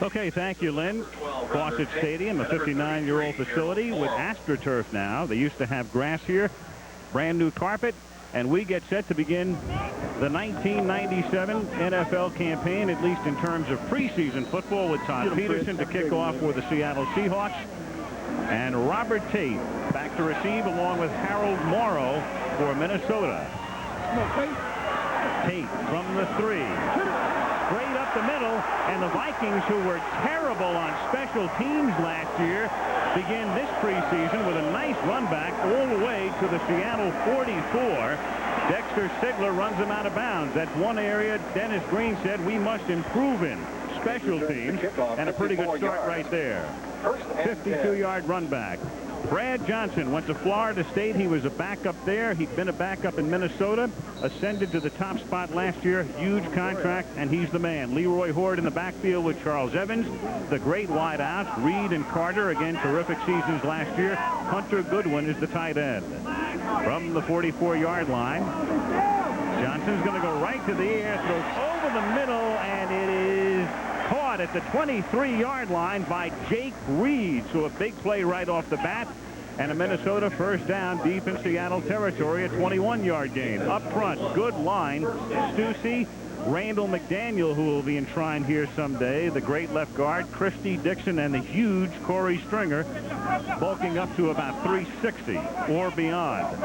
Okay, thank you, Lynn. Fawcett Stadium, a 59-year-old facility with AstroTurf now. They used to have grass here, brand new carpet, and we get set to begin the 1997 NFL campaign, at least in terms of preseason football, with Todd Peterson to kick off for the Seattle Seahawks, and Robert Tate back to receive along with Harold Morrow for Minnesota. Tate from the 3. Straight up the middle, and the Vikings, who were terrible on special teams last year, begin this preseason with a nice run back all the way to the Seattle 44. Dexter Sigler runs them out of bounds. That's one area Dennis Green said we must improve in. Special teams, and a pretty good start right there. 52-yard run back. Brad Johnson went to Florida State. He was a backup there. He'd been a backup in Minnesota. Ascended to the top spot last year. Huge contract, and he's the man. Leroy Horde in the backfield with Charles Evans. The great wideouts, Reed and Carter. Again, terrific seasons last year. Hunter Goodwin is the tight end. From the 44-yard line, Johnson's going to go right to the air, throws over the middle, and it is caught at the 23-yard line by Jake Reed. So a big play right off the bat, and a Minnesota first down deep in Seattle territory, a 21-yard gain. Up front, good line. Stussy, Randall McDaniel, who will be enshrined here someday, the great left guard, Christy Dixon, and the huge Corey Stringer, bulking up to about 360 or beyond.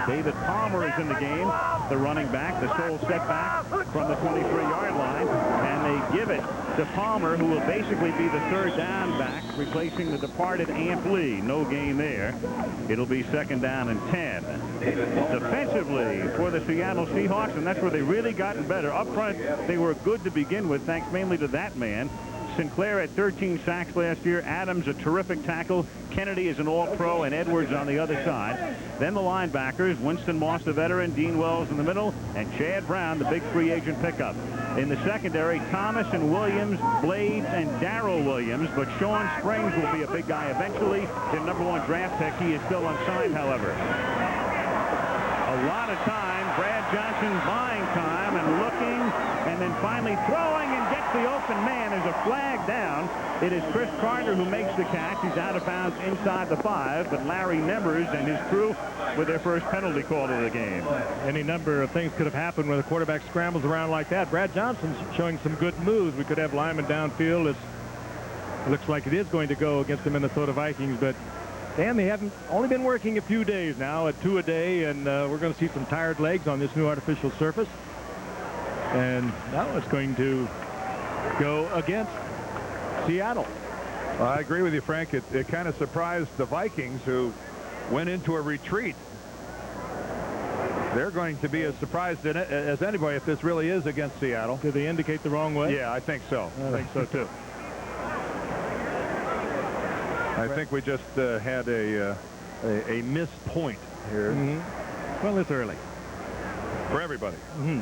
David Palmer is in the game, the running back, the sole setback from the 23-yard line, and they give it to Palmer, who will basically be the third down back, replacing the departed Amp Lee. No gain there. It'll be second down and 10. Defensively for the Seattle Seahawks, and that's where they really gotten better. Up front, they were good to begin with, thanks mainly to that man. Sinclair had 13 sacks last year. Adams, a terrific tackle. Kennedy is an all-pro, and Edwards on the other side. Then the linebackers, Winston Moss, the veteran, Dean Wells in the middle, and Chad Brown, the big free agent pickup. In the secondary, Thomas and Williams, Blades, and Darrell Williams, but Sean Springs will be a big guy eventually. The #1 draft pick. He is still unsigned, however. A lot of time. Brad Johnson buying time and looking, and then finally throwing and gets the open man. There's a flag down. It is Chris Carter who makes the catch. He's out of bounds inside the 5, but Larry Nembers and his crew with their first penalty call of the game. Any number of things could have happened when the quarterback scrambles around like that. Brad Johnson's showing some good moves. We could have linemen downfield. It looks like it is going to go against the Minnesota Vikings, but Dan, they haven't only been working a few days now, at 2 a day, and we're going to see some tired legs on this new artificial surface. And now it's going to go against Seattle. Well, I agree with you, Frank. It kind of surprised the Vikings, who went into a retreat. They're going to be as surprised in it as anybody if this really is against Seattle. Did they indicate the wrong way? Yeah, I think so. I think so, too. I think we just had a missed point here. Well, it's early. For everybody,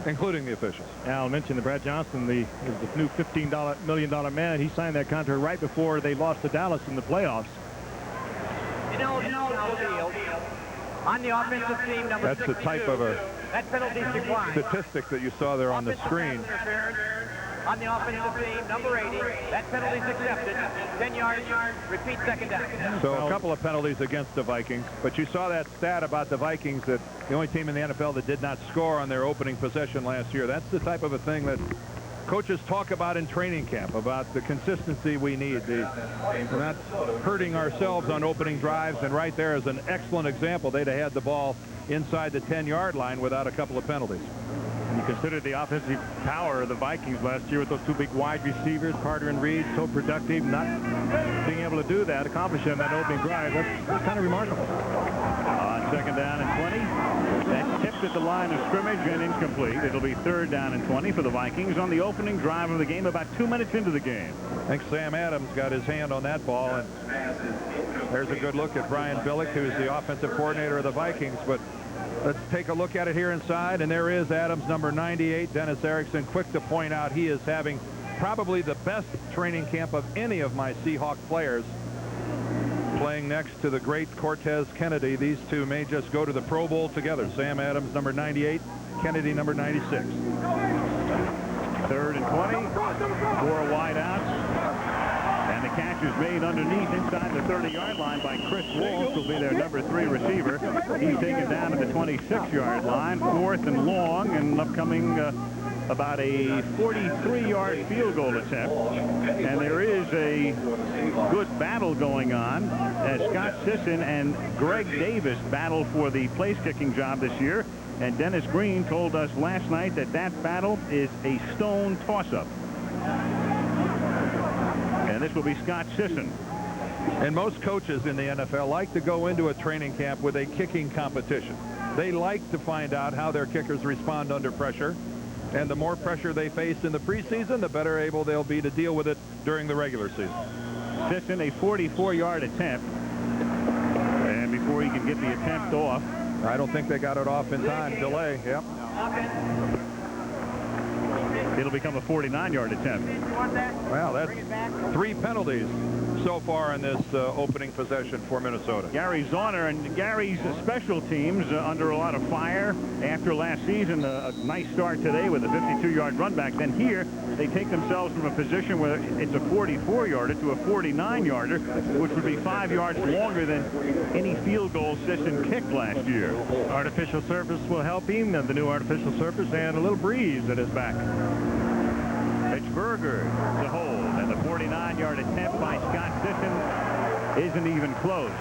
including the officials. Al mentioned that Brad Johnson is the new $15 million man. He signed that contract right before they lost to Dallas in the playoffs. On the offensive team, number 62. That's the type of a that penalty declined. statistic that you saw there on the screen. On the offensive team, number 80. That penalty's accepted. 10 yards. Repeat second down. So a couple of penalties against the Vikings. But you saw that stat about the Vikings, that the only team in the NFL that did not score on their opening possession last year. That's the type of a thing that coaches talk about in training camp, about the consistency we need. We're not hurting ourselves on opening drives, and right there is an excellent example. They'd have had the ball inside the 10-yard line without a couple of penalties. And you consider the offensive power of the Vikings last year with those two big wide receivers, Carter and Reed, so productive, not being able to do that, accomplish it on that opening drive. That's kind of remarkable. On second down and 20. That's tipped at the line of scrimmage and incomplete. It'll be third down and 20 for the Vikings on the opening drive of the game, about 2 minutes into the game. I think Sam Adams got his hand on that ball, and there's a good look at Brian Billick, who's the offensive coordinator of the Vikings. But let's take a look at it here inside, and there is Adams, number 98, Dennis Erickson. Quick to point out, he is having probably the best training camp of any of my Seahawk players, playing next to the great Cortez Kennedy. These two may just go to the Pro Bowl together. Sam Adams, number 98, Kennedy, number 96. Third and and 20. 4 wide outs. And the catch is made underneath inside the 30-yard line by Chris Walsh, who'll be their number 3 receiver. He's taken down at the 26-yard line. 4th and long, and upcoming about a 43-yard field goal attempt. And there is a good battle going on as Scott Sisson and Greg Davis battle for the place-kicking job this year. And Dennis Green told us last night that that battle is a stone toss-up. And this will be Scott Sisson. And most coaches in the NFL like to go into a training camp with a kicking competition. They like to find out how their kickers respond under pressure. And the more pressure they face in the preseason, the better able they'll be to deal with it during the regular season. Sisson, a 44-yard attempt. And before he can get the attempt off. I don't think they got it off in time. Delay, yep. It'll become a 49-yard attempt. Well, that's 3 penalties so far in this opening possession for Minnesota. Gary Zauner, and Gary's special teams under a lot of fire after last season. A nice start today with a 52-yard run back. Then here they take themselves from a position where it's a 44-yarder to a 49-yarder, which would be 5 yards longer than any field goal Sisson kicked last year. Artificial surface will help him, and the new artificial surface, and a little breeze at his back. Pittsburgher to hold, and the 49-yard attempt by Scott Sisson isn't even close.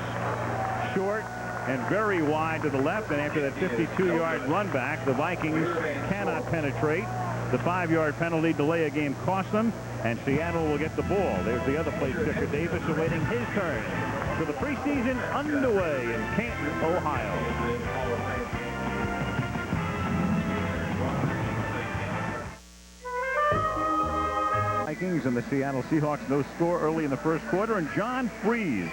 Short and very wide to the left, and after that 52-yard run back, the Vikings cannot penetrate. The 5-yard penalty delay a game cost them, and Seattle will get the ball. There's the other place kicker, Davis, awaiting his turn. So the preseason underway in Canton, Ohio. Vikings and the Seattle Seahawks, no score early in the first quarter, and John Freeze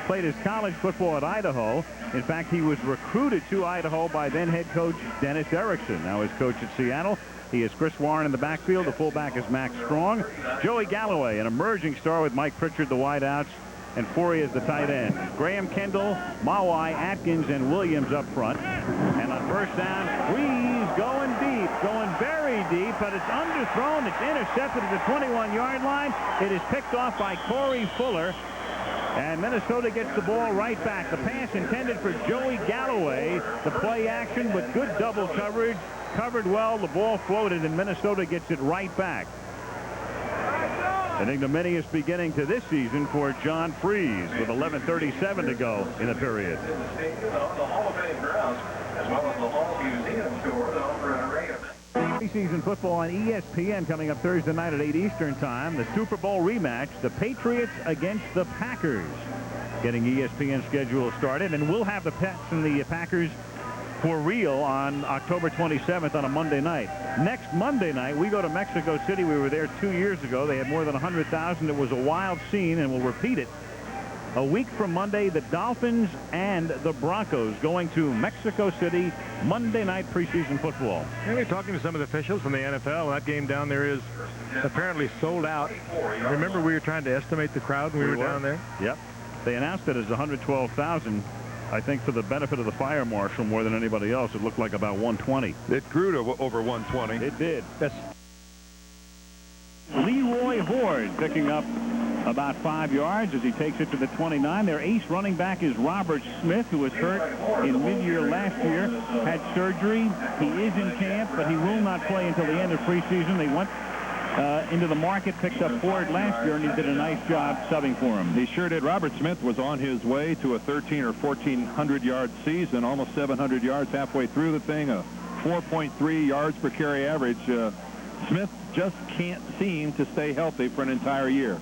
played his college football at Idaho. In fact, he was recruited to Idaho by then head coach Dennis Erickson. Now his coach at Seattle. He is Chris Warren in the backfield. The fullback is Max Strong. Joey Galloway, an emerging star with Mike Pritchard, the wideouts, and Forey is the tight end. Graham Kendall, Mawai, Atkins, and Williams up front. And on first down, Freeze going deep, going very deep, but it's underthrown. It's intercepted at the 21-yard line. It is picked off by Corey Fuller. And Minnesota gets the ball right back. The pass intended for Joey Galloway. The play action with good double coverage. Covered well. The ball floated, and Minnesota gets it right back. An ignominious beginning to this season for John Freeze with 11:37 to go in the period. Preseason football on ESPN coming up Thursday night at 8 Eastern time. The Super Bowl rematch, the Patriots against the Packers. Getting ESPN schedule started, and we'll have the Pats and the Packers for real on October 27th on a Monday night. Next Monday night, we go to Mexico City. We were there 2 years ago. They had more than 100,000. It was a wild scene, and we'll repeat it. A week from Monday, the Dolphins and the Broncos going to Mexico City Monday night preseason football. And we're talking to some of the officials from the NFL. That game down there is apparently sold out. Remember, we were trying to estimate the crowd when we were down there? Yep. They announced it as 112,000. I think for the benefit of the fire marshal more than anybody else, it looked like about 120. It grew to over 120. It did. Yes. Leroy Horde picking up about 5 yards as he takes it to the 29. Their ace running back is Robert Smith, who was hurt in mid-year last year, had surgery. He is in camp, but he will not play until the end of preseason. They went into the market, picked up Ford last year, and he did a nice job subbing for him. He sure did. Robert Smith was on his way to a 1,300 or 1,400-yard season, almost 700 yards halfway through the thing, a 4.3 yards per carry average. Smith just can't seem to stay healthy for an entire year.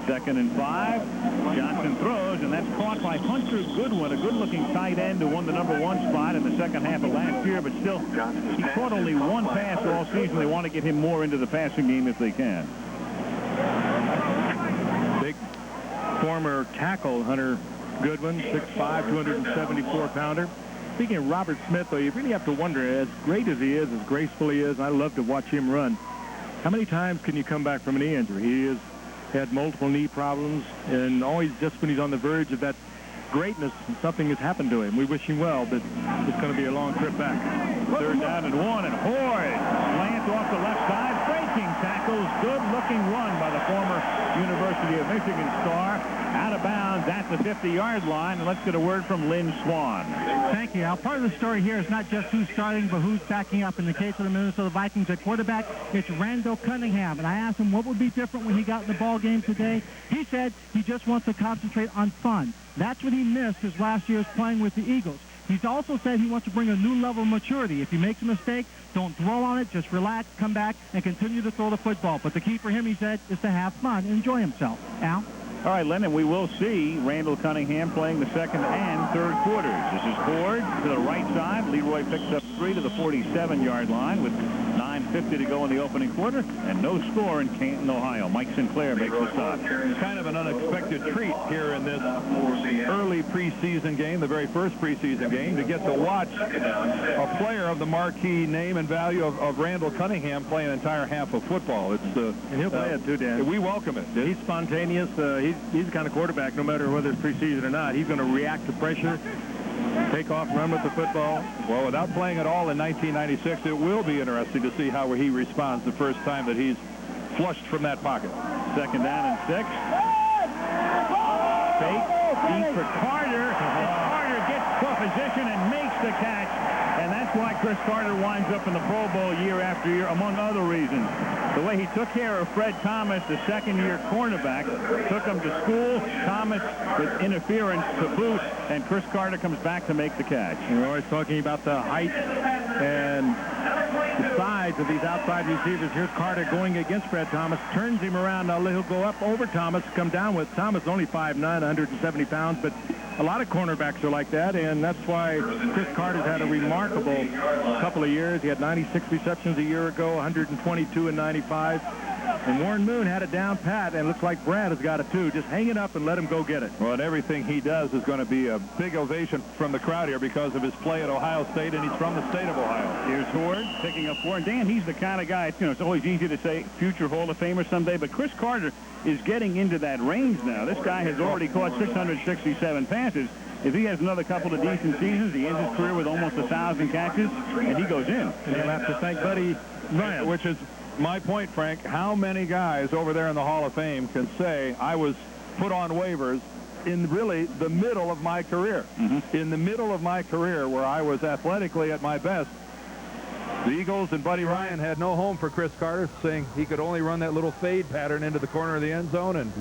2nd and 5. Johnson throws, and that's caught by Hunter Goodwin, a good-looking tight end who won the #1 spot in the second half of last year, but still, he caught only one pass all season. They want to get him more into the passing game if they can. Big former tackle, Hunter Goodwin, 6'5", 274-pounder. Speaking of Robert Smith, though, you really have to wonder, as great as he is, as graceful he is, and I love to watch him run, how many times can you come back from a knee injury? He has had multiple knee problems, and always just when he's on the verge of that greatness, something has happened to him. We wish him well, but it's going to be a long trip back. 3rd down and 1, and Horde slant off the left side, breaking tackle Michaels. Good-looking run by the former University of Michigan star. Out of bounds at the 50-yard line. And let's get a word from Lynn Swan. Thank you, Al. Part of the story here is not just who's starting, but who's backing up. In the case of the Minnesota Vikings at quarterback, it's Randall Cunningham. And I asked him what would be different when he got in the ball game today. He said he just wants to concentrate on fun. That's what he missed his last year's playing with the Eagles. He's also said he wants to bring a new level of maturity. If he makes a mistake, don't dwell on it. Just relax, come back, and continue to throw the football. But the key for him, he said, is to have fun and enjoy himself. Al? All right, Len, and we will see Randall Cunningham playing the second and third quarters. This is Ford to the right side. Leroy picks up 3 to the 47-yard line with 9:50 to go in the opening quarter, and no score in Canton, Ohio. Mike Sinclair makes the stop. Kind of an unexpected treat here in this early preseason game, the very first preseason game, to get to watch a player of the marquee name and value of Randall Cunningham play an entire half of football. It's And he'll play it too, Dan. We welcome it. He's spontaneous. He's the kind of quarterback, no matter whether it's preseason or not. He's going to react to pressure, take off, run with the football. Well, without playing at all in 1996, it will be interesting to see how he responds the first time that he's flushed from that pocket. Second down and 6. Fake, deep for Carter. Carter gets to position and makes the catch. And that's why Chris Carter winds up in the Pro Bowl year after year, among other reasons. The way he took care of Fred Thomas, the second-year cornerback, took him to school. Thomas with interference to boot, and Chris Carter comes back to make the catch. And we're always talking about the height and the size of these outside receivers. Here's Carter going against Fred Thomas, turns him around. Now he'll go up over Thomas, come down with Thomas, only 5'9", 170 pounds, but a lot of cornerbacks are like that, and that's why Chris Carter's had a remarkable couple of years. He had 96 receptions a year ago, 122 and 95. And Warren Moon had it down pat, and it looks like Brad has got it too. Just hang it up and let him go get it. Well, and everything he does is going to be a big ovation from the crowd here because of his play at Ohio State, and he's from the state of Ohio. Here's Horde picking up 4. And Dan, he's the kind of guy, it's always easy to say future Hall of Famer someday, but Chris Carter is getting into that range now. This guy has already caught 667 passes. If he has another couple of decent seasons, he ends his career with almost 1,000 catches, and he goes in. And he'll have to thank Buddy Ryan. Which is my point, Frank. How many guys over there in the Hall of Fame can say I was put on waivers in really the middle of my career? In the middle of my career, where I was athletically at my best, the Eagles and Buddy Ryan had no home for Chris Carter, saying he could only run that little fade pattern into the corner of the end zone, and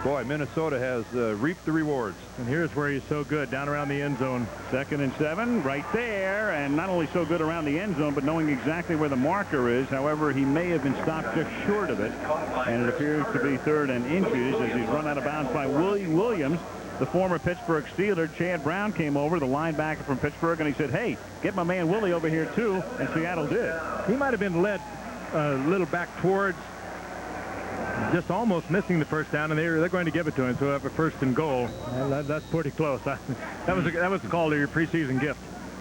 boy, Minnesota has reaped the rewards. And here's where he's so good, down around the end zone. 2nd and 7, right there, and not only so good around the end zone, but knowing exactly where the marker is. However, he may have been stopped just short of it, and it appears to be 3rd and inches as he's run out of bounds by Willie Williams. The former Pittsburgh Steeler, Chad Brown, came over, the linebacker from Pittsburgh, and he said, hey, get my man Willie over here too, and Seattle did. He might have been led a little back towards, just almost missing the first down, and they're going to give it to him. So have a 1st and goal. And that's pretty close. That was called your preseason gift.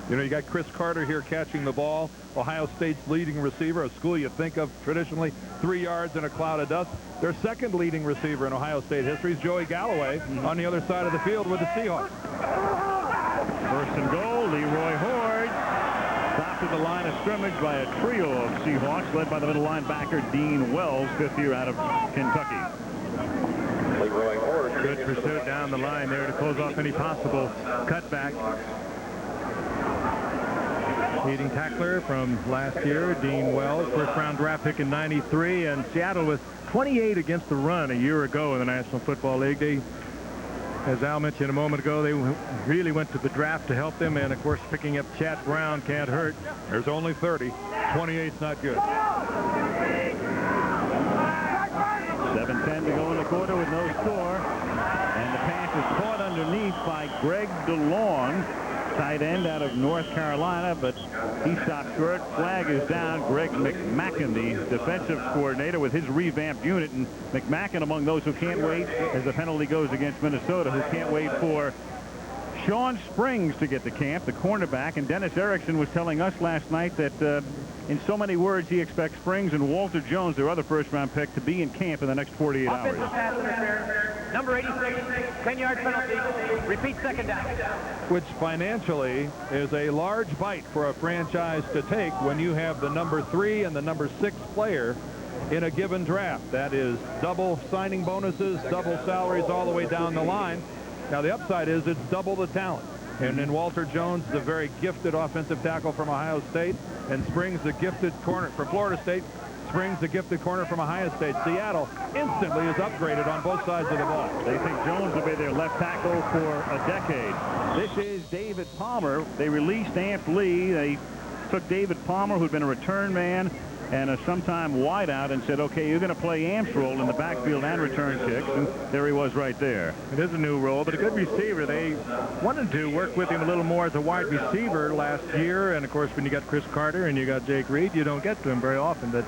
You know, you got Chris Carter here catching the ball, Ohio State's leading receiver, a school you think of traditionally 3 yards in a cloud of dust. Their second leading receiver in Ohio State history is Joey Galloway on the other side of the field with the Seahawks. 1st and goal, Leroy Horde. Stopped at the line of scrimmage by a trio of Seahawks, led by the middle linebacker Dean Wells, 5th year out of Kentucky. Good pursuit down the line there to close off any possible cutback. Leading tackler from last year, Dean Wells, 1st-round draft pick in '93, and Seattle was 28 against the run a year ago in the National Football League. They, as Al mentioned a moment ago, they really went to the draft to help them, and of course picking up Chad Brown can't hurt. There's only 30. 28's not good. 7:10 to go in the quarter with no score, and the pass is caught underneath by Greg DeLong, tight end out of North Carolina, but he stopped short. Flag is down. Greg McMacken, the defensive coordinator, with his revamped unit, and McMacken among those who can't wait as the penalty goes against Minnesota, who can't wait for Sean Springs to get to camp, the cornerback. And Dennis Erickson was telling us last night that in so many words he expects Springs and Walter Jones, their other 1st-round pick, to be in camp in the next 48 hours. Offensive pass interference, number 86, 10-yard penalty, repeat 2nd down. Which financially is a large bite for a franchise to take when you have the number 3 and the number 6 player in a given draft. That is double signing bonuses, double salaries all the way down the line. Now, the upside is it's double the talent. And then Walter Jones, the very gifted offensive tackle from Ohio State, and Springs, the gifted corner from Florida State. Springs, the gifted corner from Ohio State. Seattle instantly is upgraded on both sides of the ball. They think Jones will be their left tackle for a decade. This is David Palmer. They released Amp Lee. They took David Palmer, who'd been a return man and a sometime wideout, and said, okay, you're going to play Amp's role in the backfield and return kicks. And there he was right there. It is a new role, but a good receiver. They wanted to work with him a little more as a wide receiver last year. And, of course, when you got Chris Carter and you got Jake Reed, you don't get to him very often. But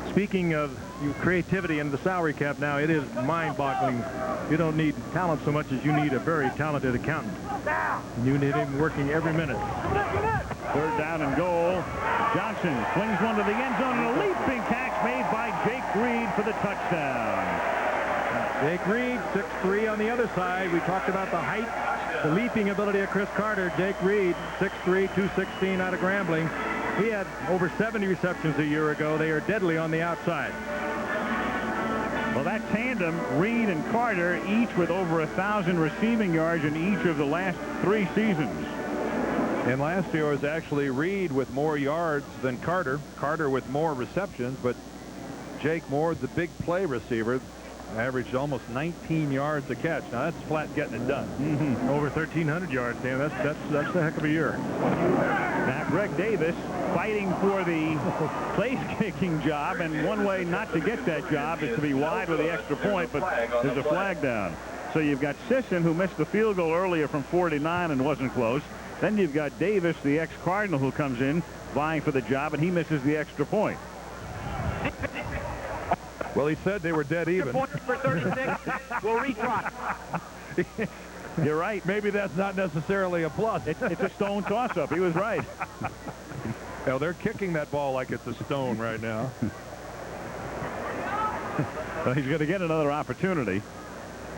speaking of your creativity and the salary cap now, it is mind-boggling. You don't need talent so much as you need a very talented accountant. And you need him working every minute. Third down and goal. Johnson swings one to the end zone, and a leaping catch made by Jake Reed for the touchdown. Jake Reed, 6'3" on the other side. We talked about the height, the leaping ability of Chris Carter. Jake Reed, 6'3", 216 out of Grambling. He had over 70 receptions a year ago. They are deadly on the outside. Well, that tandem, Reed and Carter, each with over 1,000 receiving yards in each of the last 3 seasons. And last year was actually Reed with more yards than Carter. Carter with more receptions, but Jake Moore, the big play receiver, averaged almost 19 yards a catch. Now that's flat getting it done. Over 1,300 yards, Dan. That's a heck of a year. Now Greg Davis fighting for the place-kicking job, and one way not to get that job is to be wide with the extra point, but there's a flag down. So you've got Sisson, who missed the field goal earlier from 49 and wasn't close. Then you've got Davis, the ex-Cardinal, who comes in vying for the job, and he misses the extra point. Well, he said they were dead even. Point for 36. We'll retry. You're right. Maybe that's not necessarily a plus. It's a stone toss-up. He was right. Well, they're kicking that ball like it's a stone right now. Well, he's going to get another opportunity.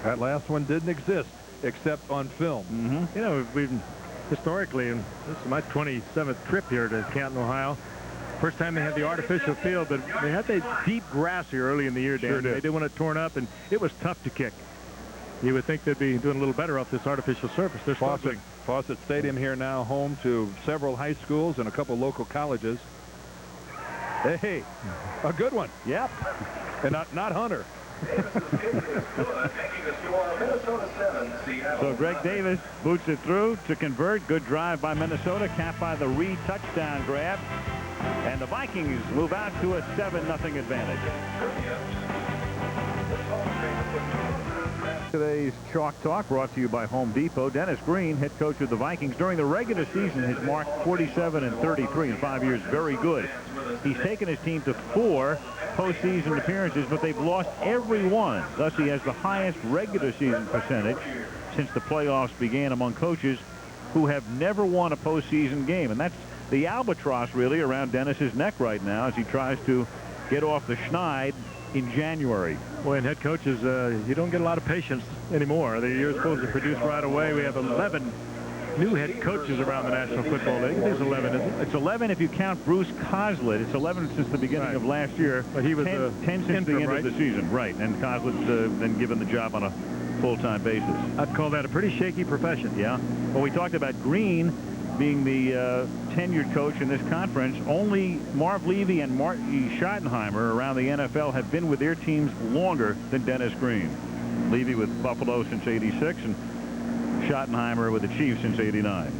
That last one didn't exist except on film. You know, we've historically, and this is my 27th trip here to Canton, Ohio. First time they had the artificial field, but they had that deep grass here early in the year, Dan. Sure did. They didn't want it torn up, and it was tough to kick. You would think they'd be doing a little better off this artificial surface. They're Fawcett Stadium here now, home to several high schools and a couple local colleges. Hey, a good one. Yep. And not Hunter. So Greg Davis boots it through to convert. Good drive by Minnesota, capped by the Reed touchdown grab. And the Vikings move out to a 7-0 advantage. Today's Chalk Talk brought to you by Home Depot. Dennis Green, head coach of the Vikings, during the regular season has marked 47-33 in 5 years. Very good. He's taken his team to 4 postseason appearances, but they've lost every one. Thus, he has the highest regular season percentage since the playoffs began among coaches who have never won a postseason game. And that's the albatross, really, around Dennis's neck right now as he tries to get off the schneid in January. Boy, and head coaches, you don't get a lot of patience anymore. You're supposed to produce right away. We have 11 new head coaches around the National Football League. It is 11, isn't it? It's 11 if you count Bruce Coslett. It's 11 since the beginning of last year. But he was 10 since the end of the season. Right, and Coslett's been given the job on a full-time basis. I'd call that a pretty shaky profession. Yeah. Well, we talked about Green being the tenured coach in this conference. Only Marv Levy and Marty Schottenheimer around the NFL have been with their teams longer than Dennis Green. Levy with Buffalo since '86 and Schottenheimer with the Chiefs since '89.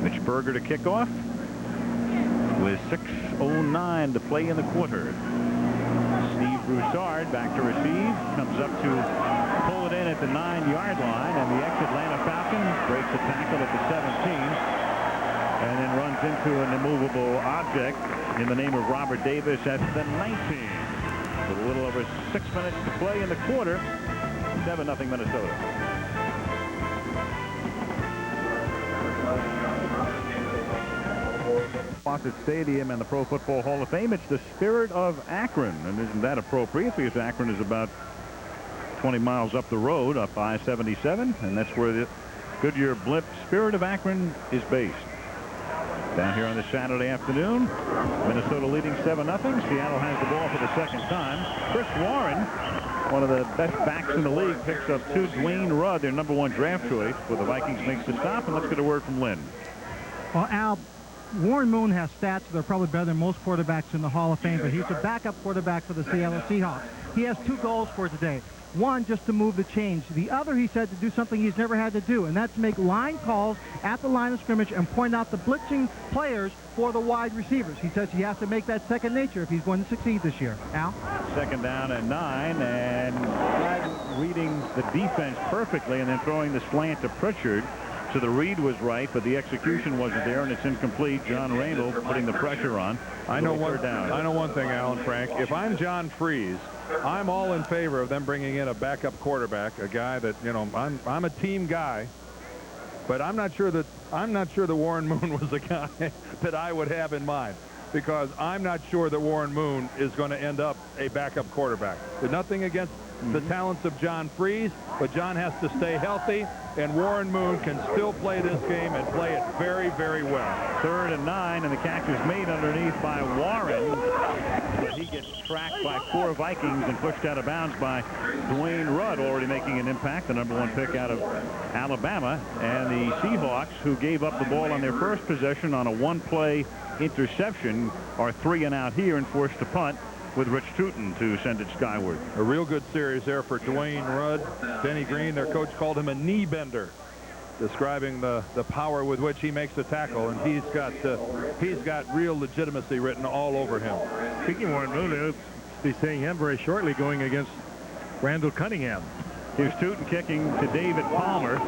Mitch Berger to kick off with 6:09 to play in the quarter. Steve Broussard back to receive, comes up to pull it in at the 9-yard line, and the ex-Atlanta Falcon breaks a tackle at the 17 and then runs into an immovable object in the name of Robert Davis at the 19. With a little over 6 minutes to play in the quarter. 7-0 Minnesota. Fawcett Stadium and the Pro Football Hall of Fame. It's the Spirit of Akron, and isn't that appropriate? Because Akron is about 20 miles up the road, up I-77, and that's where the Goodyear Blimp Spirit of Akron is based. Down here on this Saturday afternoon, Minnesota leading 7-0. Seattle has the ball for the second time. Chris Warren, one of the best backs in the league, picks up 2. Dwayne Rudd, their #1 draft choice, but the Vikings makes the stop. And let's get a word from Lynn. Well, Al, Warren Moon has stats that are probably better than most quarterbacks in the Hall of Fame, but he's a backup quarterback for the Seattle Seahawks. He has 2 goals for today. One, just to move the chains. The other, he said, to do something he's never had to do, and that's make line calls at the line of scrimmage and point out the blitzing players for the wide receivers. He says he has to make that second nature if he's going to succeed this year. Al? Second down and 9, and reading the defense perfectly and then throwing the slant to Pritchard. So the read was right, but the execution wasn't there, and it's incomplete. John Randall putting the pressure on. I know one thing, Alan Frank. If I'm John Freeze, I'm all in favor of them bringing in a backup quarterback, a guy that, you know, I'm a team guy, but I'm not sure that Warren Moon was the guy that I would have in mind, because I'm not sure that Warren Moon is going to end up a backup quarterback. There's nothing against the talents of John Freeze, but John has to stay healthy, and Warren Moon can still play this game and play it very, very well. 3rd and 9, and the catch is made underneath by Warren, but he gets tracked by 4 Vikings and pushed out of bounds by Dwayne Rudd, already making an impact, the #1 pick out of Alabama. And the Seahawks, who gave up the ball on their first possession on a 1-play interception, are 3 and out here and forced to punt, with Rich Tootin to send it skyward. A real good series there for Dwayne Rudd. Denny Green, their coach, called him a knee bender, describing the power with which he makes a tackle, and he's got real legitimacy written all over him. Speaking of Warren Moon, we'll be seeing him very shortly going against Randall Cunningham. Here's Tootin kicking to David Palmer.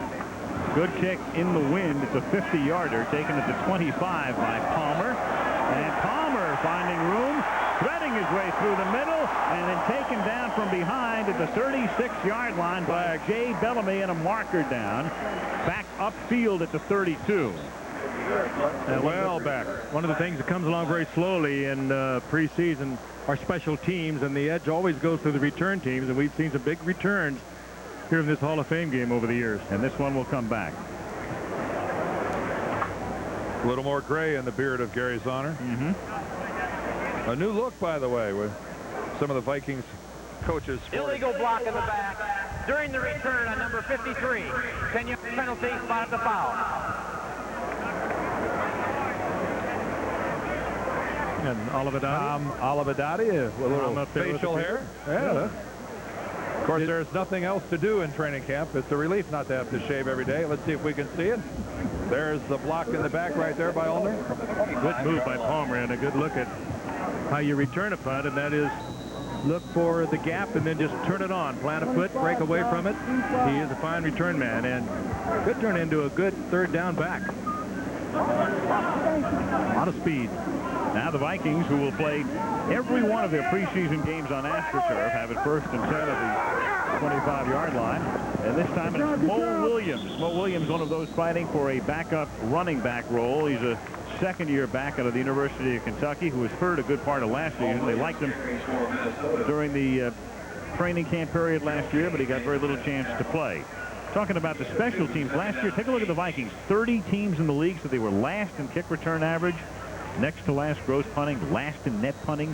Good kick in the wind. It's a 50-yarder, taken at the 25 by Palmer. And Palmer finding room, threading his way through the middle, and then taken down from behind at the 36-yard line by Jay Bellamy, and a marker down. Back upfield at the 32. Well back. One of the things that comes along very slowly in preseason are special teams, and the edge always goes to the return teams, and we've seen some big returns here in this Hall of Fame game over the years. And this one will come back. A little more gray in the beard of Gary Zahner. A new look, by the way, with some of the Vikings coaches. Illegal block in the back during the return on number 53. 10-yard penalty, spot at the foul. And Olivedati, a little facial hair. Yeah. Of course, there's nothing else to do in training camp. It's a relief not to have to shave every day. Let's see if we can see it. There's the block in the back right there by Olner. Good move by Palmer, and a good look at how you return a punt, and that is look for the gap and then just turn it on. Plant a foot, break away from it. He is a fine return man, and could turn into a good 3rd down back. A lot of speed. Now the Vikings, who will play every one of their preseason games on AstroTurf, have it 1st and 10 at the 25-yard line. And this time it's Mo Williams. Mo Williams, one of those fighting for a backup running back role. He's a second-year back out of the University of Kentucky, who was hurt a good part of last season. They liked him during the training camp period last year, but he got very little chance to play. Talking about the special teams last year, take a look at the Vikings. 30 teams in the league, so they were last in kick return average, next to last gross punting, last in net punting,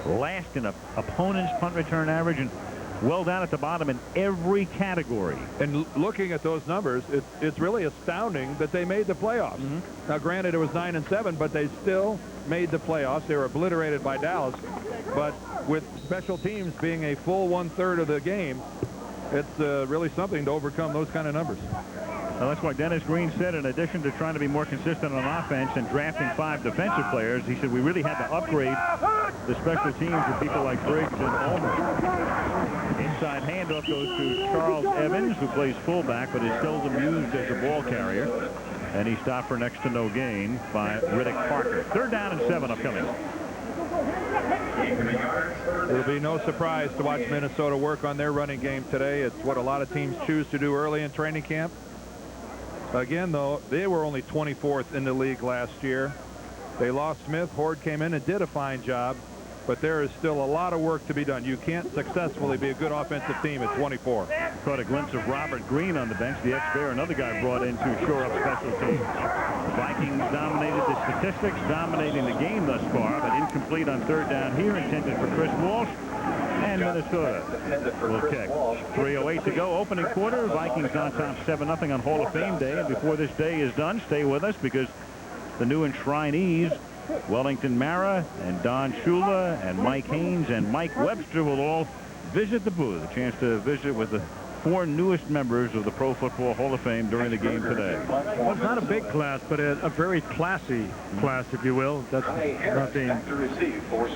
last in opponent's punt return average, and well down at the bottom in every category. And looking at those numbers, it's really astounding that they made the playoffs. Now, granted, it was 9-7, but they still made the playoffs. They were obliterated by Dallas. But with special teams being a full 1/3 of the game, it's really something to overcome those kind of numbers. Well, that's what Dennis Green said. In addition to trying to be more consistent on offense and drafting 5 defensive players, he said we really had to upgrade the special teams with people like Briggs and Ulmer. Inside handoff goes to Charles Evans, who plays fullback but is seldom used as a ball carrier. And he stopped for next to no gain by Riddick Parker. 3rd down and 7 upcoming. It'll be no surprise to watch Minnesota work on their running game today. It's what a lot of teams choose to do early in training camp. Again, though, they were only 24th in the league last year. They lost Smith. Horde came in and did a fine job. but there is still a lot of work to be done. You can't successfully be a good offensive team at 24. Caught a glimpse of Robert Green on the bench, the ex-Bear, another guy brought in to shore up special teams. The Vikings dominated the statistics, dominating the game thus far, but incomplete on third down here, intended for Chris Walsh. And Minnesota will kick. 3:08 to go, opening quarter. Vikings on top 7-0 on Hall of Fame Day. And before this day is done, stay with us because the new enshrinees, Wellington Mara and Don Shula and Mike Haynes and Mike Webster, will all visit the booth. A chance to visit with the 4 newest members of the Pro Football Hall of Fame during the game today. Well, it's not a big class, but a very classy class, if you will. That's not being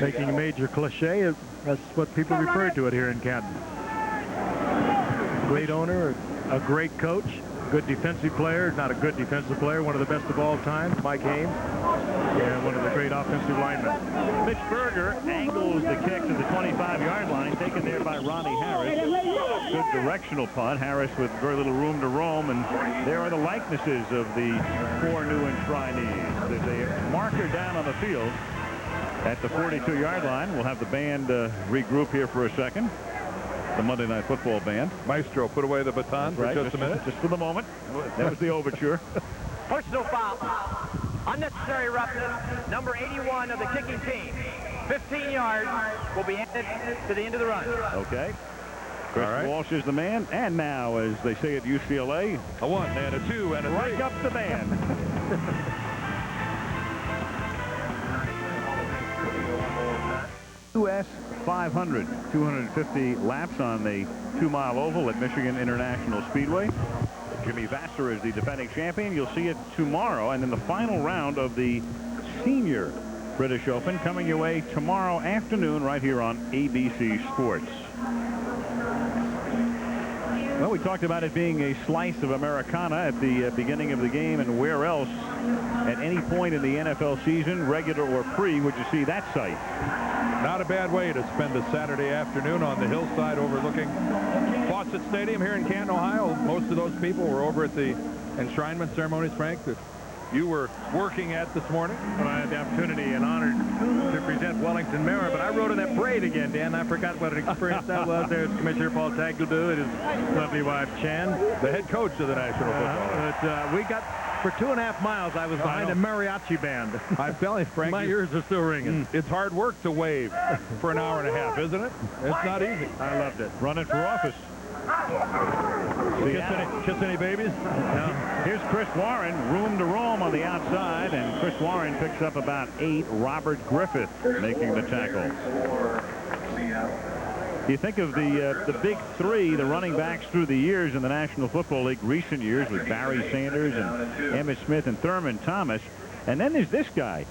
making a major cliche. That's what people refer to it here in Canton. Great owner, a great coach, good defensive player, not a good defensive player, one of the best of all time, Mike Haynes, and one of the great offensive linemen. Mitch Berger angles the kick to the 25-yard line, taken there by Ronnie Harris. Good directional punt. Harris with very little room to roam, and there are the likenesses of the 4 new enshrinees. There's a marker down on the field at the 42-yard line. We'll have the band regroup here for a second. The Monday Night Football band. Maestro, put away the baton for just a minute. Just for the moment. That was the overture. Personal foul. Unnecessary roughness. Number 81 of the kicking team. 15 yards will be added to the end of the run. Okay. Chris Walsh is the man. And now, as they say at UCLA, a 1 and a 2 and a 3. Break up the band. US 500, 250 laps on the 2-mile oval at Michigan International Speedway. Jimmy Vasser is the defending champion. You'll see it tomorrow, and then the final round of the senior British Open coming your way tomorrow afternoon right here on ABC Sports. Well, we talked about it being a slice of Americana at the beginning of the game, and where else at any point in the NFL season, regular or pre, would you see that sight? Not a bad way to spend a Saturday afternoon on the hillside overlooking Fawcett Stadium here in Canton, Ohio. Most of those people were over at the enshrinement ceremonies, Frank, that you were working at this morning. Well, I had the opportunity and honor to present Wellington Mara, but I rode in that parade again, Dan. I forgot what an experience that was. There's Commissioner Paul Tagliabue and his lovely wife, Chan. The head coach of the National Football League. We got... For 2.5 miles, I was behind a mariachi band. I'm telling you, Frank, my ears are still ringing. It's hard work to wave for an hour and a half, isn't it? It's not easy. I loved it. Running for office. Kiss any babies? No. Here's Chris Warren, room to roam on the outside, and Chris Warren picks up about 8. Robert Griffith making the tackle. You think of the big 3, the running backs through the years in the National Football League, recent years with Barry Sanders and Emmitt Smith and Thurman Thomas. And then there's this guy.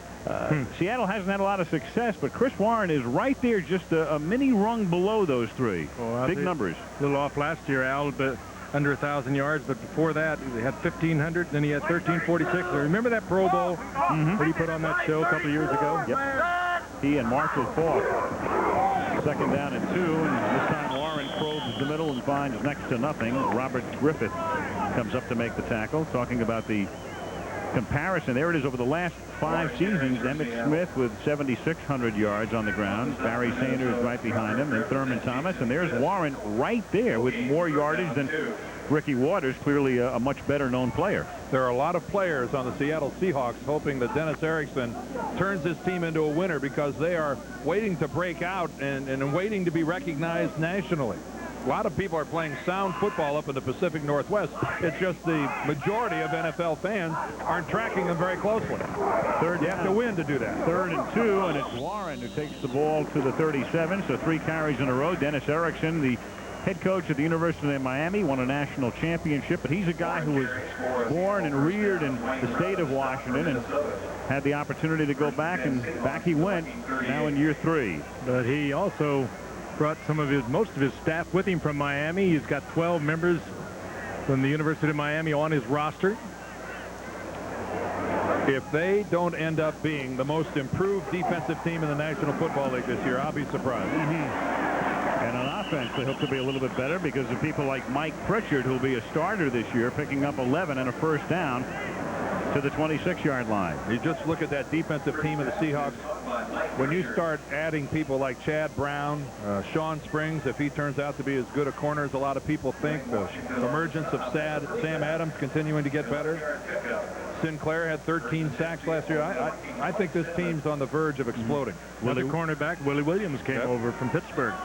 Seattle hasn't had a lot of success, but Chris Warren is right there, just a mini rung below those 3. Oh, big numbers. A little off last year, Al, but under 1,000 yards. But before that, he had 1,500, then he had 1,346. Remember that Pro Bowl that he put on that show a couple of years ago? Yep. He and Marshall Faulk. 2nd down and 2, and this time Warren probes the middle and finds next to nothing. Robert Griffith comes up to make the tackle. Talking about the comparison, there it is over the last 5 seasons. Emmitt Smith with 7,600 yards on the ground. Barry Sanders right behind him, then Thurman Thomas, and there's Warren right there with more yardage than Ricky Waters, clearly a much better known player. There are a lot of players on the Seattle Seahawks hoping that Dennis Erickson turns his team into a winner because they are waiting to break out and waiting to be recognized nationally. A lot of people are playing sound football up in the Pacific Northwest. It's just the majority of NFL fans aren't tracking them very closely. You have to win to do that. 3rd and 2, and it's Warren who takes the ball to the 37, so 3 carries in a row. Dennis Erickson, the head coach at the University of Miami, won a national championship, but he's a guy who was born and reared in the state of Washington and had the opportunity to go back, and back he went, now in year 3. But he also brought most of his staff with him from Miami. He's got 12 members from the University of Miami on his roster. If they don't end up being the most improved defensive team in the National Football League this year, I'll be surprised. And on offense, they hope to be a little bit better because of people like Mike Pritchard, who'll be a starter this year, picking up 11 and a 1st down to the 26-yard line. You just look at that defensive team of the Seahawks. when you start adding people like Chad Brown, Sean Springs, if he turns out to be as good a corner as a lot of people think, the emergence of Sam Adams continuing to get better. Sinclair had 13 sacks last year. I think this team's on the verge of exploding. Another cornerback, Willie Williams, came over from Pittsburgh.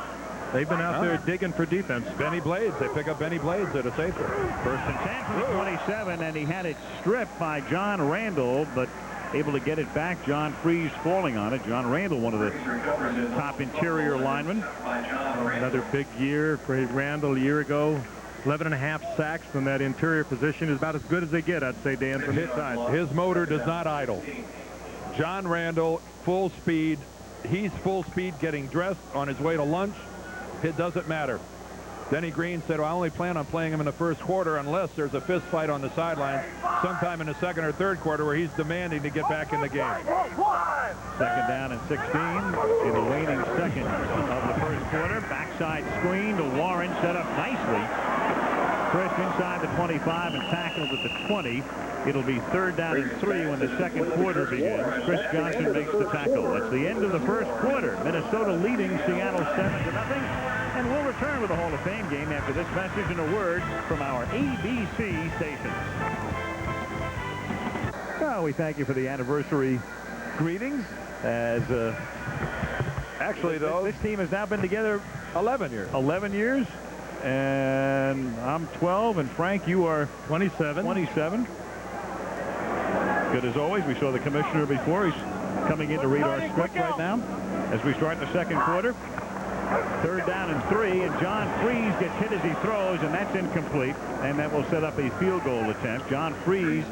They've been out there digging for defense. Benny Blades. They pick up Benny Blades at a safety. First and 10 from the 27, and he had it stripped by John Randall, but able to get it back. John Freeze falling on it. John Randall, one of the top interior linemen. Another big year for Randall a year ago. 11.5 sacks from that interior position is about as good as they get, I'd say, Dan, from his side. His motor does not idle. John Randall, full speed. He's full speed getting dressed on his way to lunch. It doesn't matter. Denny Green said, well, I only plan on playing him in the first quarter unless there's a fist fight on the sidelines sometime in the second or third quarter where he's demanding to get back in the game. Second down and 16 in the waning second of the first quarter. Backside screen to Warren, set up nicely. Chris inside the 25 and tackled at the 20. It'll be third down and 3 when the second quarter begins. Chris Johnson makes the tackle. That's the end of the first quarter. Minnesota leading Seattle 7-0. And we'll return with the Hall of Fame game after this message and a word from our ABC stations. Well, we thank you for the anniversary greetings. As actually, though, this team has now been together 11 years. 11 years. And I'm 12, and Frank, you are 27. 27. Good as always. We saw the commissioner before. He's coming in to read our script right now as we start the second quarter. Third down and 3, and John Freeze gets hit as he throws, and that's incomplete, and that will set up a field goal attempt. John Freeze,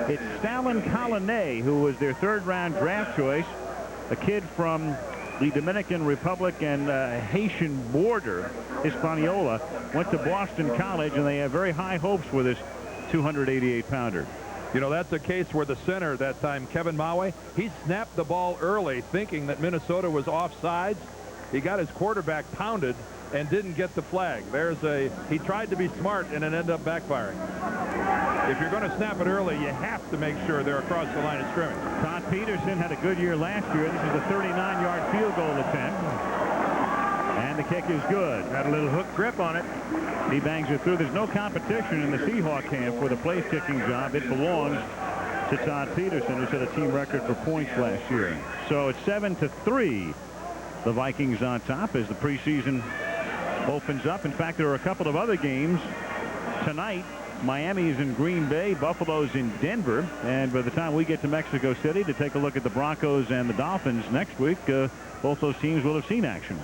it's Stalin Colonnay, who was their third-round draft choice, a kid from the Dominican Republic and Haitian border, Hispaniola, went to Boston College, and they have very high hopes for this 288-pounder. You know, that's a case where the center that time, Kevin Maue, he snapped the ball early thinking that Minnesota was offsides. He got his quarterback pounded and didn't get the flag. He tried to be smart and it ended up backfiring. If you're going to snap it early, you have to make sure they're across the line of scrimmage. Todd Peterson had a good year last year. This is a 39-yard field goal attempt. And the kick is good. Got a little hook grip on it. He bangs it through. There's no competition in the Seahawk camp for the place kicking job. It belongs to Todd Peterson, who set a team record for points last year. So it's 7-3. The Vikings on top as the preseason opens up. In fact, there are a couple of other games tonight. Miami is in Green Bay, Buffalo's in Denver, and by the time we get to Mexico City to take a look at the Broncos and the Dolphins next week, both those teams will have seen action.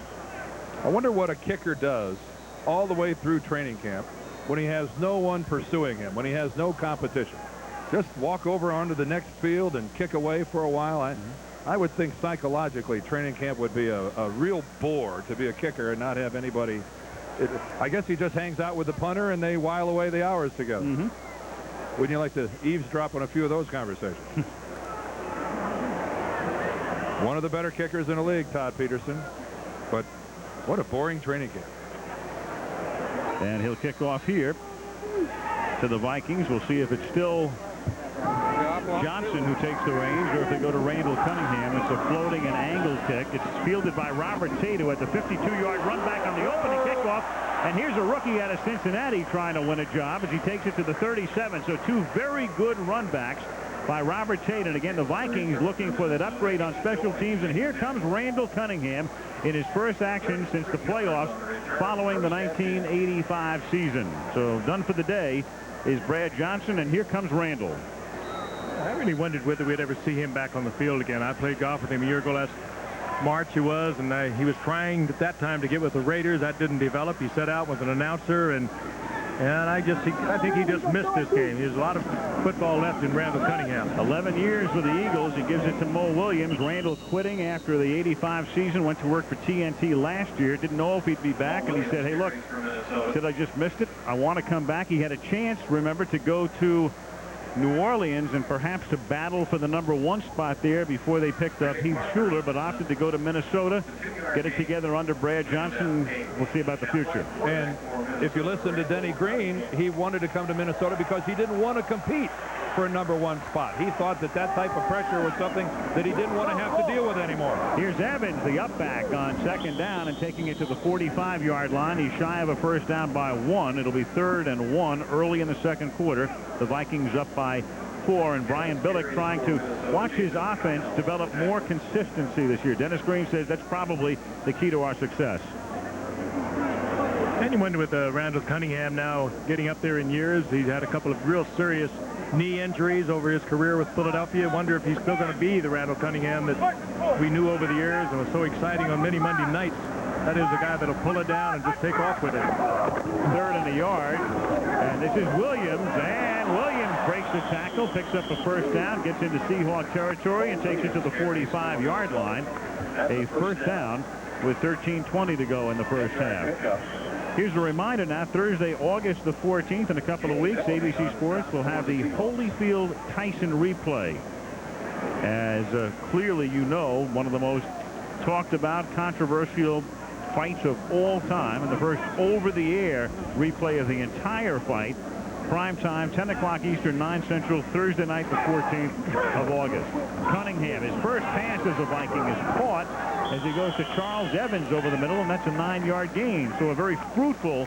I wonder what a kicker does all the way through training camp when he has no one pursuing him, when he has no competition. Just walk over onto the next field and kick away for a while. I would think psychologically training camp would be a real bore to be a kicker and not have anybody. I guess he just hangs out with the punter and they while away the hours together. Wouldn't you like to eavesdrop on a few of those conversations? One of the better kickers in the league, Todd Peterson. But what a boring training camp. And he'll kick off here to the Vikings. We'll see if it's still Johnson who takes the reins, or if they go to Randall Cunningham. It's a floating and angled kick. It's fielded by Robert Tate, who had the 52-yard run back on the opening kickoff. And here's a rookie out of Cincinnati trying to win a job as he takes it to the 37. So two very good run backs by Robert Tate. And again, the Vikings looking for that upgrade on special teams. And here comes Randall Cunningham in his first action since the playoffs following the 1985 season. So done for the day is Brad Johnson, and here comes Randall. I really wondered whether we'd ever see him back on the field again. I played golf with him a year ago last March. He was trying at that time to get with the Raiders. That didn't develop. He set out with an announcer, and I think he just missed this game. There's a lot of football left in Randall Cunningham. 11 years with the Eagles. He gives it to Mo Williams. Randall quitting after the 85 season. Went to work for TNT last year. Didn't know if he'd be back, and he said, hey, look, said I just missed it. I want to come back. He had a chance, remember, to go to New Orleans and perhaps to battle for the #1 spot there before they picked up Heath Schuler, but opted to go to Minnesota, get it together under Brad Johnson. We'll see about the future. And if you listen to Denny Green, he wanted to come to Minnesota because he didn't want to compete for a #1 spot. He thought that type of pressure was something that he didn't want to have to deal with anymore. Here's Evans, the up back on 2nd down and taking it to the 45-yard line. He's shy of a first down by 1. It'll be 3rd and 1 early in the second quarter. The Vikings up by 4, and Brian Billick trying to watch his offense develop more consistency this year. Dennis Green says that's probably the key to our success. And you wonder with Randall Cunningham now getting up there in years. He's had a couple of real serious knee injuries over his career with Philadelphia. Wonder if he's still going to be the Randall Cunningham that we knew over the years and was so exciting on many Monday nights. That is a guy that'll pull it down and just take off with it. 3rd and a yard. And this is Williams. And Williams breaks the tackle, picks up a first down, gets into Seahawk territory, and takes it to the 45-yard line. A first down with 13:20 to go in the first half. Here's a reminder now, Thursday, August the 14th, in a couple of weeks, ABC Sports will have the Holyfield-Tyson replay. As clearly you know, one of the most talked about, controversial fights of all time, and the first over-the-air replay of the entire fight. Prime time, 10 o'clock Eastern, 9 Central, Thursday night, the 14th of August. Cunningham, his first pass as a Viking is caught as he goes to Charles Evans over the middle, and that's a 9-yard gain. So a very fruitful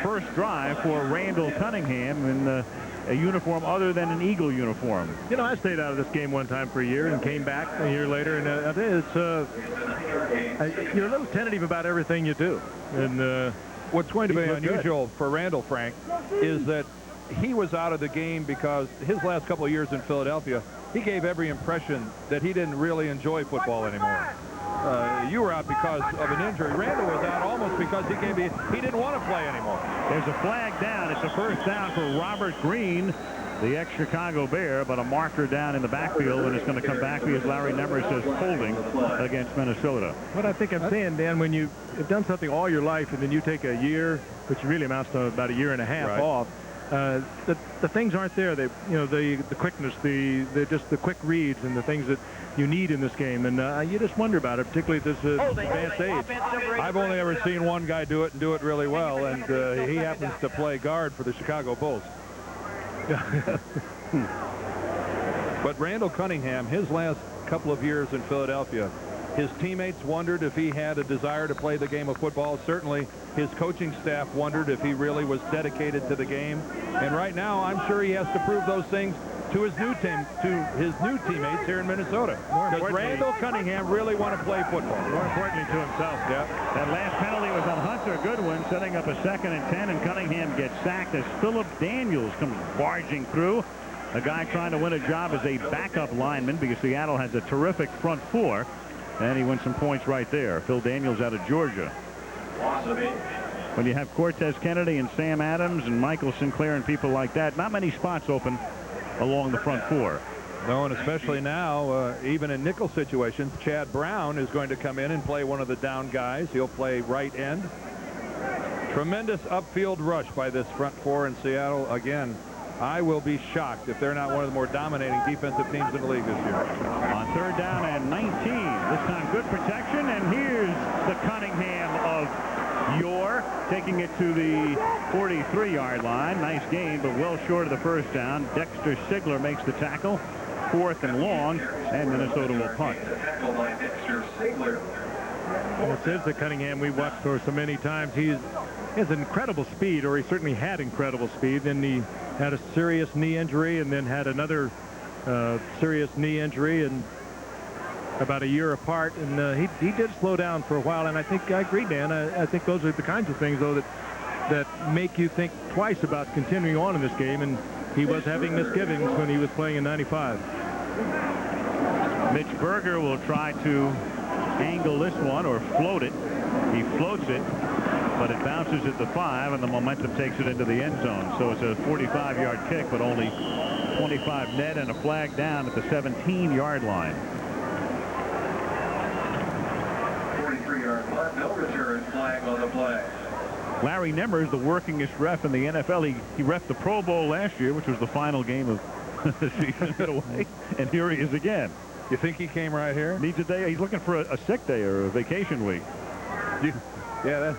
first drive for Randall Cunningham in a uniform other than an Eagle uniform. You know, I stayed out of this game one time for a year and came back a year later, and you're a little tentative about everything you do. And what's going to be unusual for Randall, Frank, is that he was out of the game because his last couple of years in Philadelphia, he gave every impression that he didn't really enjoy football anymore. You were out because of an injury. Randall was out almost because he didn't want to play anymore. There's a flag down. It's a first down for Robert Green, the ex-Chicago Bear, but a marker down in the backfield, and it's going to come back because Larry Nemmer says holding against Minnesota. What I think I'm saying, Dan, when you've done something all your life and then you take a year, which really amounts to about a year and a half off, the things aren't there. They, you know, the quickness, just the quick reads and the things that you need in this game, and you just wonder about it, particularly at this advanced age. I've only ever seen one guy do it and do it really well, and he happens to play guard for the Chicago Bulls. But Randall Cunningham, his last couple of years in Philadelphia, his teammates wondered if he had a desire to play the game of football. Certainly his coaching staff wondered if he really was dedicated to the game. And right now, I'm sure he has to prove those things to his new teammates here in Minnesota. Because Randall Cunningham really want to play football. More importantly to himself. Yeah. That last penalty was on Hunter Goodwin, setting up a 2nd and 10, and Cunningham gets sacked as Philip Daniels comes barging through. A guy trying to win a job as a backup lineman because Seattle has a terrific front four, and he wins some points right there. Phil Daniels out of Georgia. When you have Cortez Kennedy and Sam Adams and Michael Sinclair and people like that, not many spots open along the front four. No, and especially now, even in nickel situations, Chad Brown is going to come in and play one of the down guys. He'll play right end. Tremendous upfield rush by this front four in Seattle. Again, I will be shocked if they're not one of the more dominating defensive teams in the league this year. On 3rd down and 19. This time good protection, and here's the Cunningham of yore, taking it to the 43-yard line. Nice gain, but well short of the first down. Dexter Sigler makes the tackle. 4th and long, and Minnesota will punt. This is the Cunningham we've watched for so many times. He has incredible speed, or he certainly had incredible speed. Then he had a serious knee injury and then had another serious knee injury, and about a year apart, and he did slow down for a while, and I think I agree, Dan. I think those are the kinds of things, though, that make you think twice about continuing on in this game, and he was having misgivings when he was playing in '95. Mitch Berger will try to angle this one or float it. He floats it, but it bounces at the 5, and the momentum takes it into the end zone. So it's a 45-yard kick, but only 25 net, and a flag down at the 17-yard line. 43-yard line, no return, flag on the play. Larry Nemmer is the workingest ref in the NFL. He reffed the Pro Bowl last year, which was the final game of the season in a way, and here he is again. You think he came right here? Needs a day. He's looking for a sick day or a vacation week. Yeah,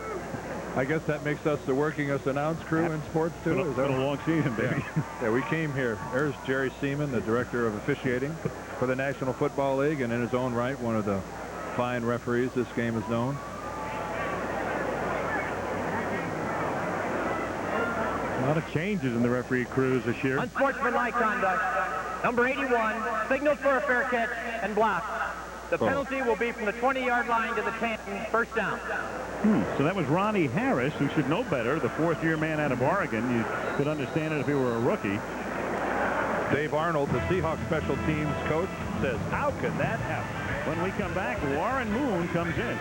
I guess that makes us the workingest announce crew in sports, too. It's been a long season, baby. Yeah, we came here. There's Jerry Seaman, the director of officiating for the National Football League, and in his own right, one of the fine referees this game is known. A lot of changes in the referee crews this year. Unsportsmanlike conduct. Number 81 signaled for a fair catch and blocked. The penalty will be from the 20-yard line to the 10, first down. So that was Ronnie Harris, who should know better, the fourth-year man out of Oregon. You could understand it if he were a rookie. Dave Arnold, the Seahawks special teams coach, says, how could that happen? When we come back, Warren Moon comes in.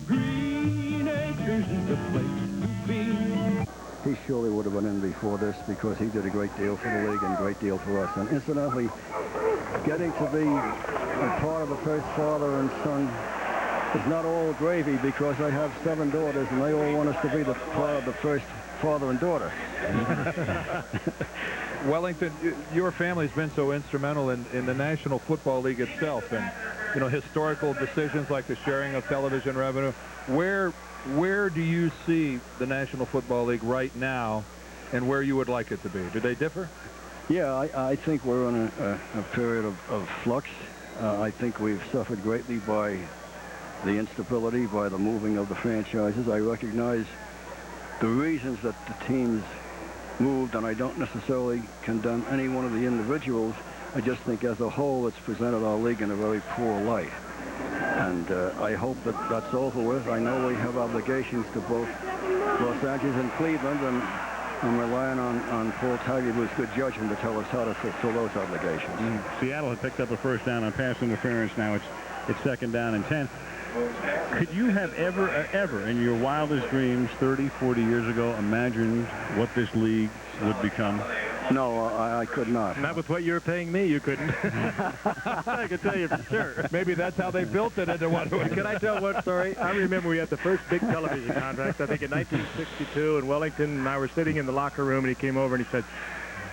Green Acres is the place to be. He surely would have been in before this because he did a great deal for the league and a great deal for us. And incidentally, getting to be a part of the first father and son is not all gravy because I have 7 daughters and they all want us to be the part of the first father and daughter. Wellington, your family's been so instrumental in the National Football League itself, and you know, historical decisions like the sharing of television revenue. Where do you see the National Football League right now, and where you would like it to be? Do they differ? Yeah, I think we're in a period of flux. I think we've suffered greatly by the instability, by the moving of the franchises. I recognize the reasons that the teams moved, and I don't necessarily condemn any one of the individuals. I just think as a whole it's presented our league in a very poor light. And I hope that that's over with. I know we have obligations to both Los Angeles and Cleveland, and I'm relying on Paul Tagliabue's good judgment to tell us how to fulfill those obligations. Seattle had picked up a first down on pass interference. Now it's second down and 10. Could you have ever in your wildest dreams 30, 40 years ago imagined what this league would become? No, I could not. Not with what you were paying me, you couldn't. I can tell you for sure. Maybe that's how they built it into one. Can I tell one story? I remember we had the first big television contract, I think in 1962, and Wellington and I were sitting in the locker room, and he came over and he said,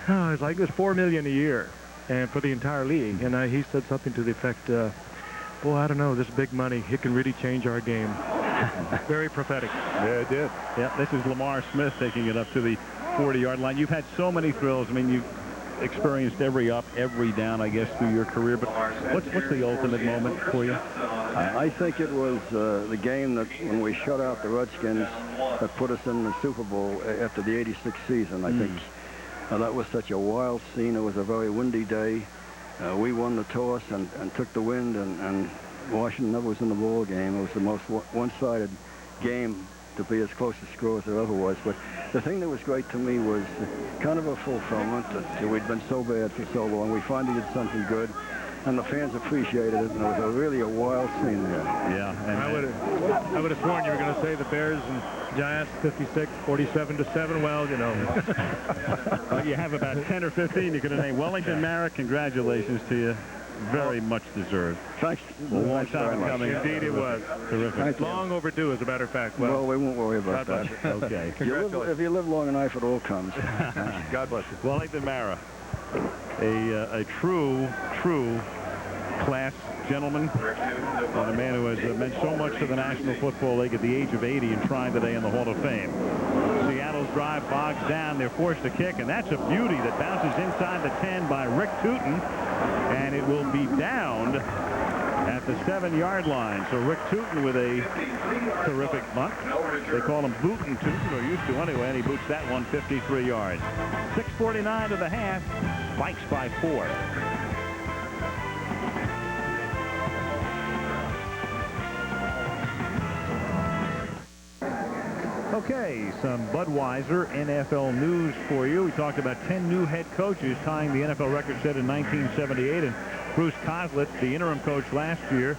oh, it's like this $4 million a year and for the entire league. And he said something to the effect, boy, I don't know, this big money, it can really change our game. Very prophetic. Yeah, it did. Yeah, this is Lamar Smith taking it up to the 40-yard line. You've had so many thrills. I mean, you've experienced every up, every down, I guess, through your career. But what's the ultimate moment for you? I think it was the game that when we shut out the Redskins that put us in the Super Bowl after the '86 season. I think that was such a wild scene. It was a very windy day. We won the toss and took the wind, and Washington never was in the ball game. It was the most one-sided game to be as close to score as there ever was. But the thing that was great to me was kind of a fulfillment that we'd been so bad for so long. We finally did something good, and the fans appreciated it, and it was really a wild scene there. Yeah. And I would have sworn you were going to say the Bears and Giants 56, 47-7. Well, you know. You have about 10 or 15 you could have named. Wellington Merrick, congratulations to you. Very much deserved. Thanks. A long time coming. Indeed it was. Terrific. Long overdue, as a matter of fact. Well, we won't worry about that. Okay. If you live long enough, it all comes. God bless you. Wellington Mara, a true class gentleman, and a man who has meant so much to the National Football League at the age of 80 and trying today in the Hall of Fame. Seattle's drive bogs down. They're forced to kick, and that's a beauty that bounces inside the 10 by Rick Tootin, and it will be downed at the 7-yard line. So Rick Tootin with a terrific bunt. They call him Bootin' Tootin, or used to anyway, and he boots that one 53 yards. 6:49 to the half. Vikes by 4. Okay, some Budweiser NFL news for you. We talked about 10 new head coaches tying the NFL record set in 1978, and Bruce Coslett, the interim coach last year,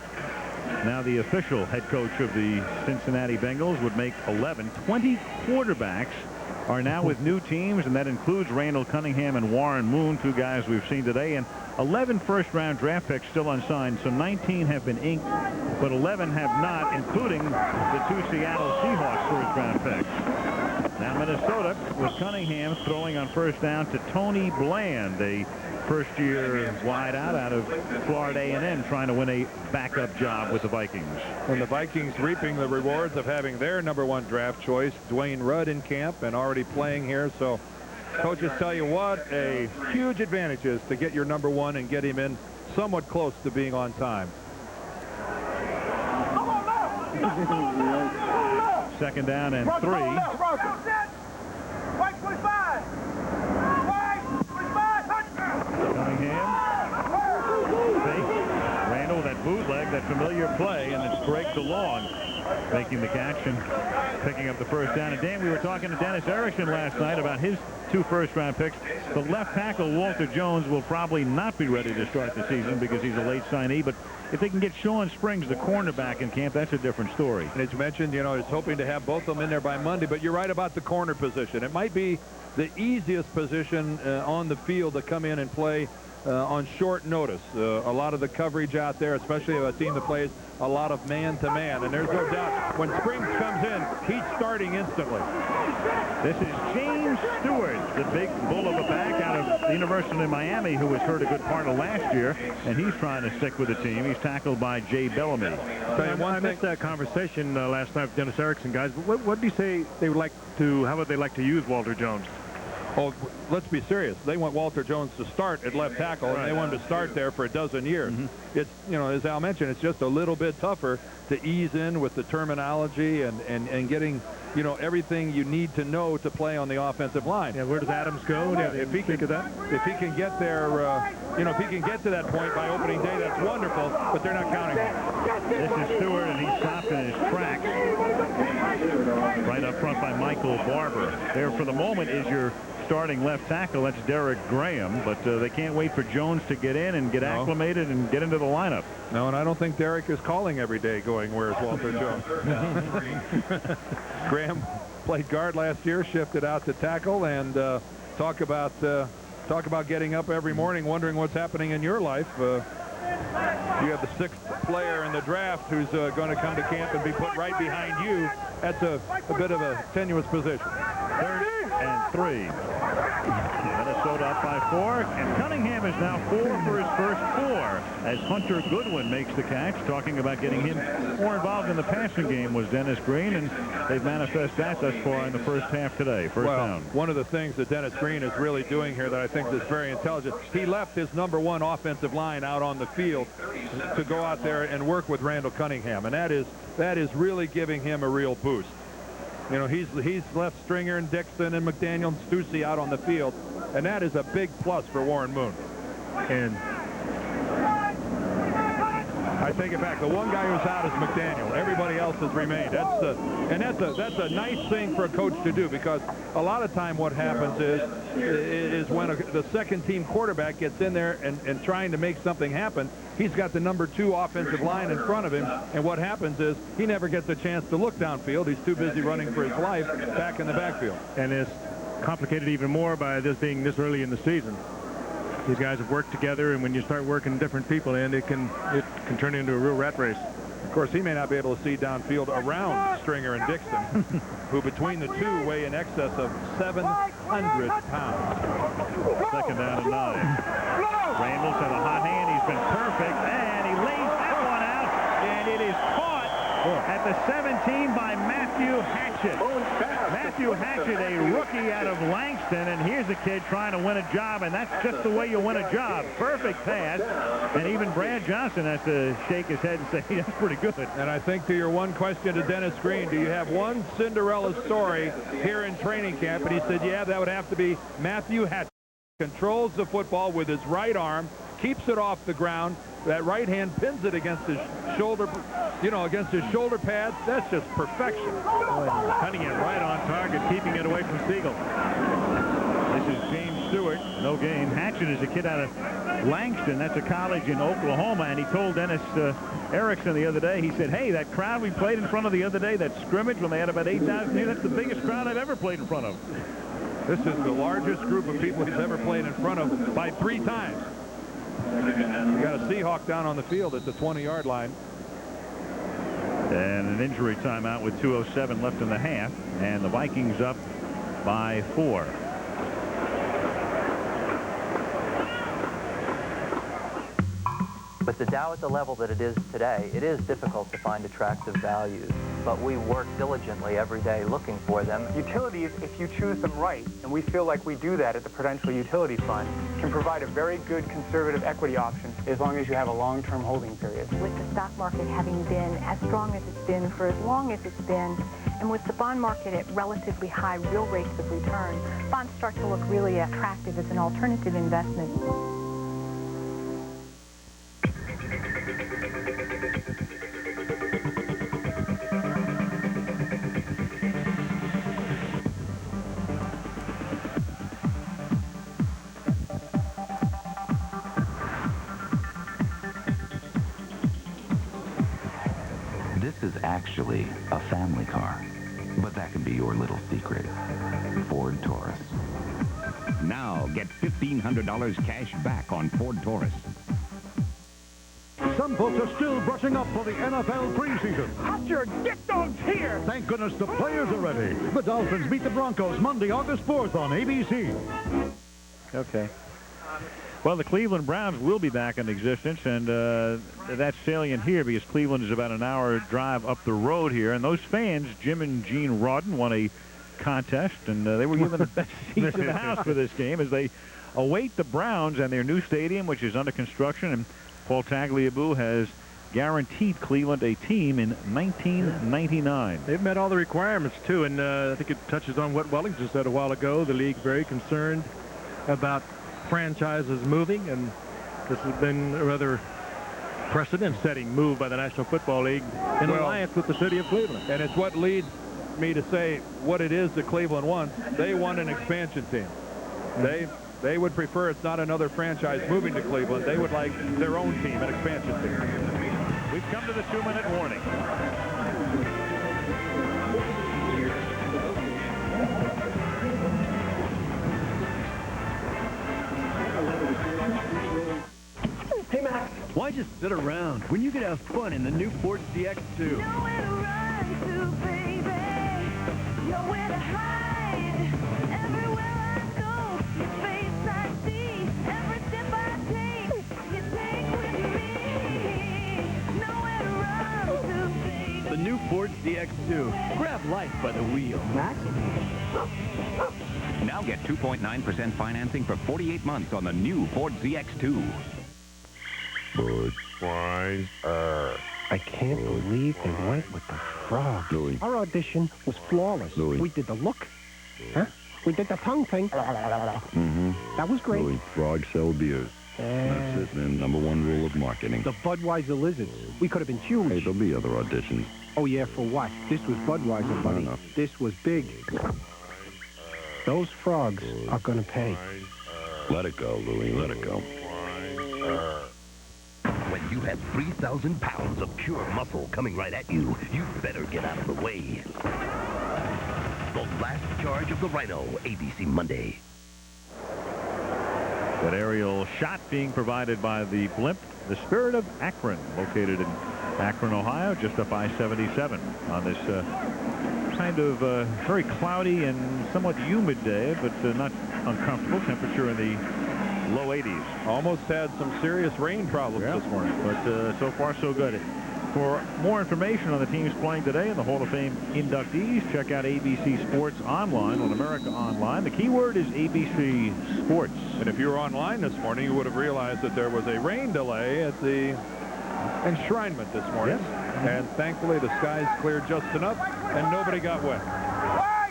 now the official head coach of the Cincinnati Bengals, would make 11. 20 quarterbacks are now with new teams, and that includes Randall Cunningham and Warren Moon, 2 guys we've seen today, and 11 first-round draft picks still unsigned. So 19 have been inked, but 11 have not, including the 2 Seattle Seahawks first-round picks. Now Minnesota with Cunningham throwing on first down to Tony Bland, a first-year wideout out of Florida A&M, trying to win a backup job with the Vikings. And the Vikings reaping the rewards of having their #1 draft choice, Dwayne Rudd, in camp and already playing here. So coaches tell you what a huge advantage is to get your #1 and get him in somewhat close to being on time. Second down and 3. Cunningham. Fake. Randall with that bootleg, that familiar play, and it's Greg DeLong making the catch and picking up the first down. And Dan, we were talking to Dennis Erickson last night about his 2 first-round picks. The left tackle, Walter Jones, will probably not be ready to start the season because he's a late signee. But if they can get Sean Springs, the cornerback, in camp, that's a different story. And as you mentioned, you know, he's hoping to have both of them in there by Monday. But you're right about the corner position. It might be the easiest position on the field to come in and play on short notice. A lot of the coverage out there, especially a team that plays a lot of man-to-man. And there's no doubt when Springs comes in, he's starting instantly. This is James Stewart, the big bull of a back out of the University of Miami, who was hurt a good part of last year, and he's trying to stick with the team. He's tackled by Jay Bellamy. I missed that conversation last night with Dennis Erickson, guys. What do you say they would like to, how would they like to use Walter Jones? Oh, let's be serious. They want Walter Jones to start at left tackle, and they want him to start there for a dozen years. It's, you know, as Al mentioned, it's just a little bit tougher to ease in with the terminology and getting, you know, everything you need to know to play on the offensive line. Yeah, where does Adams go? Yeah, if he can get there, you know, if he can get to that point by opening day, that's wonderful, but they're not counting on it. This is Stewart, and he's stopped in his tracks. Right up front by Michael Barber. There for the moment is your starting left tackle. That's Derek Graham, but they can't wait for Jones to get in and get acclimated and get into the lineup. No, and I don't think Derek is calling every day going, where's Walter Jones? Graham played guard last year, shifted out to tackle, and talk about getting up every morning wondering what's happening in your life. You have the 6th player in the draft who's going to come to camp and be put right behind you. That's a bit of a tenuous position. 3rd and 3. Minnesota up by 4, and Cunningham is now 4 for his first 4 as Hunter Goodwin makes the catch. Talking about getting him more involved in the passing game was Dennis Green, and they've manifested that thus far in the first half today. First down. One of the things that Dennis Green is really doing here that I think is very intelligent, he left his #1 offensive line out on the field to go out there and work with Randall Cunningham, and that is really giving him a real boost. You know, he's left Stringer and Dixon and McDaniel and Stussy out on the field, and that is a big plus for Warren Moon. And I take it back. The one guy who's out is McDaniel. Everybody else has remained. That's a nice thing for a coach to do, because a lot of time what happens is when the second team quarterback gets in there and trying to make something happen, he's got the #2 offensive line in front of him, and what happens is he never gets a chance to look downfield. He's too busy running for his life back in the backfield. And it's complicated even more by this being this early in the season. These guys have worked together, and when you start working different people in, it can turn into a real rat race. Of course, he may not be able to see downfield around Stringer and Dixon, who between the two weigh in excess of 700 pounds. Second down and 9. Randall's had a hot hand. He's been perfect, and he lays that one out, and it is caught at the 17 by Matthew Hatchett. Matthew Hatchett, a rookie out of Langston, and here's a kid trying to win a job, and that's just the way you win a job. Perfect pass, and even Brad Johnson has to shake his head and say, that's pretty good. And I think to your one question to Dennis Green, do you have one Cinderella story here in training camp? And he said, yeah, that would have to be Matthew Hatchett. Controls the football with his right arm, keeps it off the ground. That right hand pins it against his shoulder, you know, against his shoulder pads. That's just perfection. Cunningham right on target, keeping it away from Siegel. This is James Stewart. No gain. Hatchett is a kid out of Langston. That's a college in Oklahoma. And he told Dennis Erickson the other day, he said, hey, that crowd we played in front of the other day, that scrimmage when they had about 8,000 here, that's the biggest crowd I've ever played in front of. This is the largest group of people he's ever played in front of by 3 times. We got a Seahawk down on the field at the 20-yard line. And an injury timeout with 2:07 left in the half. And the Vikings up by 4. With the Dow at the level that it is today, it is difficult to find attractive values, but we work diligently every day looking for them. Utilities, if you choose them right, and we feel like we do that at the Prudential Utility Fund, can provide a very good conservative equity option as long as you have a long-term holding period. With the stock market having been as strong as it's been for as long as it's been, and with the bond market at relatively high real rates of return, bonds start to look really attractive as an alternative investment. This is actually a family car, but that can be your little secret. Ford Taurus. Now get $1,500 cash back on Ford Taurus. Some folks are still brushing up for the NFL preseason. Hot your dick dogs here! Thank goodness the players are ready. The Dolphins beat the Broncos Monday, August 4th on ABC. Okay. Well, the Cleveland Browns will be back in existence, and that's salient here because Cleveland is about an hour drive up the road here. And those fans, Jim and Gene Rawdon, won a contest, and they were given the best seats in the house for this game as they await the Browns and their new stadium, which is under construction. And Paul Tagliabue has guaranteed Cleveland a team in 1999. They've met all the requirements, too, and I think it touches on what Wellington said a while ago. The league very concerned about franchises moving, and this has been a rather precedent-setting move by the National Football League in alliance with the city of Cleveland. And it's what leads me to say what it is that Cleveland wants. They want an expansion team. They would prefer it's not another franchise moving to Cleveland. They would like their own team, an expansion team. We've come to the 2-minute warning. Hey, Max, why just sit around when you could have fun in the new Ford CX2? The new Ford CX2. Grab life by the wheel. Max? Now get 2.9% financing for 48 months on the new Ford ZX2. I can't believe they went with the frog. Louis. Our audition was flawless. Louis. We did the look. Huh? We did the tongue thing. Mm-hmm. That was great. Louis, frogs sell beers. That's it, man. #1 rule of marketing. The Budweiser lizards. We could have been huge. Hey, there'll be other auditions. Oh, yeah, for what? This was Budweiser, buddy. No. This was big. Those frogs are gonna pay. Let it go, Louis. Let it go. When you have 3,000 pounds of pure muscle coming right at you, you better get out of the way. The Last Charge of the Rhino, ABC Monday. That aerial shot being provided by the blimp, the Spirit of Akron, located in Akron, Ohio, just up I-77 on this kind of very cloudy and somewhat humid day, but not uncomfortable. Temperature in the low 80s. Almost had some serious rain problems this morning. But so far, so good. For more information on the teams playing today and the Hall of Fame inductees, check out ABC Sports Online on America Online. The keyword is ABC Sports. And if you were online this morning, you would have realized that there was a rain delay at the enshrinement this morning. Yes. And thankfully, the skies cleared just enough, and nobody got wet.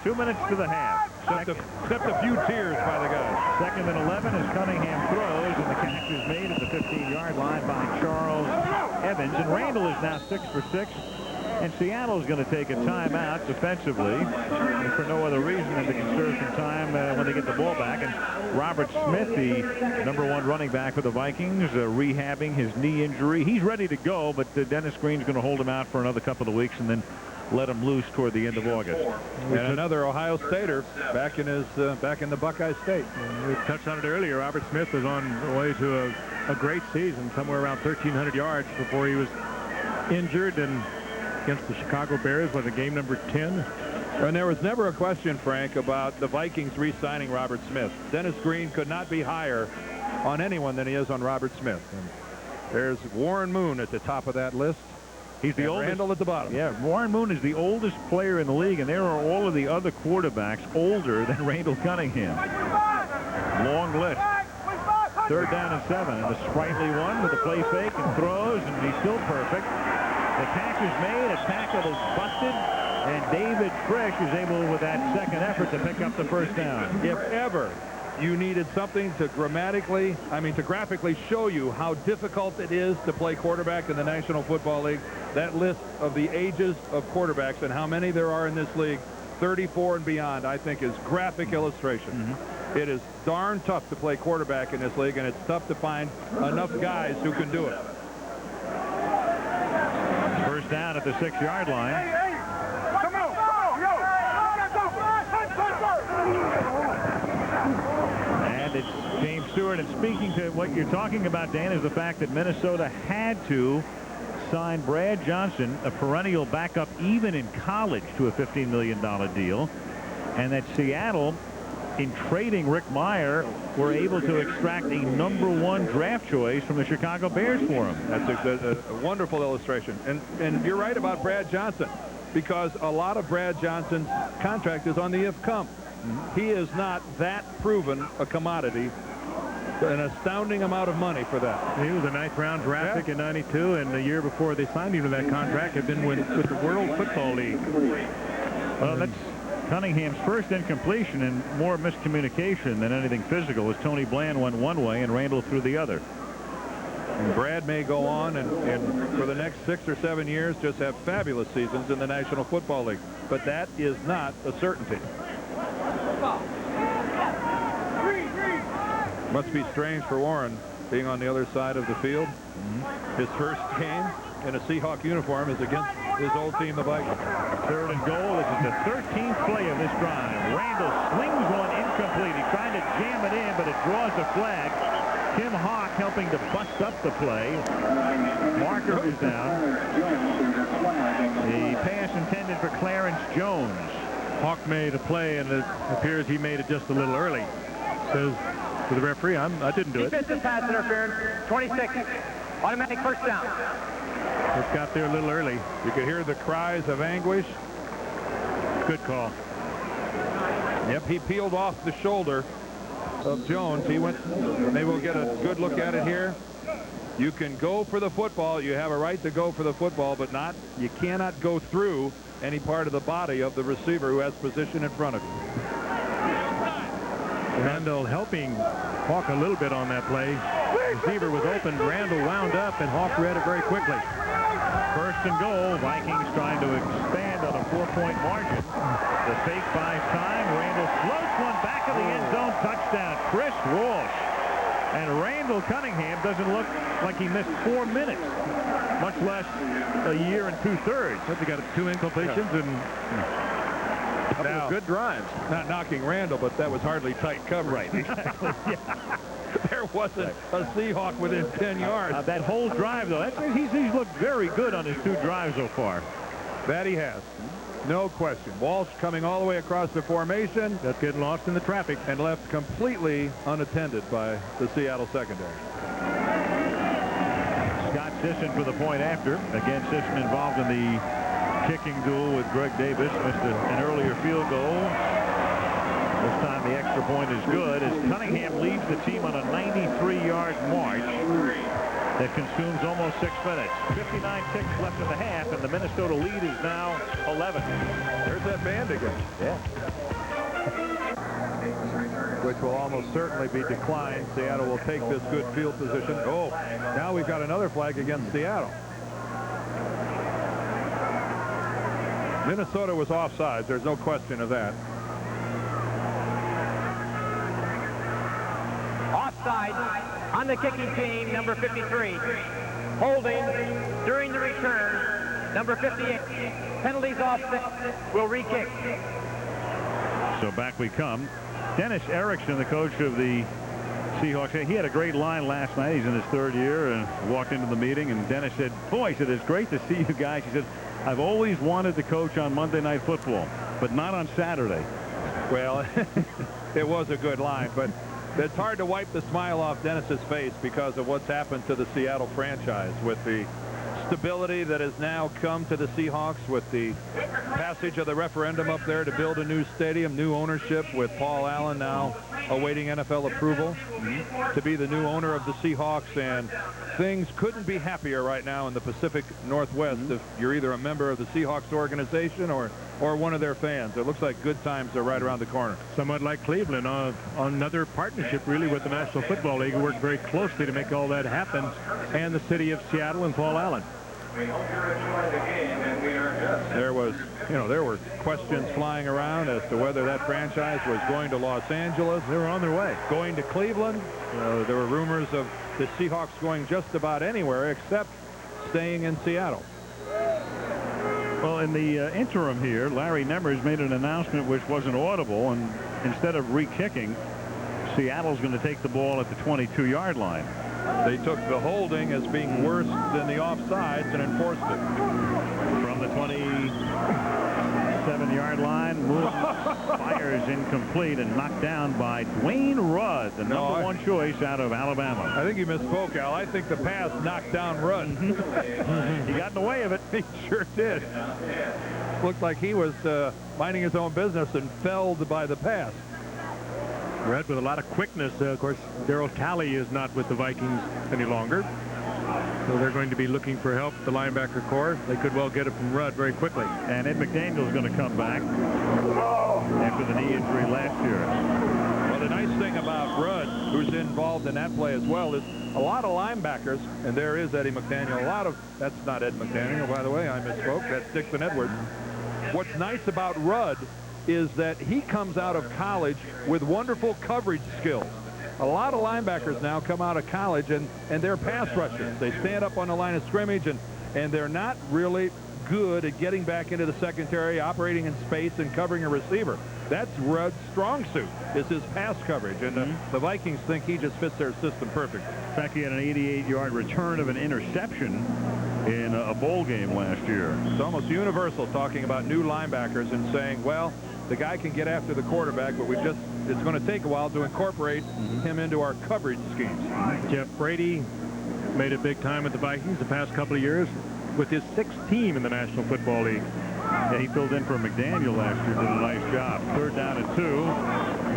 2 minutes to the half. Except a few tears by the guys. 2nd and 11 as Cunningham throws, and the catch is made at the 15-yard line by Charles Evans. And Randall is now 6 for 6. And Seattle's going to take a timeout defensively, and for no other reason than to conserve some time when they get the ball back. And Robert Smith, the #1 running back for the Vikings, rehabbing his knee injury. He's ready to go, but Dennis Green's going to hold him out for another couple of weeks and then let him loose toward the end of August. And another Ohio Stater back in the Buckeye State. We touched on it earlier. Robert Smith was on the way to a great season, somewhere around 1,300 yards before he was injured, and against the Chicago Bears was a game number 10. And there was never a question, Frank, about the Vikings re-signing Robert Smith. Dennis Green could not be higher on anyone than he is on Robert Smith. And there's Warren Moon at the top of that list. He's the oldest. Randall at the bottom. Yeah, Warren Moon is the oldest player in the league, and there are all of the other quarterbacks older than Randall Cunningham. Long list. 3rd down and 7, and the sprightly one with the play fake and throws, and he's still perfect. The catch is made, a tackle is busted, and David Fresh is able, with that second effort, to pick up the first down. If ever you needed something to graphically show you how difficult it is to play quarterback in the National Football League, that list of the ages of quarterbacks and how many there are in this league, 34 and beyond, I think is graphic illustration. It is darn tough to play quarterback in this league, and it's tough to find enough guys who can do it. First down at the 6-yard line. And it's James Stewart. And speaking to what you're talking about, Dan, is the fact that Minnesota had to sign Brad Johnson, a perennial backup even in college, to a $15 million deal, and that Seattle, in trading Rick Meyer, were able to extract a #1 draft choice from the Chicago Bears for him. That's a wonderful illustration. And you're right about Brad Johnson, because a lot of Brad Johnson's contract is on the if come. He is not that proven a commodity. An astounding amount of money for that. He was a 9th round draft pick in '92, and the year before they signed him to that contract had been with the World Football League. Well, that's Cunningham's first incompletion, and more miscommunication than anything physical, as Tony Bland went one way and Randall threw the other. And Brad may go on and for the next 6 or 7 years just have fabulous seasons in the National Football League. But that is not a certainty. Must be strange for Warren being on the other side of the field. His first game in a Seahawk uniform is against his old team, the Vikings. 3rd and goal. This is the 13th play of this drive. Randall slings one incomplete. He tried to jam it in, but it draws a flag. Tim Hawk helping to bust up the play. Marker is down. The pass intended for Clarence Jones. Hawk made a play, and it appears he made it just a little early. Says to the referee, I didn't do it. Defensive pass interference, 26. Automatic first down. Just got there a little early. You could hear the cries of anguish. Good call. Yep, he peeled off the shoulder of Jones. He went, maybe we'll get a good look at it here. You can go for the football. You have a right to go for the football, but you cannot go through any part of the body of the receiver who has position in front of you. Randall helping Hawk a little bit on that play. Receiver was open. Randall wound up, and Hawk read it very quickly. 1st and goal. Vikings trying to expand on a 4-point margin. The fake buys time. Randall floats one back of the end zone. Touchdown. Chris Walsh. And Randall Cunningham doesn't look like he missed 4 minutes, much less a year and 2/3. But they got 2 incompletions and now, good drives. Not knocking Randall, but that was hardly tight coverage. Right, exactly. There wasn't a Seahawk within 10 yards. That whole drive, though, he's looked very good on his 2 drives so far. That he has. No question. Walsh coming all the way across the formation. Just getting lost in the traffic. And left completely unattended by the Seattle secondary. Scott Sisson for the point after. Again, Sisson involved in the kicking duel with Greg Davis. Missed an earlier field goal. This time the extra point is good as Cunningham leads the team on a 93-yard march that consumes almost 6 minutes. 59 ticks left in the half, and the Minnesota lead is now 11. There's that band again. Yeah. Which will almost certainly be declined. Seattle will take this good field position. Oh, now we've got another flag against Seattle. Minnesota was offsides. There's no question of that. Offside on the kicking team, number 53. Holding during the return, number 58. Penalties offset, will re-kick. So back we come. Dennis Erickson, the coach of the Seahawks, he had a great line last night. He's in his 3rd year and walked into the meeting, and Dennis said, boy, he said, it's great to see you guys. He said, I've always wanted to coach on Monday Night Football. but not on Saturday. Well, it was a good line, but it's hard to wipe the smile off Dennis's face because of what's happened to the Seattle franchise with the stability that has now come to the Seahawks with the passage of the referendum up there to build a new stadium, new ownership with Paul Allen now awaiting NFL approval to be the new owner of the Seahawks, and things couldn't be happier right now in the Pacific Northwest if you're either a member of the Seahawks organization or one of their fans. It looks like good times are right around the corner. Somewhat like Cleveland on another partnership really with the National Football League, who worked very closely to make all that happen, and the city of Seattle and Paul Allen. There were questions flying around as to whether that franchise was going to Los Angeles. They were on their way. Going to Cleveland. There were rumors of the Seahawks going just about anywhere except staying in Seattle. Well, in the interim here, Larry Nemmers made an announcement which wasn't audible, and instead of re-kicking, Seattle's going to take the ball at the 22-yard line. They took the holding as being worse than the offsides and enforced it. From the 27-yard line, Moon fires incomplete and knocked down by Dwayne Rudd, the number one choice out of Alabama. I think you misspoke, Al. I think the pass knocked down Rudd. He got in the way of it. He sure did. Looked like he was minding his own business and felled by the pass. Rudd with a lot of quickness. Of course, Darryl Talley is not with the Vikings any longer, so they're going to be looking for help. The linebacker core, they could well get it from Rudd very quickly. And Ed McDaniel's going to come back after the knee injury last year. Well, the nice thing about Rudd, who's involved in that play as well, is a lot of linebackers, and there is Eddie McDaniel. That's not Ed McDaniel, by the way. I misspoke. That's Dixon Edwards. What's nice about Rudd is that he comes out of college with wonderful coverage skills. A lot of linebackers now come out of college and they're pass rushers. They stand up on the line of scrimmage and they're not really good at getting back into the secondary, operating in space and covering a receiver. That's Rudd's strong suit, is his pass coverage, and the Vikings think he just fits their system perfect. In fact, he had an 88-yard return of an interception in a bowl game last year. It's almost universal talking about new linebackers and saying, well, the guy can get after the quarterback, but it's going to take a while to incorporate him into our coverage schemes. Jeff Brady made it big time with the Vikings the past couple of years with his sixth team in the National Football League. Yeah, he filled in for McDaniel last year, did a nice job. 3rd down and 2.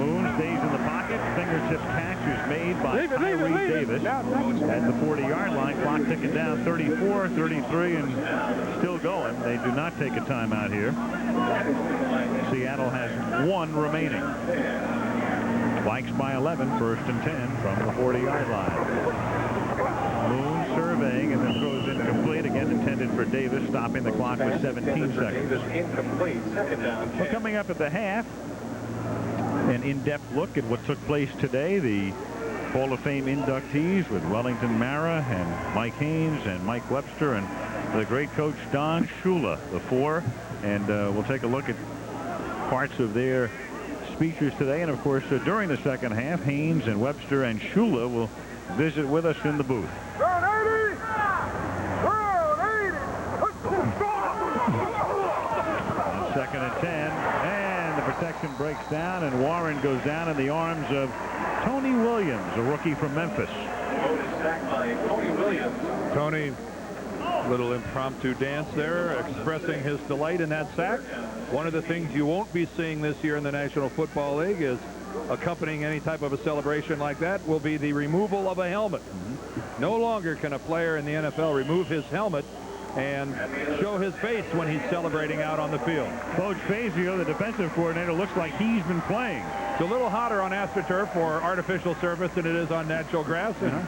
Moon stays in the pocket. Fingertip catch is made by Tyree Davis at the 40-yard line. Clock ticking down, 34, 33, and still going. They do not take a timeout here. Seattle has 1 remaining. Vikes by 11, 1st and 10 from the 40-yard line. Moon surveying and then throws incomplete, again intended for Davis, stopping the clock with 17 seconds. Well, coming up at the half, an in-depth look at what took place today. The Hall of Fame inductees with Wellington Mara and Mike Haynes and Mike Webster and the great coach Don Shula, the 4. And we'll take a look at parts of their speeches today. And, of course, during the second half, Haynes and Webster and Shula will visit with us in the booth. 2nd and 10, and the protection breaks down, and Warren goes down in the arms of Tony Williams, a rookie from Memphis. Tony, little impromptu dance there, expressing his delight in that sack. One of the things you won't be seeing this year in the National Football League is accompanying any type of a celebration like that will be the removal of a helmet. No longer can a player in the NFL remove his helmet and show his face when he's celebrating out on the field. Coach Fazio, the defensive coordinator, looks like he's been playing. It's a little hotter on AstroTurf for artificial surface than it is on natural grass. And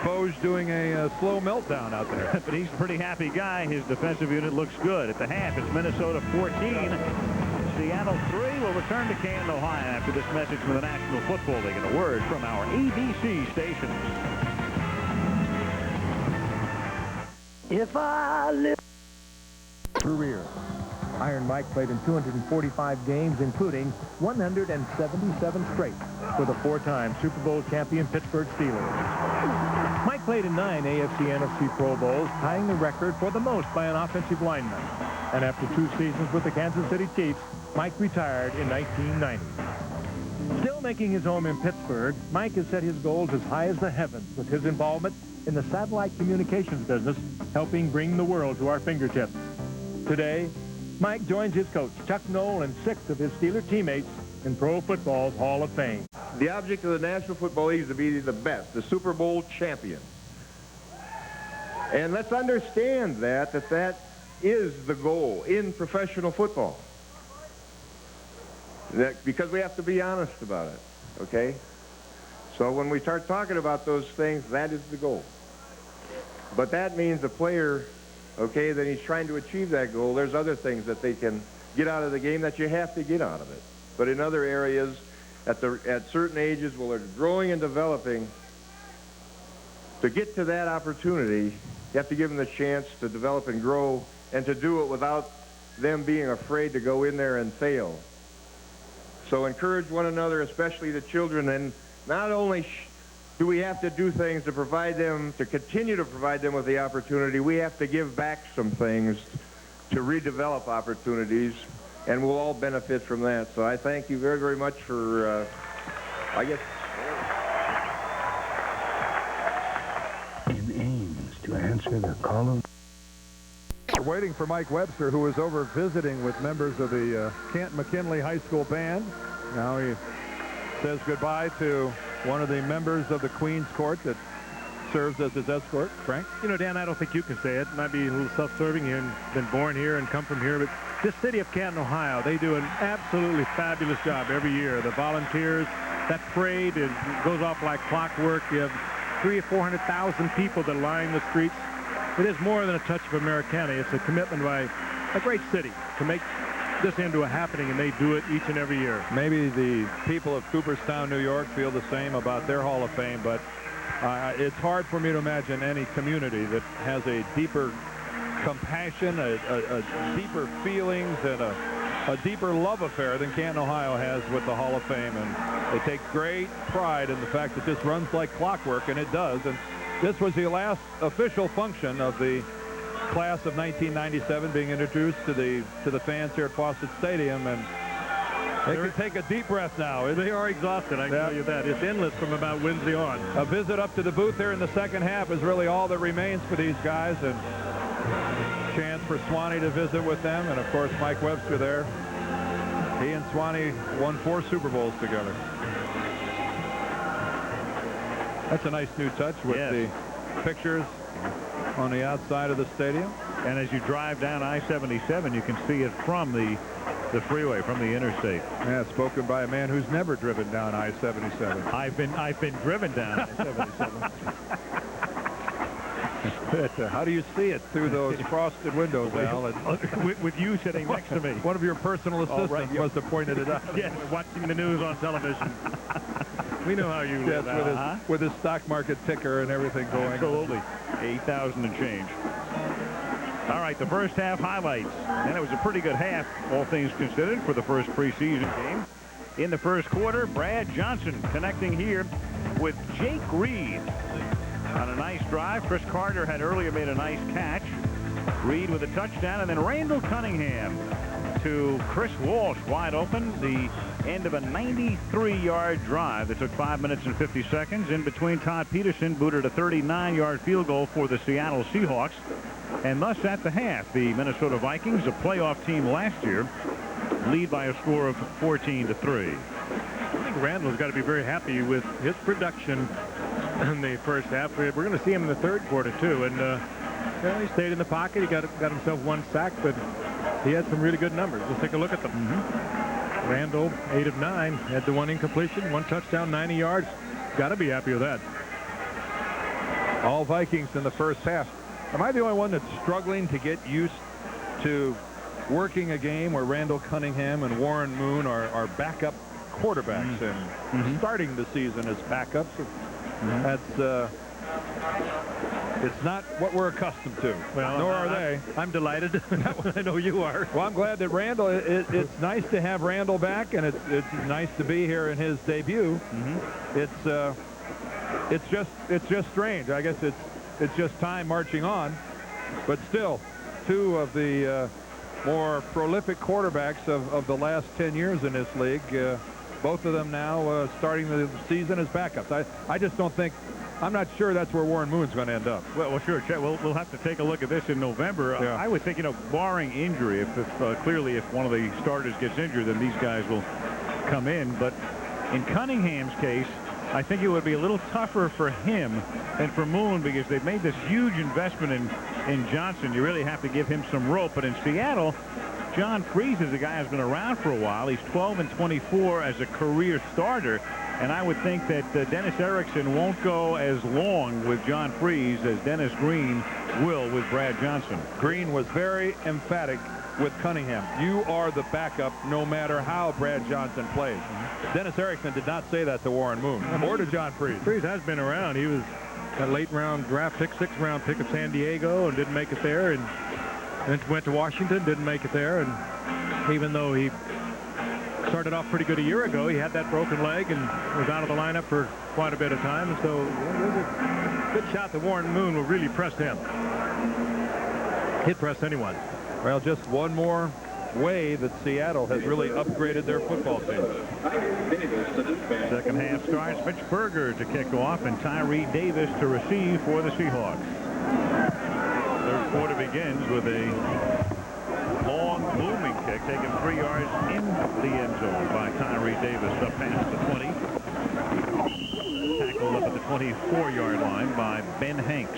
Foge doing a slow meltdown out there. But he's a pretty happy guy. His defensive unit looks good. At the half, it's Minnesota 14. Seattle 3. Will return to Canton, Ohio after this message from the National Football League and a word from our ABC stations. If I live career. Iron Mike played in 245 games, including 177 straight for the 4-time Super Bowl champion Pittsburgh Steelers. Mike played in 9 AFC NFC Pro Bowls, tying the record for the most by an offensive lineman. And after 2 seasons with the Kansas City Chiefs, Mike retired in 1990. Still making his home in Pittsburgh, Mike has set his goals as high as the heavens with his involvement in the satellite communications business, helping bring the world to our fingertips. Today, Mike joins his coach, Chuck Noll, and 6 of his Steeler teammates in Pro Football's Hall of Fame. The object of the National Football League is to be the best, the Super Bowl champion. And let's understand that is the goal in professional football. Because we have to be honest about it, okay? So when we start talking about those things, that is the goal. But that means the player, okay, that he's trying to achieve that goal, there's other things that they can get out of the game that you have to get out of it. But in other areas, at certain ages, while they're growing and developing, to get to that opportunity, you have to give them the chance to develop and grow and to do it without them being afraid to go in there and fail. So encourage one another, especially the children, and not only do we have to do things to provide them, to continue to provide them with the opportunity, we have to give back some things to redevelop opportunities, and we'll all benefit from that. So I thank you very, very much for, I guess... In Ames to answer the call of... We're waiting for Mike Webster, who was over visiting with members of the Canton-McKinley High School band. Now he says goodbye to one of the members of the Queen's Court that serves as his escort. Frank? You know, Dan, I don't think you can say it. Might be a little self-serving. You've been born here and come from here, but this city of Canton, Ohio, they do an absolutely fabulous job every year. The volunteers, that parade goes off like clockwork. You have 300,000 or 400,000 people that line the streets. It is more than a touch of Americana. It's a commitment by a great city to make this into a happening, and they do it each and every year. Maybe the people of Cooperstown, New York feel the same about their Hall of Fame, but it's hard for me to imagine any community that has a deeper compassion, a deeper feelings, and a deeper love affair than Canton, Ohio has with the Hall of Fame. And they take great pride in the fact that this runs like clockwork, and it does. And this was the last official function of the class of 1997 being introduced to the fans here at Fawcett Stadium, and they can take a deep breath now. They are exhausted, I can tell you that. It's endless from about Wednesday on. A visit up to the booth here in the second half is really all that remains for these guys, and chance for Swanee to visit with them, and of course Mike Webster there. He and Swanee won 4 Super Bowls together. That's a nice new touch with the pictures on the outside of the stadium. And as you drive down I-77, you can see it from the freeway, from the interstate. Yeah, spoken by a man who's never driven down I-77. I've been driven down I-77. How do you see it through those frosted windows, Al? With you sitting next to me. One of your personal assistants must have pointed it out. Yes, watching the news on television. We know how you live. Yes, with his stock market ticker and everything going. Absolutely. 8,000 and change. All right, the first half highlights. And it was a pretty good half, all things considered, for the first preseason game. In the first quarter, Brad Johnson connecting here with Jake Reed on a nice drive. Chris Carter had earlier made a nice catch. Reed with a touchdown, and then Randall Cunningham to Chris Walsh wide open. The end of a 93-yard drive that took 5 minutes and 50 seconds. In between, Todd Peterson booted a 39-yard field goal for the Seattle Seahawks. And thus at the half, the Minnesota Vikings, a playoff team last year, lead by a score of 14-3. I think Randall's got to be very happy with his production in the first half. We're going to see him in the third quarter too, and he stayed in the pocket. He got himself 1 sack, but he had some really good numbers. Let's take a look at them. Randall, 8 of 9, had the 1 incompletion, 1 touchdown, 90 yards. Got to be happy with that. All Vikings in the first half. Am I the only one that's struggling to get used to working a game where Randall Cunningham and Warren Moon are backup quarterbacks and starting the season as backups? That's It's not what we're accustomed to. Well, nor are they. I'm delighted. I know you are. Well, I'm glad that Randall, it's nice to have Randall back, and it's nice to be here in his debut. It's just strange. I guess it's just time marching on. But still, two of the more prolific quarterbacks of the last 10 years in this league, both of them now starting the season as backups. I just don't think, I'm not sure that's where Warren Moon's going to end up. Well, sure. We'll have to take a look at this in November. Yeah. I would think, barring injury, if clearly if one of the starters gets injured, then these guys will come in. But in Cunningham's case, I think it would be a little tougher for him than for Moon because they've made this huge investment in Johnson. You really have to give him some rope. But in Seattle, John Freese is a guy who's been around for a while. He's 12-24 as a career starter. And I would think that Dennis Erickson won't go as long with John Freese as Dennis Green will with Brad Johnson. Green was very emphatic with Cunningham. You are the backup no matter how Brad Johnson plays. Dennis Erickson did not say that to Warren Moon or to John Freese. Freese has been around. He was a late round draft pick, 6th round pick of San Diego, and didn't make it there, and then went to Washington, didn't make it there, and even though he started off pretty good a year ago, he had that broken leg and was out of the lineup for quite a bit of time. And so there's a good shot that Warren Moon will really press him. He'd press anyone. Well, just one more way that Seattle has really upgraded their football team. Second half starts. Mitch Berger to kick off and Tyree Davis to receive for the Seahawks. Third quarter begins with a long booming kick taken 3 yards in the end zone by Tyree Davis up past the 20. Tackled up at the 24-yard line by Ben Hanks.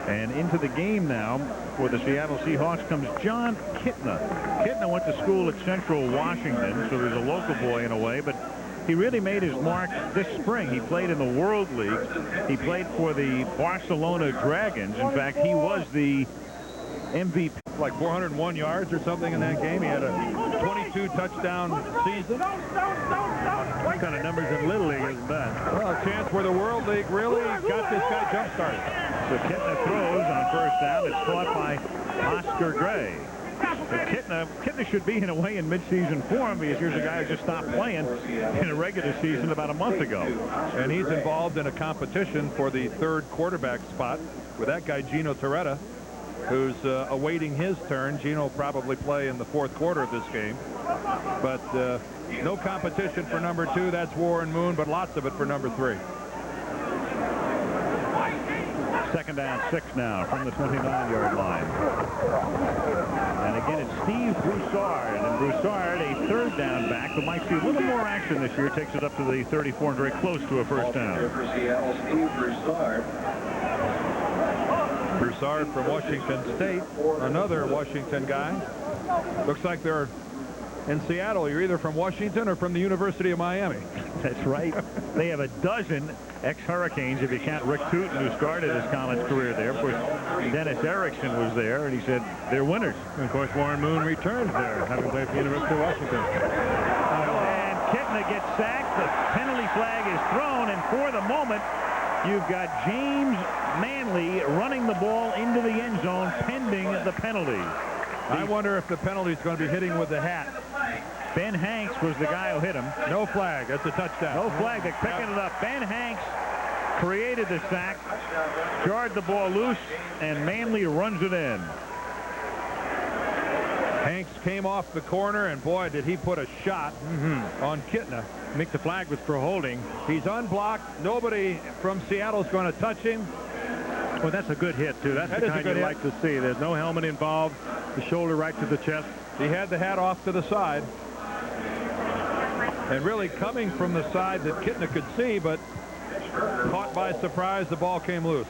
And into the game now for the Seattle Seahawks comes John Kitna. Kitna went to school at Central Washington, so he's a local boy in a way, but he really made his mark this spring. He played in the World League. He played for the Barcelona Dragons. In fact, he was the MVP. Like 401 yards or something in that game. He had a 22 touchdown season. What kind of numbers in Little League isn't that? Well, a chance where the World League really got this guy jump started. So Kitna throws on first down. It's caught by Oscar Gray. So Kitna should be in a way in midseason form because here's a guy who just stopped playing in a regular season about a month ago. And he's involved in a competition for the 3rd quarterback spot with that guy Gino Torretta, who's awaiting his turn. Gino will probably play in the 4th quarter of this game. But no competition for number 2. That's Warren Moon, but lots of it for number 3. Second down, 6 now from the 29-yard line. And again, it's Steve Broussard. And Broussard, a 3rd down back, who might see a little more action this year, takes it up to the 34 and very close to a first down. Broussard from Washington State, another Washington guy. Looks like they're in Seattle. You're either from Washington or from the University of Miami. That's right. They have a dozen ex-Hurricanes, if you count Rick Tootin, who started his college career there. Of course, Dennis Erickson was there, and he said they're winners. And of course, Warren Moon returns there, having played for the University of Washington. And Kitna gets sacked. The penalty flag is thrown, and for the moment, you've got James Manley running the ball into the end zone pending the penalty. I wonder if the penalty is going to be hitting with the hat. Ben Hanks was the guy who hit him. No flag. That's a touchdown. No flag. They're picking it up. Ben Hanks created the sack, jarred the ball loose, and Manley runs it in. Hanks came off the corner, and boy, did he put a shot on Kitna. I think the flag was for holding. He's unblocked. Nobody from Seattle is going to touch him. Well, that's a good hit, too. That's the kind you like to see. There's no helmet involved. The shoulder right to the chest. He had the hat off to the side. And really coming from the side that Kitna could see, but caught by surprise, the ball came loose.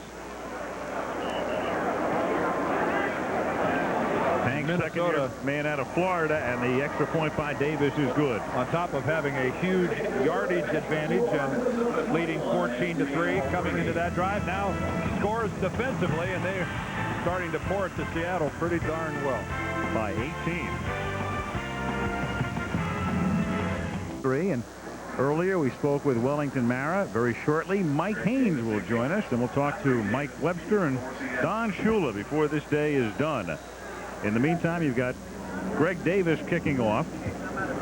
Hanks, second-year man out of Florida, and the extra point by Davis is good. On top of having a huge yardage advantage and leading 14-3 coming into that drive. Now scores defensively, and they're starting to pour it to Seattle pretty darn well. By 18. And Earlier, we spoke with Wellington Mara. Very shortly, Mike Haynes will join us, and we'll talk to Mike Webster and Don Shula before this day is done. In the meantime, you've got Greg Davis kicking off.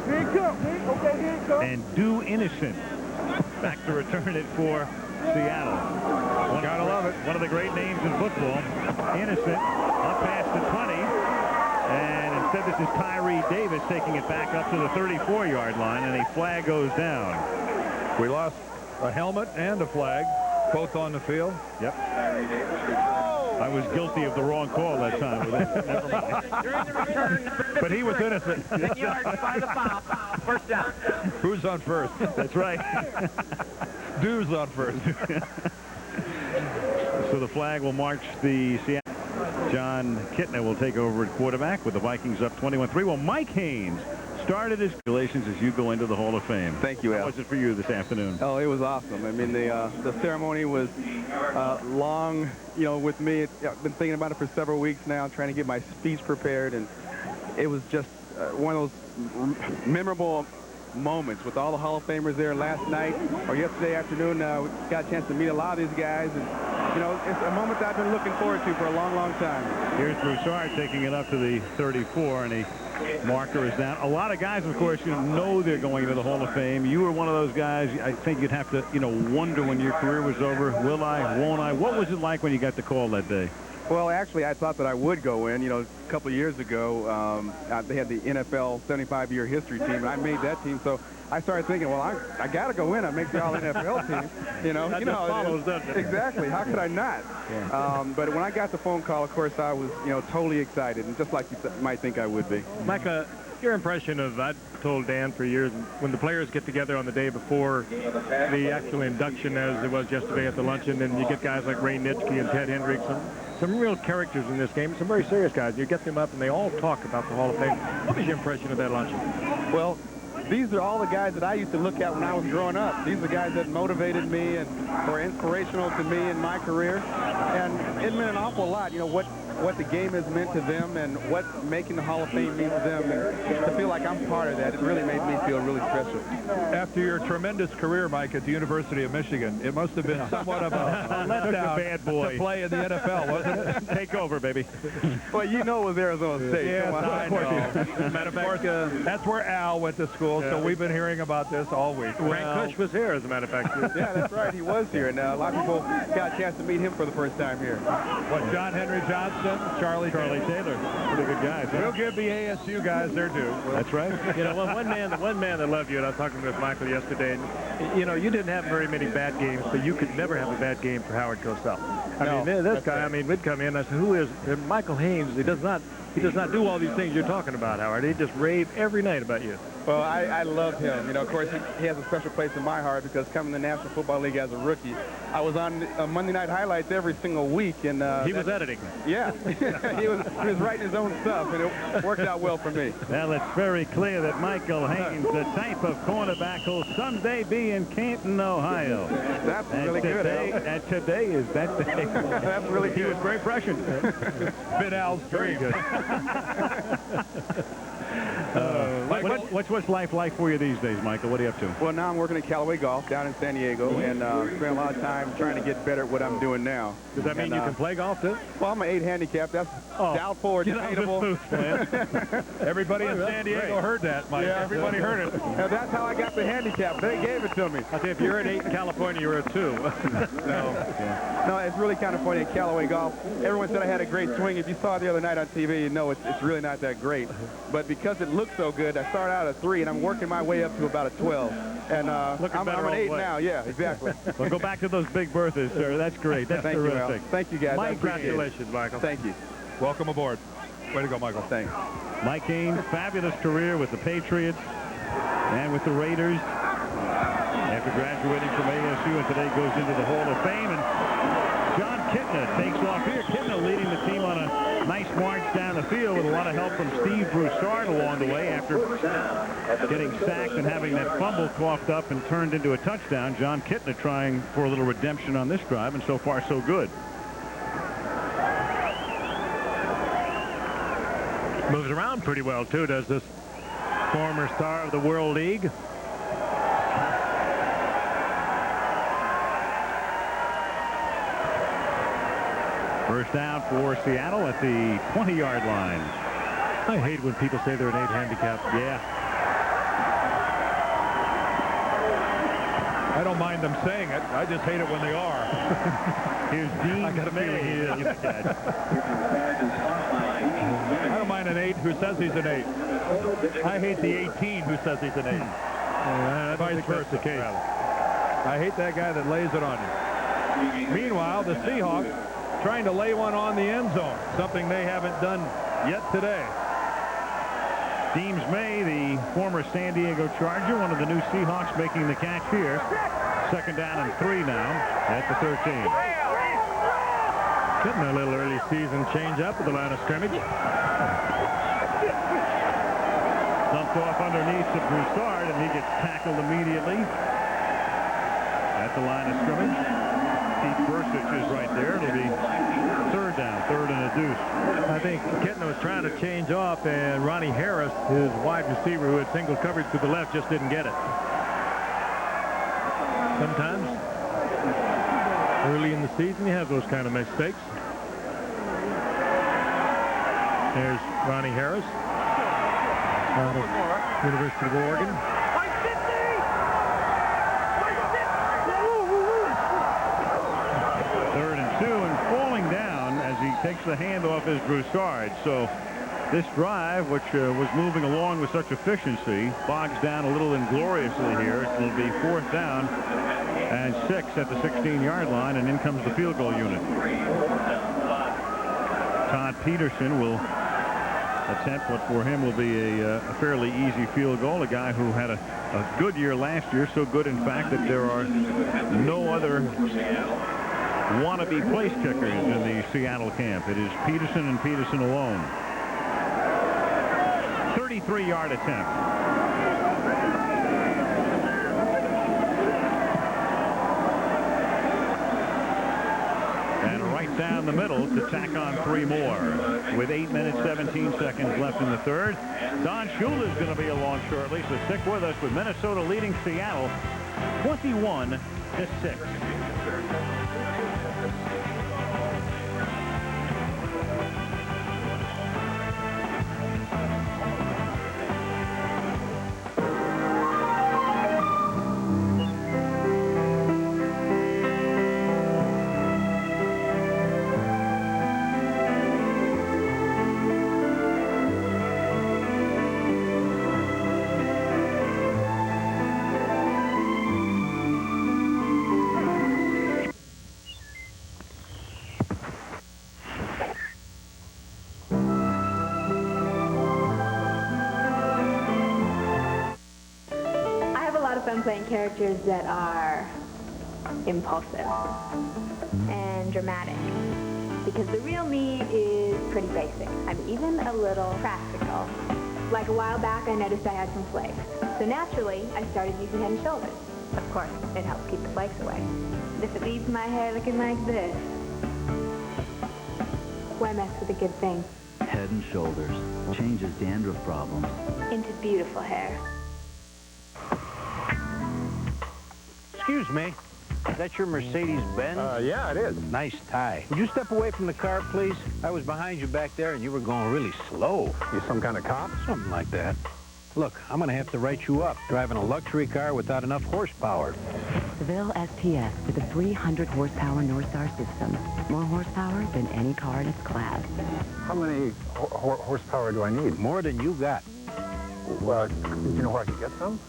Here you go. Okay, here you go. And Do Innocent back to return it for Seattle. Gotta love it. One of the great names in football. Innocent up past the 20. And instead, this is Tyree Davis taking it back up to the 34-yard line, and a flag goes down. We lost a helmet and a flag, both on the field. Yep. I was guilty of the wrong call that time. Never mind. During the return, But he was innocent. 10 yards by the foul. First down. Who's on first? That's right. Dude's on first. So the flag will march the Seattle. John Kitna will take over at quarterback with the Vikings up 21-3. Well, Mike Haynes started his congratulations as you go into the Hall of Fame. Thank you, Al. How was it for you this afternoon? Oh, it was awesome. I mean, the ceremony was long, with me. I've been thinking about it for several weeks now, trying to get my speech prepared, and it was just one of those memorable moments with all the Hall of Famers there last night or yesterday afternoon. We got a chance to meet a lot of these guys, and it's a moment that I've been looking forward to for a long, long time. Here's Broussard taking it up to the 34, and the marker is down. A lot of guys, of course, know they're going to the Hall of Fame. You were one of those guys. I think you'd have to, wonder when your career was over. Will I? Won't I? What was it like when you got the call that day? Well, actually, I thought that I would go in. A couple of years ago, they had the NFL 75-year history team, and I made that team. So I started thinking, well, I got to go in and make the All-NFL team. That just follows, doesn't it? Exactly. How could I not? Yeah. But when I got the phone call, of course, I was, totally excited, and just like you might think I would be. Mike, your impression of, I've told Dan for years, when the players get together on the day before the actual induction, as it was yesterday at the luncheon, and you get guys like Ray Nitschke and Ted Hendricks, some real characters in this game, some very serious guys. You get them up, and they all talk about the Hall of Fame. What was your impression of that luncheon? Well, these are all the guys that I used to look at when I was growing up. These are the guys that motivated me and were inspirational to me in my career. And it meant an awful lot, what the game has meant to them and what making the Hall of Fame means to them. And to feel like I'm part of that, it really made me feel really special. After your tremendous career, Mike, at the University of Michigan, it must have been somewhat of a letdown bad boy. to play in the NFL, wasn't it? Take over, baby. Well, it was Arizona State. Yes, I know. Matter of fact, that's where Al went to school, so we've been hearing about this all week. Frank Kush was here, as a matter of fact. Yeah, that's right. He was here. And a lot of people got a chance to meet him for the first time here. What, John Henry Johnson, Charlie Taylor. Pretty good guys. Huh? We'll give the ASU guys their due. That's right. One man that loved you, and I was talking with Michael yesterday, and, you didn't have very many bad games, but you could never have a bad game for Howard Cosell. This guy, we'd come in, I said, who is Michael Haynes? He does not do all these things you're talking about, Howard. He just rave every night about you. Well, I love him. Of course, he has a special place in my heart because coming to the National Football League as a rookie, I was on Monday Night Highlights every single week. And he was editing. Yeah. he was writing his own stuff, and it worked out well for me. Well, it's very clear that Michael Haynes, the type of cornerback, will someday be in Canton, Ohio. That's really good, Al. And today is that day. That's really good. He was very prescient. Been Al's dream. Very good. What's life like for you these days, Michael? What are you up to? Well, now I'm working at Callaway Golf down in San Diego, and spend a lot of time trying to get better at what I'm doing now. Does that mean you can play golf too? Well, I'm an 8 handicap. That's doubtful or debatable. Everybody in San Diego heard that, Mike. Yeah. Everybody heard it. Now, that's how I got the handicap. They gave it to me. I say if you're at 8 in California, you're at 2. No, it's really kind of funny at Callaway Golf. Everyone said I had a great swing. If you saw it the other night on TV, you know it's really not that great. But because it looks so good, I started out at 3, and I'm working my way up to about a 12. And I'm an 8 now. Yeah, exactly. Well, go back to those big berthas, sir. That's great. That's Thank terrific. you, Al. Thank you, guys. Mike, congratulations, Michael. Thank you. Welcome aboard. Way to go, Michael. Thanks. Mike Haynes, fabulous career with the Patriots and with the Raiders. After graduating from ASU, and today goes into the Hall of Fame. And John Kitna takes off here. Kitna leading the team on a nice march down the field with a lot of help from Steve Broussard along the way after getting sacked and having that fumble coughed up and turned into a touchdown. John Kitna trying for a little redemption on this drive, and so far so good. Moves around pretty well, too, does this former star of the World League. First down for Seattle at the 20-yard line. I hate when people say they're an 8 handicap. Yeah. I don't mind them saying it. I just hate it when they are. Here's Dean. I got a feeling he is. I don't mind an 8 who says he's an 8. I hate the 18 who says he's an 8. Vice versa. The case. I hate that guy that lays it on you. Meanwhile, the Seahawks trying to lay one on the end zone, something they haven't done yet today. Deems May, the former San Diego Charger, one of the new Seahawks, making the catch here. Second down and 3 now at the 13. Getting a little early season change up at the line of scrimmage. Dumped off underneath to Broussard, and he gets tackled immediately at the line of scrimmage. Pete Bursich is right there. It'll be third down, third and a deuce. I think Kitten was trying to change off, and Ronnie Harris, his wide receiver who had single coverage to the left, just didn't get it. Sometimes early in the season you have those kind of mistakes. There's Ronnie Harris out of University of Oregon. Third and 2, and falling down as he takes the handoff is Broussard. So this drive, which was moving along with such efficiency, bogs down a little ingloriously here. It will be fourth down and 6 at the 16-yard line, and in comes the field goal unit. Todd Peterson will attempt what for him will be a fairly easy field goal. A guy who had a good year last year, so good in fact that there are no other wannabe place kickers in the Seattle camp. It is Peterson and Peterson alone. 33-yard attempt. And right down the middle to tack on 3 more. With 8 minutes, 17 seconds left in the third. Don Shula is going to be along shortly, so stick with us with Minnesota leading Seattle 21-6. Playing characters that are impulsive and dramatic, because the real me is pretty basic. I'm even a little practical. Like a while back, I noticed I had some flakes, so naturally I started using Head and Shoulders. Of course, it helps keep the flakes away. And if it leaves my hair looking like this, why mess with a good thing? Head and Shoulders changes dandruff problems into beautiful hair. Excuse me, is that your Mercedes-Benz? Yeah, it is. Nice tie. Would you step away from the car, please? I was behind you back there, and you were going really slow. You some kind of cop? Something like that. Look, I'm going to have to write you up, driving a luxury car without enough horsepower. Seville STS with a 300-horsepower Northstar system. More horsepower than any car in its class. How many horsepower do I need? More than you got. Well, do you know where I can get some?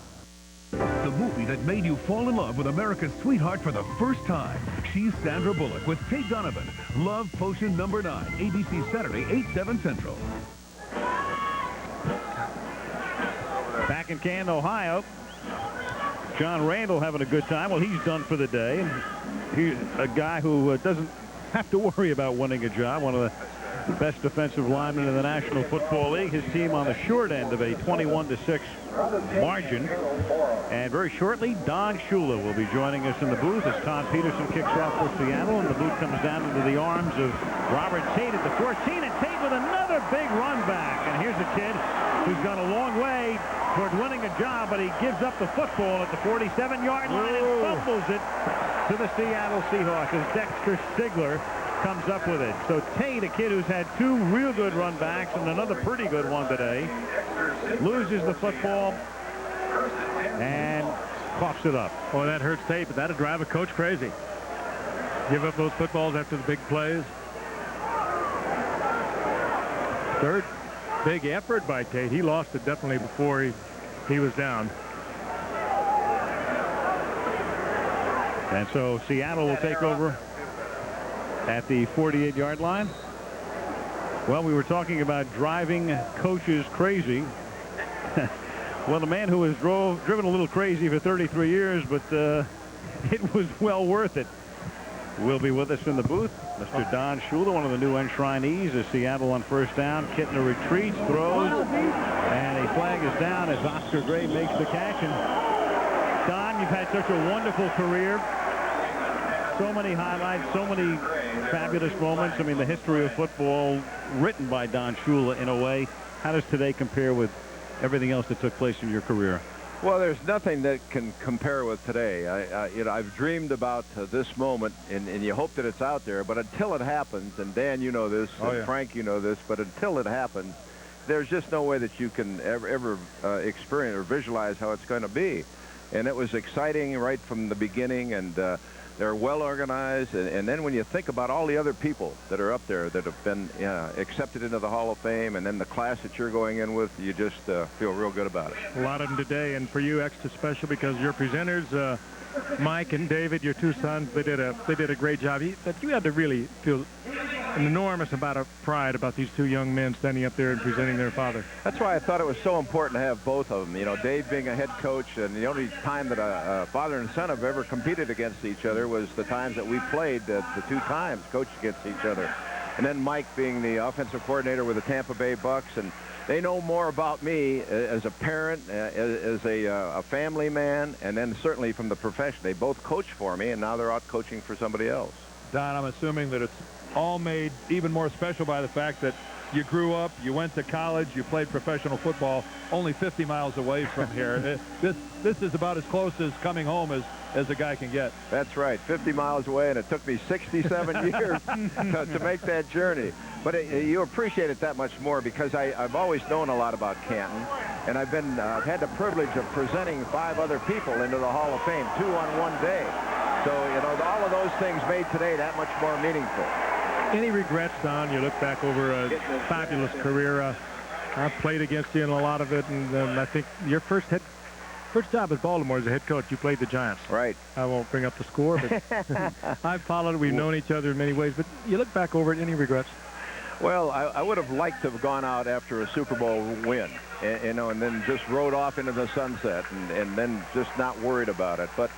The movie that made you fall in love with America's sweetheart for the first time. She's Sandra Bullock with Kate Donovan. Love Potion number 9. ABC Saturday, 8/7 Central. Back in Canton, Ohio. John Randall having a good time. Well, he's done for the day. He's a guy who doesn't have to worry about winning a job. One of the best defensive linemen in the National Football League. His team on the short end of a 21-6 margin. And very shortly, Don Shula will be joining us in the booth as Todd Peterson kicks off for Seattle, and the boot comes down into the arms of Robert Tate at the 14, and Tate with another big run back. And here's a kid who's gone a long way toward winning a job, but he gives up the football at the 47-yard line and fumbles it to the Seattle Seahawks as Dexter Stigler comes up with it. So Tate, a kid who's had 2 real good run backs and another pretty good one today, loses the football and coughs it up. Boy, that hurts Tate, but that'd drive a coach crazy. Give up those footballs after the big plays. Third big effort by Tate. He lost it definitely before he was down. And so Seattle will take over at the 48-yard line. Well, we were talking about driving coaches crazy. Well, the man who has driven a little crazy for 33 years, but it was well worth it, will be with us in the booth. Mr. Don Shula, one of the new enshrinees, is Seattle on first down. Kittner retreats, throws, and a flag is down as Oscar Gray makes the catch. And Don, you've had such a wonderful career. So many highlights, so many fabulous moments. I mean, the history of football written by Don Shula in a way. How does today compare with everything else that took place in your career? Well, there's nothing that can compare with today. I've dreamed about this moment, and you hope that it's out there. But until it happens, and Dan, you know this, and Frank, you know this, but until it happens, there's just no way that you can ever experience or visualize how it's going to be. And it was exciting right from the beginning, and they're well organized. And then when you think about all the other people that are up there that have been accepted into the Hall of Fame, and then the class that you're going in with, you just feel real good about it. A lot of them today, and for you extra special because your presenters, Mike and David, your 2 sons, they did a great job. But you had to really feel an enormous amount of pride about these 2 young men standing up there and presenting their father. That's why I thought it was so important to have both of them. You know, Dave being a head coach, and the only time that a father and son have ever competed against each other was the times that we played, the 2 times coached against each other. And then Mike being the offensive coordinator with the Tampa Bay Bucks, and they know more about me as a parent, as a family man, and then certainly from the profession. They both coached for me, and now they're out coaching for somebody else. Don, I'm assuming that it's all made even more special by the fact that you grew up, you went to college, you played professional football only 50 miles away from here. This is about as close as coming home as a guy can get. That's right, 50 miles away, and it took me 67 years to make that journey. But you appreciate it that much more because I've always known a lot about Canton, and I've had the privilege of presenting 5 other people into the Hall of Fame, 2 on one day. So, you know, all of those things made today that much more meaningful. Any regrets, Don? You look back over a fabulous career. I've played against you in a lot of it, and I think your first job at Baltimore as a head coach, you played the Giants. Right. I won't bring up the score, but I've followed it. We've known each other in many ways, but you look back over it, any regrets? Well, I would have liked to have gone out after a Super Bowl win, and then just rode off into the sunset and then just not worried about it. But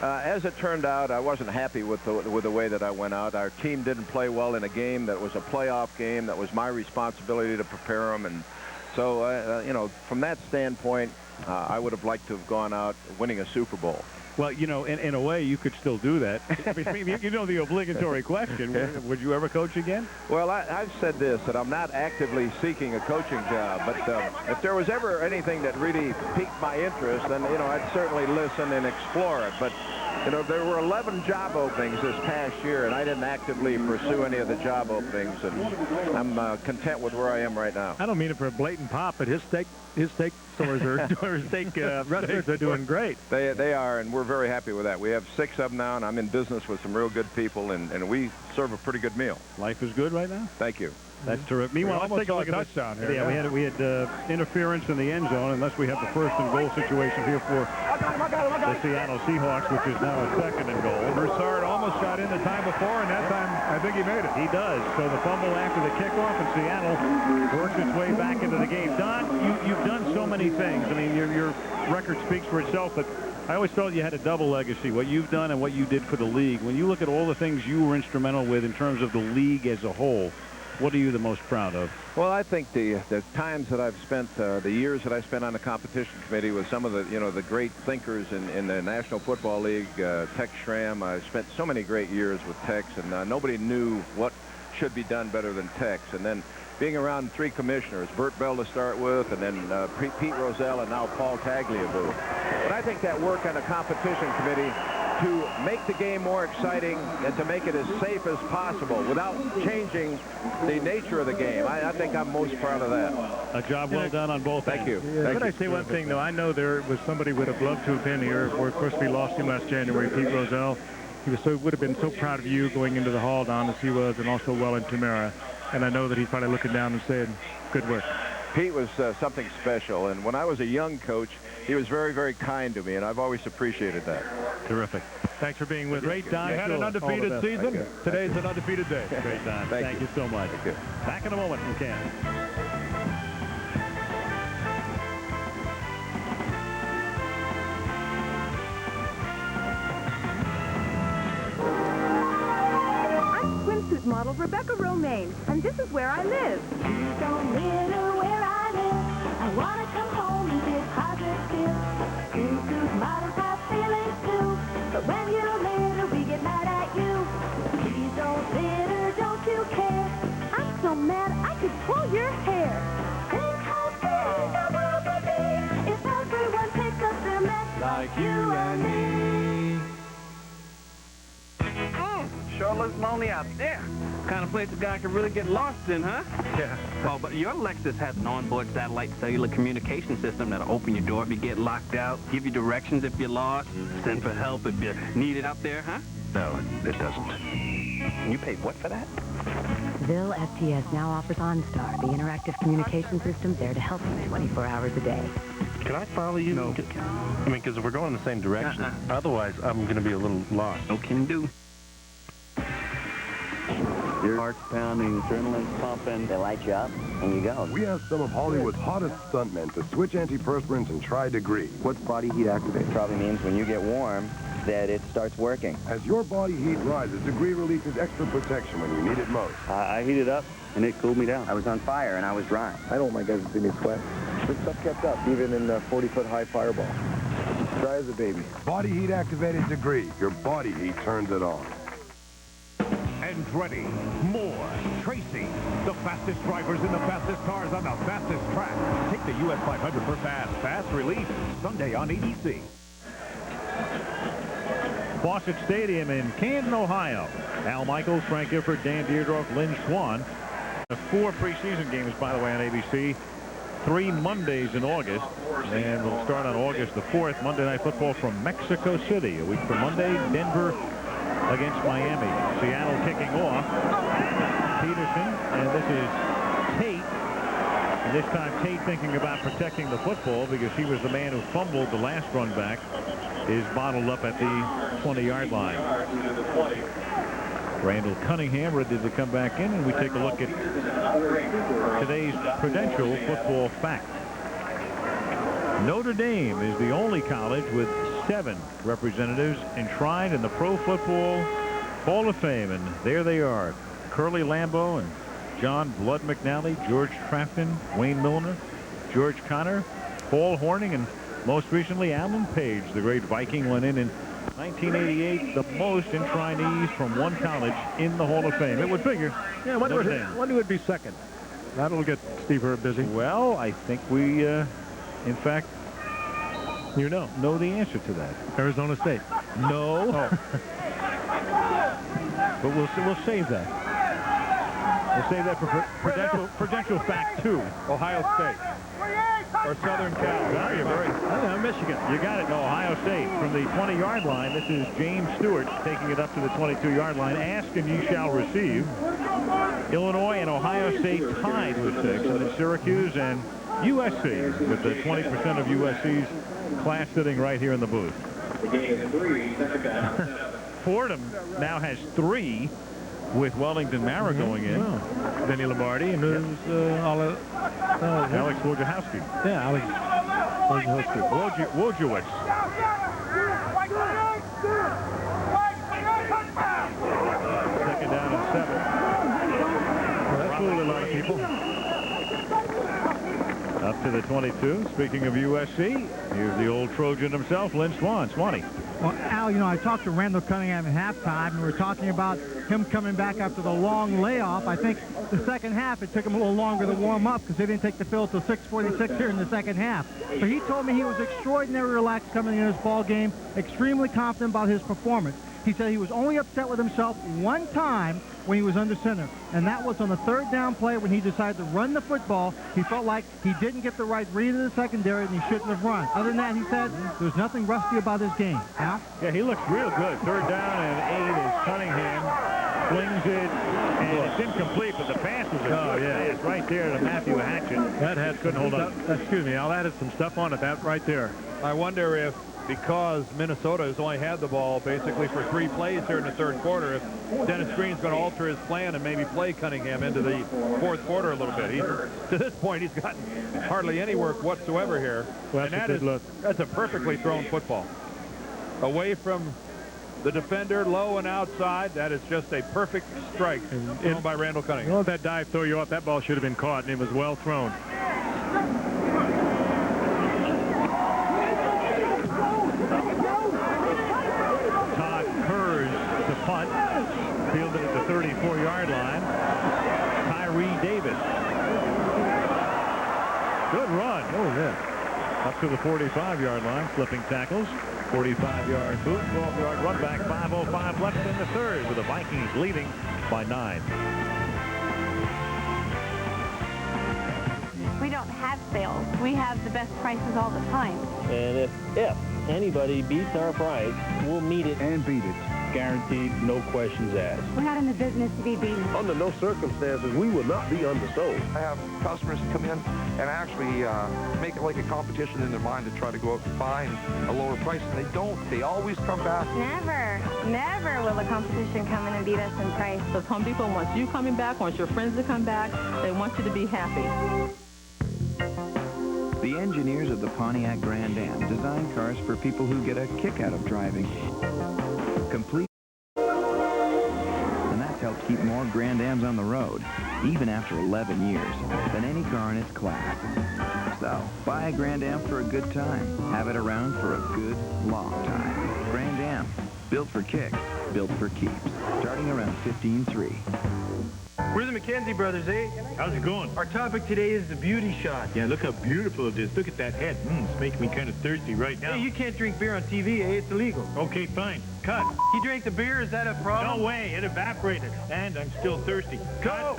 as it turned out, I wasn't happy with the way that I went out. Our team didn't play well in a game that was a playoff game. That was my responsibility to prepare them. And so, you know, from that standpoint, I would have liked to have gone out winning a Super Bowl. Well, you know, in a way, you could still do that. I mean, you know the obligatory question. Would you ever coach again? Well, I've said this, that I'm not actively seeking a coaching job. But if there was ever anything that really piqued my interest, then, you know, I'd certainly listen and explore it. But, you know, there were 11 job openings this past year, and I didn't actively pursue any of the job openings. And I'm content with where I am right now. I don't mean it for a blatant pop, but his steak stores or steak restaurants are doing great. They are, and we're very happy with that. We have 6 of them now, and I'm in business with some real good people, and we serve a pretty good meal. Life is good right now? Thank you. That's terrific. Meanwhile, let's take a look at this. Touchdown here. Yeah, we had interference in the end zone, unless we have the 1st and goal situation here for the Seattle Seahawks, which is now a 2nd and goal. Broussard almost got in the time before, and that time I think he made it. He does. So the fumble after the kickoff, and Seattle works its way back into the game. Don, you've done so many things. I mean, your record speaks for itself, but I always felt you had a double legacy, what you've done and what you did for the league. When you look at all the things you were instrumental with in terms of the league as a whole, what are you the most proud of? Well, I think the times that I've spent, the years that I spent on the competition committee with some of the great thinkers in the National Football League, Tex Schramm. I spent so many great years with Tex, and nobody knew what should be done better than Tex. And then being around 3 commissioners, Bert Bell to start with, and then Pete Rozelle, and now Paul Tagliabue. But I think that work on the competition committee to make the game more exciting and to make it as safe as possible without changing the nature of the game. I think I'm most proud of that. A job well done on both. Thank you. Could I say one thing, though? I know there was somebody would have loved to have been here. Of course, we lost him last January, Pete Rozelle. He would have been so proud of you going into the hall, Don, as he was, and also Welland Tamara. And I know that he's probably looking down and saying, good work. Pete was something special, and when I was a young coach, he was very, very kind to me, and I've always appreciated that. Terrific. Thanks for being with us. Great, Don. You had an undefeated season. Today's an undefeated day. Great, Don. Thank you so much. Thank you. Back in a moment, we can. Model Rebecca Romaine, and this is where I live. Please don't litter where I live. I want to come home and get positive. Swimsuit models have feelings too, but when you litter, we get mad at you. Please don't litter, don't you care? I'm so mad I could pull your hair. Think how big the world would be if everyone picked up their mess like you and me. Sure looks lonely out there. Kind of place a guy can really get lost in, huh? Yeah. Oh, but your Lexus has an onboard satellite cellular communication system that'll open your door if you get locked out, give you directions if you're lost, send for help if you need it out there, huh? No, it doesn't. You paid what for that? Ville STS now offers OnStar, the interactive communication system there to help you 24 hours a day. Can I follow you? No. I mean, because we're going in the same direction. Otherwise, I'm going to be a little lost. No can do. Your heart's pounding, adrenaline's pumping. They light you up, and you go. We asked some of Hollywood's hottest stuntmen to switch antiperspirants and try Degree. What's body heat activate? Probably means when you get warm, that it starts working. As your body heat rises, Degree releases extra protection when you need it most. I heated up, and it cooled me down. I was on fire, and I was dry. I don't want my guys to see me sweat. This stuff kept up, even in the 40-foot high fireball. Dry as a baby. Body heat activated Degree. Your body heat turns it on. And ready, more Tracy, the fastest drivers in the fastest cars on the fastest track. Take the US 500 for fast release Sunday on ABC. Fawcett Stadium in Canton, Ohio. Al Michaels, Frank Gifford, Dan Deerdorf, Lynn Swan. 4 preseason games, by the way, on ABC. 3 Mondays in August, and we'll start on August the 4th. Monday Night Football from Mexico City. A week from Monday, Denver against Miami. Seattle kicking off. Peterson, and this is Tate. And this time Tate thinking about protecting the football because he was the man who fumbled the last run back. Is bottled up at the 20-yard line. Randall Cunningham ready to come back in, and we take a look at today's Prudential football fact. Notre Dame is the only college with 7 representatives enshrined in the Pro Football Hall of Fame, and there they are. Curly Lambeau and John Blood McNally, George Trafton, Wayne Milner, George Connor, Paul Horning, and most recently Alan Page, the great Viking, went in 1988, the most enshrinees from one college in the Hall of Fame. It would figure. Yeah, when would be second? That'll get Steve Herb busy. Well, I think we, in fact, know the answer to that. Arizona State. No. Oh. But we'll save that. We'll save that for Prudential fact 2. Ohio State. Or Southern Cal. No, you're very. Michigan. You got it. No, Ohio State. From the 20-yard line, this is James Stewart taking it up to the 22-yard line. Ask and you shall receive. Illinois and Ohio State tied with 6. And then Syracuse and USC with the 20% of USC's class sitting right here in the booth. Fordham now has 3 with Wellington Mara going in. Vinny Lombardi and Alex Wojciechowski. Yeah, Alex Wojciechowski. Wojciechowski. Second down and 7. Well, that fooled a lot of people. Up to the 22. Speaking of USC, here's the old Trojan himself, Lynn Swan. Swanee. Well, Al, I talked to Randall Cunningham at halftime, and we were talking about him coming back after the long layoff. I think the second half, it took him a little longer to warm up because they didn't take the field till 6:46 here in the second half. But he told me he was extraordinarily relaxed coming in this ball game, extremely confident about his performance. He said he was only upset with himself one time when he was under center, and that was on the third down play when he decided to run the football. He felt like he didn't get the right read of the secondary, and he shouldn't have run. Other than that, he said, there's nothing rusty about his game. Al? Yeah, he looks real good. Third down and 8 is Cunningham. Flings it, and it's incomplete, but the pass was a good pass right there to Matthew Hatchett. That had couldn't hold up. Excuse me, Al, that had some stuff on it, that right there. I wonder if, because Minnesota has only had the ball basically for 3 plays here in the third quarter, if Dennis Green's going to alter his plan and maybe play Cunningham into the fourth quarter a little bit. To this point, he's gotten hardly any work whatsoever here. Well, and that's a perfectly thrown football. Away from the defender, low and outside. That is just a perfect strike thrown by Randall Cunningham. You know, if that dive throw you off, that ball should have been caught, and it was well thrown. Punt, fielded at the 34-yard line. Tyree Davis. Good run. Oh, yeah. Up to the 45-yard line, slipping tackles. 45-yard boot, 12-yard run back, 5:05 left in the third, with the Vikings leading by 9. We don't have sales. We have the best prices all the time. And if anybody beats our price, we'll meet it and beat it. Guaranteed, no questions asked. We're not in the business to be beaten. Under no circumstances, we will not be undersold. I have customers come in and actually make it like a competition in their mind to try to go out and find a lower price, and they don't. They always come back. Never will the competition come in and beat us in price. Because Home Depot wants you coming back, wants your friends to come back. They want you to be happy. The engineers of the Pontiac Grand Am design cars for people who get a kick out of driving. Complete. And that's helped keep more Grand Ams on the road, even after 11 years, than any car in its class. So, buy a Grand Am for a good time. Have it around for a good, long time. Grand Am. Built for kicks. Built for keeps. Starting around 15.3. We're the McKenzie brothers, eh? How's it going? Our topic today is the beauty shot. Yeah, look how beautiful it is. Look at that head. It's making me kind of thirsty right now. Hey, you can't drink beer on TV, eh? It's illegal. Okay, fine. Cut. You drank the beer? Is that a problem? No way. It evaporated. And I'm still thirsty. Go!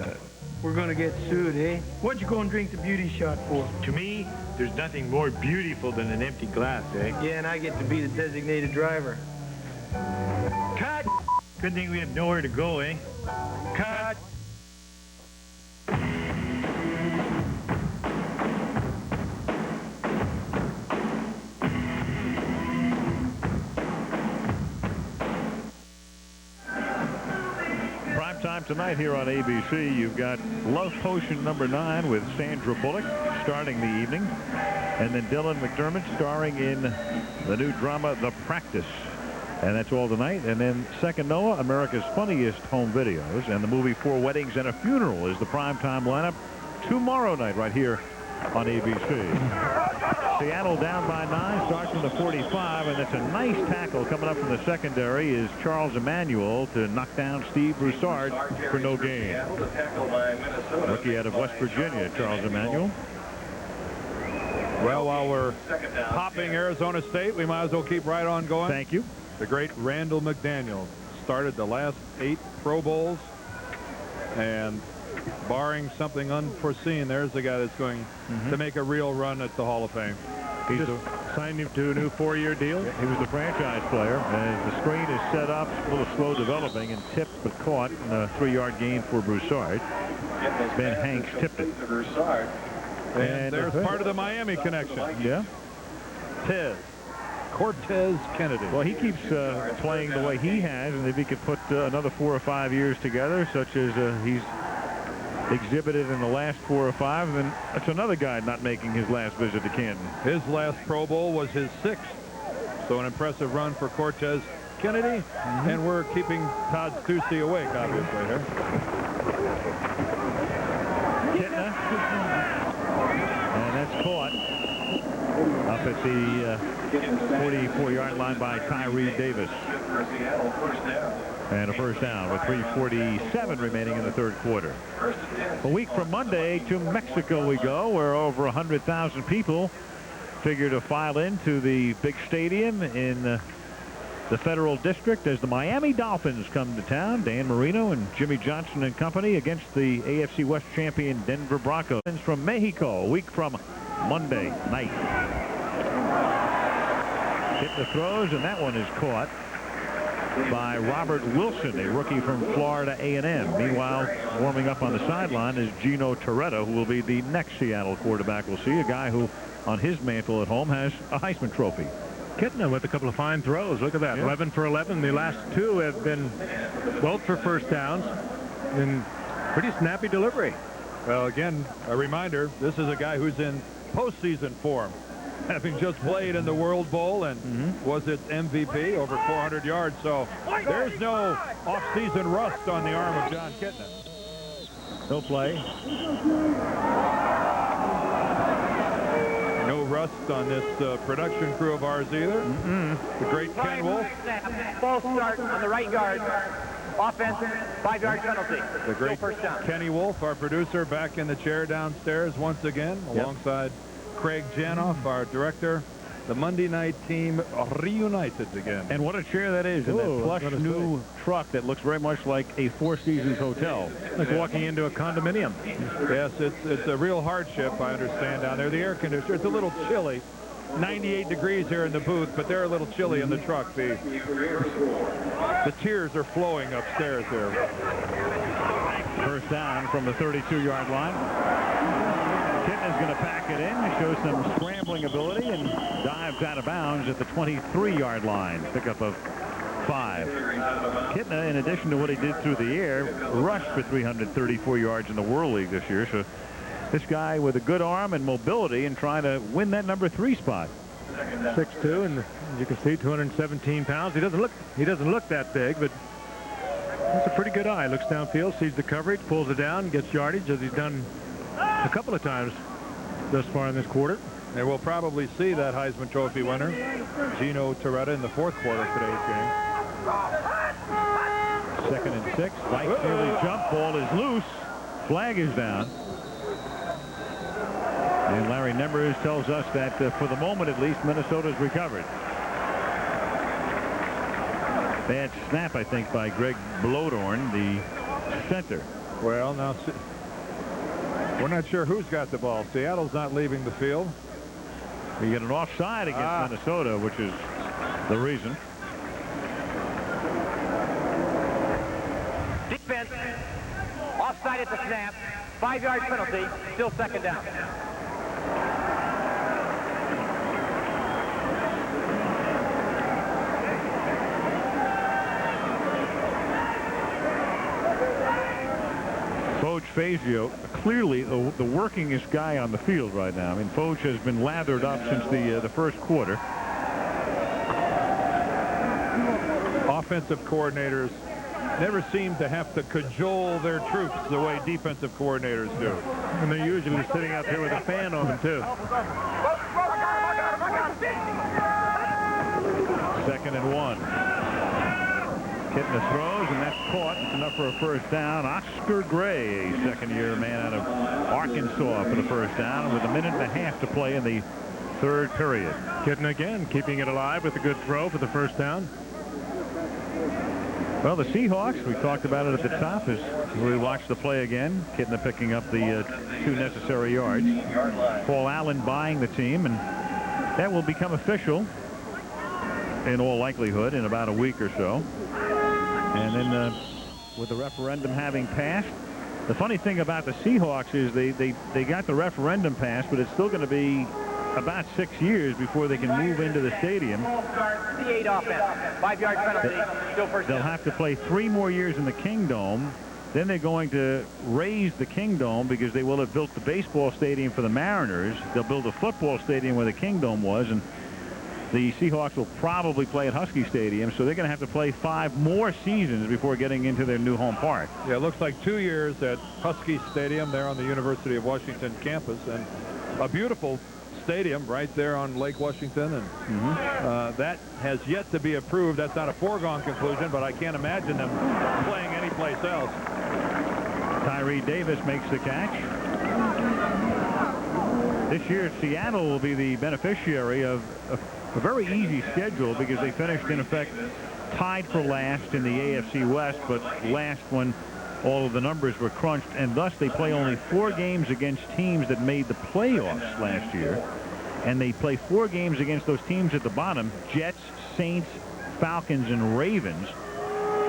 We're gonna get sued, eh? What'd you go and drink the beauty shot for? To me, there's nothing more beautiful than an empty glass, eh? Yeah, and I get to be the designated driver. Cut! Good thing we have nowhere to go, eh? Cut! Time tonight here on ABC. You've got Love Potion #9 with Sandra Bullock starting the evening, and then Dylan McDermott starring in the new drama The Practice, and that's all tonight. And then Second Noah, America's Funniest Home Videos, and the movie 4 Weddings and a Funeral is the primetime lineup tomorrow night right here on ABC. Seattle down by 9, starts from the 45, and it's a nice tackle coming up from the secondary is Charles Emmanuel to knock down Steve Broussard for no gain. Rookie out of West Virginia, Charles Emmanuel. Well, while we're popping Arizona State, we might as well keep right on going. Thank you. The great Randall McDaniel started the last 8 Pro Bowls, and barring something unforeseen, there's the guy that's going to make a real run at the Hall of Fame. He just signed him to a new 4-year deal. He was the franchise player, and the screen is set up, a little slow developing, and tipped but caught in a 3-yard gain for Broussard. Ben Hanks tipped it. And there's part of the Miami connection. Yeah. Cortez Kennedy. Well, he keeps playing the way he has, and if he could put another 4 or 5 years together, such as he's exhibited in the last 4 or 5, then that's another guy not making his last visit to Canton. His last Pro Bowl was his 6th. So an impressive run for Cortez Kennedy. And we're keeping Todd Stussy awake, obviously, here. Kitna. And that's caught. A at the 44-yard line by Tyree Davis. And a first down with 3:47 remaining in the third quarter. A week from Monday to Mexico we go, where over 100,000 people figure to file into the big stadium in the Federal District as the Miami Dolphins come to town. Dan Marino and Jimmy Johnson and company against the AFC West champion Denver Broncos. From Mexico, a week from Monday night. Hit the throws, and that one is caught by Robert Wilson, a rookie from Florida A&M. Meanwhile, warming up on the sideline is Gino Toretta, who will be the next Seattle quarterback we'll see, a guy who on his mantle at home has a Heisman Trophy. Kitna with a couple of fine throws. Look at that. Yeah. 11 for 11. The last two have been both for first downs and pretty snappy delivery. Well, again, a reminder, this is a guy who's in postseason form, having just played in the World Bowl and was its MVP, over 400 yards. So there's no off-season rust on the arm of John Kitna. No play. No rust on this production crew of ours either. The great Ken Wolf. False start on the right guard. Offense, 5-yard penalty. The great Kenny Wolf, our producer, back in the chair downstairs once again, alongside Craig Janoff, our director. The Monday night team reunited again. And what a chair that is in that plush new truck that looks very much like a Four Seasons hotel. Like walking into a condominium. Yes, it's a real hardship, I understand, down there. The air conditioner, it's a little chilly. 98 degrees here in the booth, but they're a little chilly in the truck. The tears are flowing upstairs there. First down from the 32-yard line. Kitna's going to pack it in, show some scrambling ability, and dives out of bounds at the 23-yard line. Pickup of 5. Kitna, in addition to what he did through the air, rushed for 334 yards in the World League this year. So this guy with a good arm and mobility and trying to win that number 3 spot. 6'2", and as you can see, 217 pounds. He doesn't look that big, but it's a pretty good eye. Looks downfield, sees the coverage, pulls it down, gets yardage, as he's done a couple of times thus far in this quarter. And we'll probably see that Heisman Trophy winner, Gino Toretta, in the fourth quarter of today's game. 2nd and 6. Right nearly jump. Ball is loose. Flag is down. And Larry Nembers tells us that for the moment at least, Minnesota's recovered. Bad snap, I think, by Greg Blodorn, the center. Well, now we're not sure who's got the ball. Seattle's not leaving the field. We get an offside against Minnesota, which is the reason. Defense, offside at the snap, 5-yard penalty, still 2nd down. Foge Fazio, clearly the workingest guy on the field right now. I mean, Foge has been lathered up since the first quarter. Offensive coordinators never seem to have to cajole their troops the way defensive coordinators do. And they're usually sitting out there with a fan on them, too. 2nd and 1. Kitna throws, and that's caught. It's enough for a first down. Oscar Gray, a second-year man out of Arkansas, for the first down, with 1.5 minutes to play in the third period. Kitna again keeping it alive with a good throw for the first down. Well, the Seahawks, we talked about it at the top, as we watch the play again. Kitna picking up the 2 necessary yards. Paul Allen buying the team, and that will become official in all likelihood in about a week or so. And then with the referendum having passed, the funny thing about the Seahawks is they got the referendum passed, but it's still going to be about 6 years before they can move into the stadium. 58 offense, 5-yard penalty, still first down. They'll have to play 3 more years in the Kingdome. Then they're going to raise the Kingdome because they will have built the baseball stadium for the Mariners. They'll build a football stadium where the Kingdome was, and the Seahawks will probably play at Husky Stadium, so they're going to have to play 5 more seasons before getting into their new home park. Yeah, it looks like 2 years at Husky Stadium there on the University of Washington campus, and a beautiful stadium right there on Lake Washington, and that has yet to be approved. That's not a foregone conclusion, but I can't imagine them playing anyplace else. Tyree Davis makes the catch. This year, Seattle will be the beneficiary of a very easy schedule because they finished, in effect, tied for last in the AFC West, but last when all of the numbers were crunched, and thus they play only 4 games against teams that made the playoffs last year, and they play 4 games against those teams at the bottom: Jets, Saints, Falcons, and Ravens,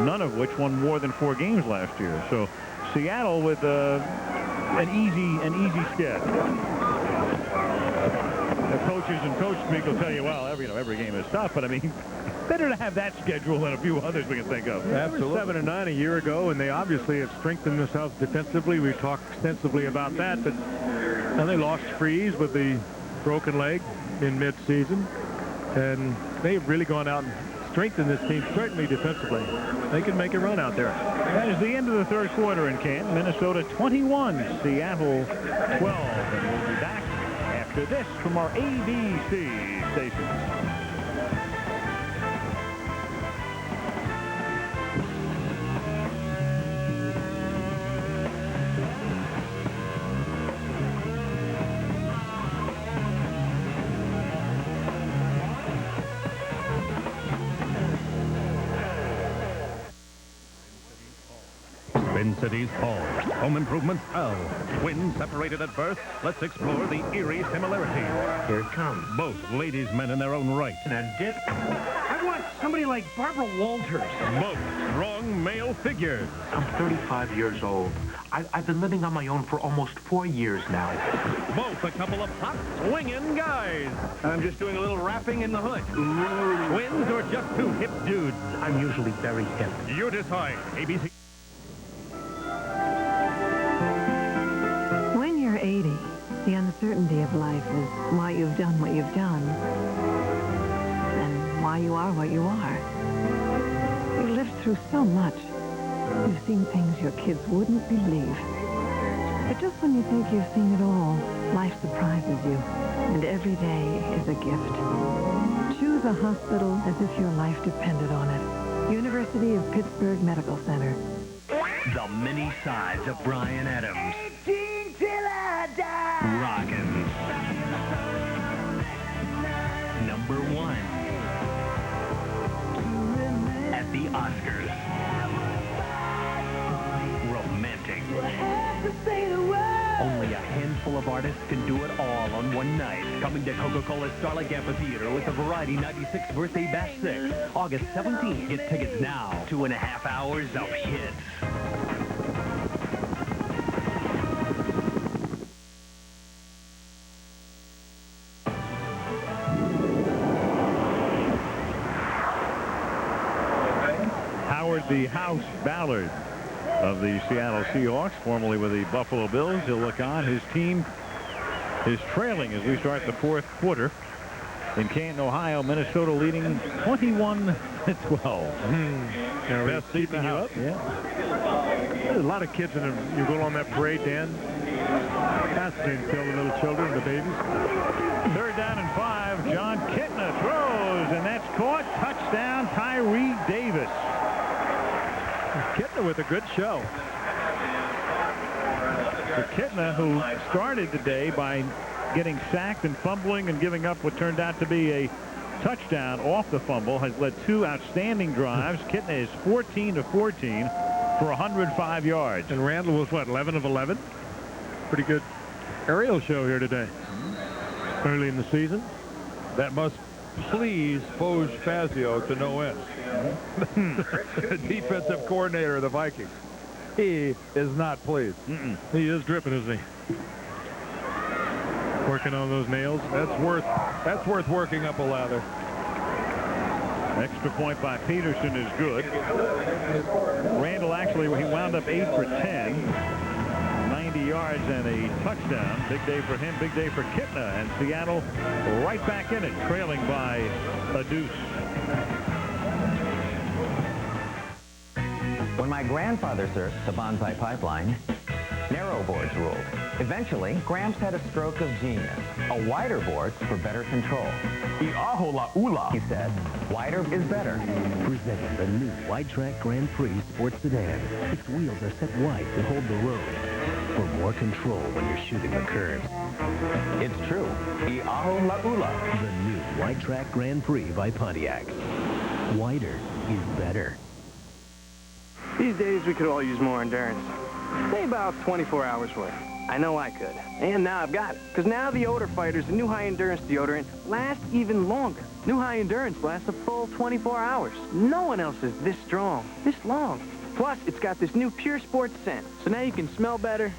none of which won more than 4 games last year. So Seattle with an easy schedule. The coaches and coach speak will tell you, well, every game is tough, but I mean, better to have that schedule than a few others we can think of. Absolutely. They were 7-9 a year ago, and they obviously have strengthened themselves defensively. We've talked extensively about that, but now they lost Freeze with the broken leg in mid-season, and they've really gone out and strengthened this team, certainly defensively. They can make a run out there. That is the end of the third quarter in Canton. Minnesota 21, Seattle 12, and we'll be back after this from our ABC stations. Twin Cities Paul. Home Improvement Al. Twins separated at birth. Let's explore the eerie similarities. Here it comes. Both ladies' men in their own right. I want somebody like Barbara Walters. Both strong male figures. I'm 35 years old. I've been living on my own for almost 4 years now. Both a couple of hot swinging guys. I'm just doing a little rapping in the hood. Twins or just 2 hip dudes? I'm usually very hip. You decide. ABC. When you're 80, the uncertainty of life is why you've done what you've done and why you are what you are. You've lived through so much. You've seen things your kids wouldn't believe. But just when you think you've seen it all, life surprises you, and every day is a gift. Choose a hospital as if your life depended on it. University of Pittsburgh Medical Center. The many sides of Bryan Adams. 18 till I die. Rockin'. Number 1. At the Oscars. Romantic. Only a handful of artists can do it all on one night. Coming to Coca-Cola Starlight Amphitheater with the Variety 96 Birthday Bash 6. August 17th. Get tickets now. 2.5 hours of hits. The House Ballard of the Seattle Seahawks, formerly with the Buffalo Bills. He'll look on. His team is trailing as we start the fourth quarter in Canton, Ohio. Minnesota leading 21-12. Best seat in the house. Yeah. There's a lot of kids in them. You go on that parade, Dan. Fascinating to tell the little children, the babies. 3rd down and 5. John Kitna throws, and that's caught. Touchdown, Tyree Davis. Kitna with a good show. So Kitna, who started the day by getting sacked and fumbling and giving up what turned out to be a touchdown off the fumble, has led 2 outstanding drives. Kitna is 14 of 14 for 105 yards. And Randall was, what, 11 of 11? Pretty good aerial show here today. Early in the season. That must please Foge Fazio to no end. The defensive coordinator of the Vikings. He is not pleased. He is dripping, isn't he? Working on those nails. That's worth working up a lather. Extra point by Peterson is good. Randall actually, he wound up 8 for 10. 90 yards and a touchdown. Big day for him, big day for Kitna. And Seattle right back in it, trailing by a deuce. When my grandfather served the Bonsai Pipeline, narrow boards ruled. Eventually, Gramps had a stroke of genius. A wider board for better control. He said, wider is better. Presenting the new wide-track Grand Prix Sports Sedan. Its wheels are set wide to hold the road for more control when you're shooting the curves. It's true. The new wide-track Grand Prix by Pontiac. Wider is better. These days, we could all use more endurance. Say about 24 hours worth. I know I could. And now I've got it. Because now the Odor Fighters, the new high-endurance deodorant, lasts even longer. New high endurance lasts a full 24 hours. No one else is this strong, this long. Plus, it's got this new Pure Sport scent. So now you can smell better,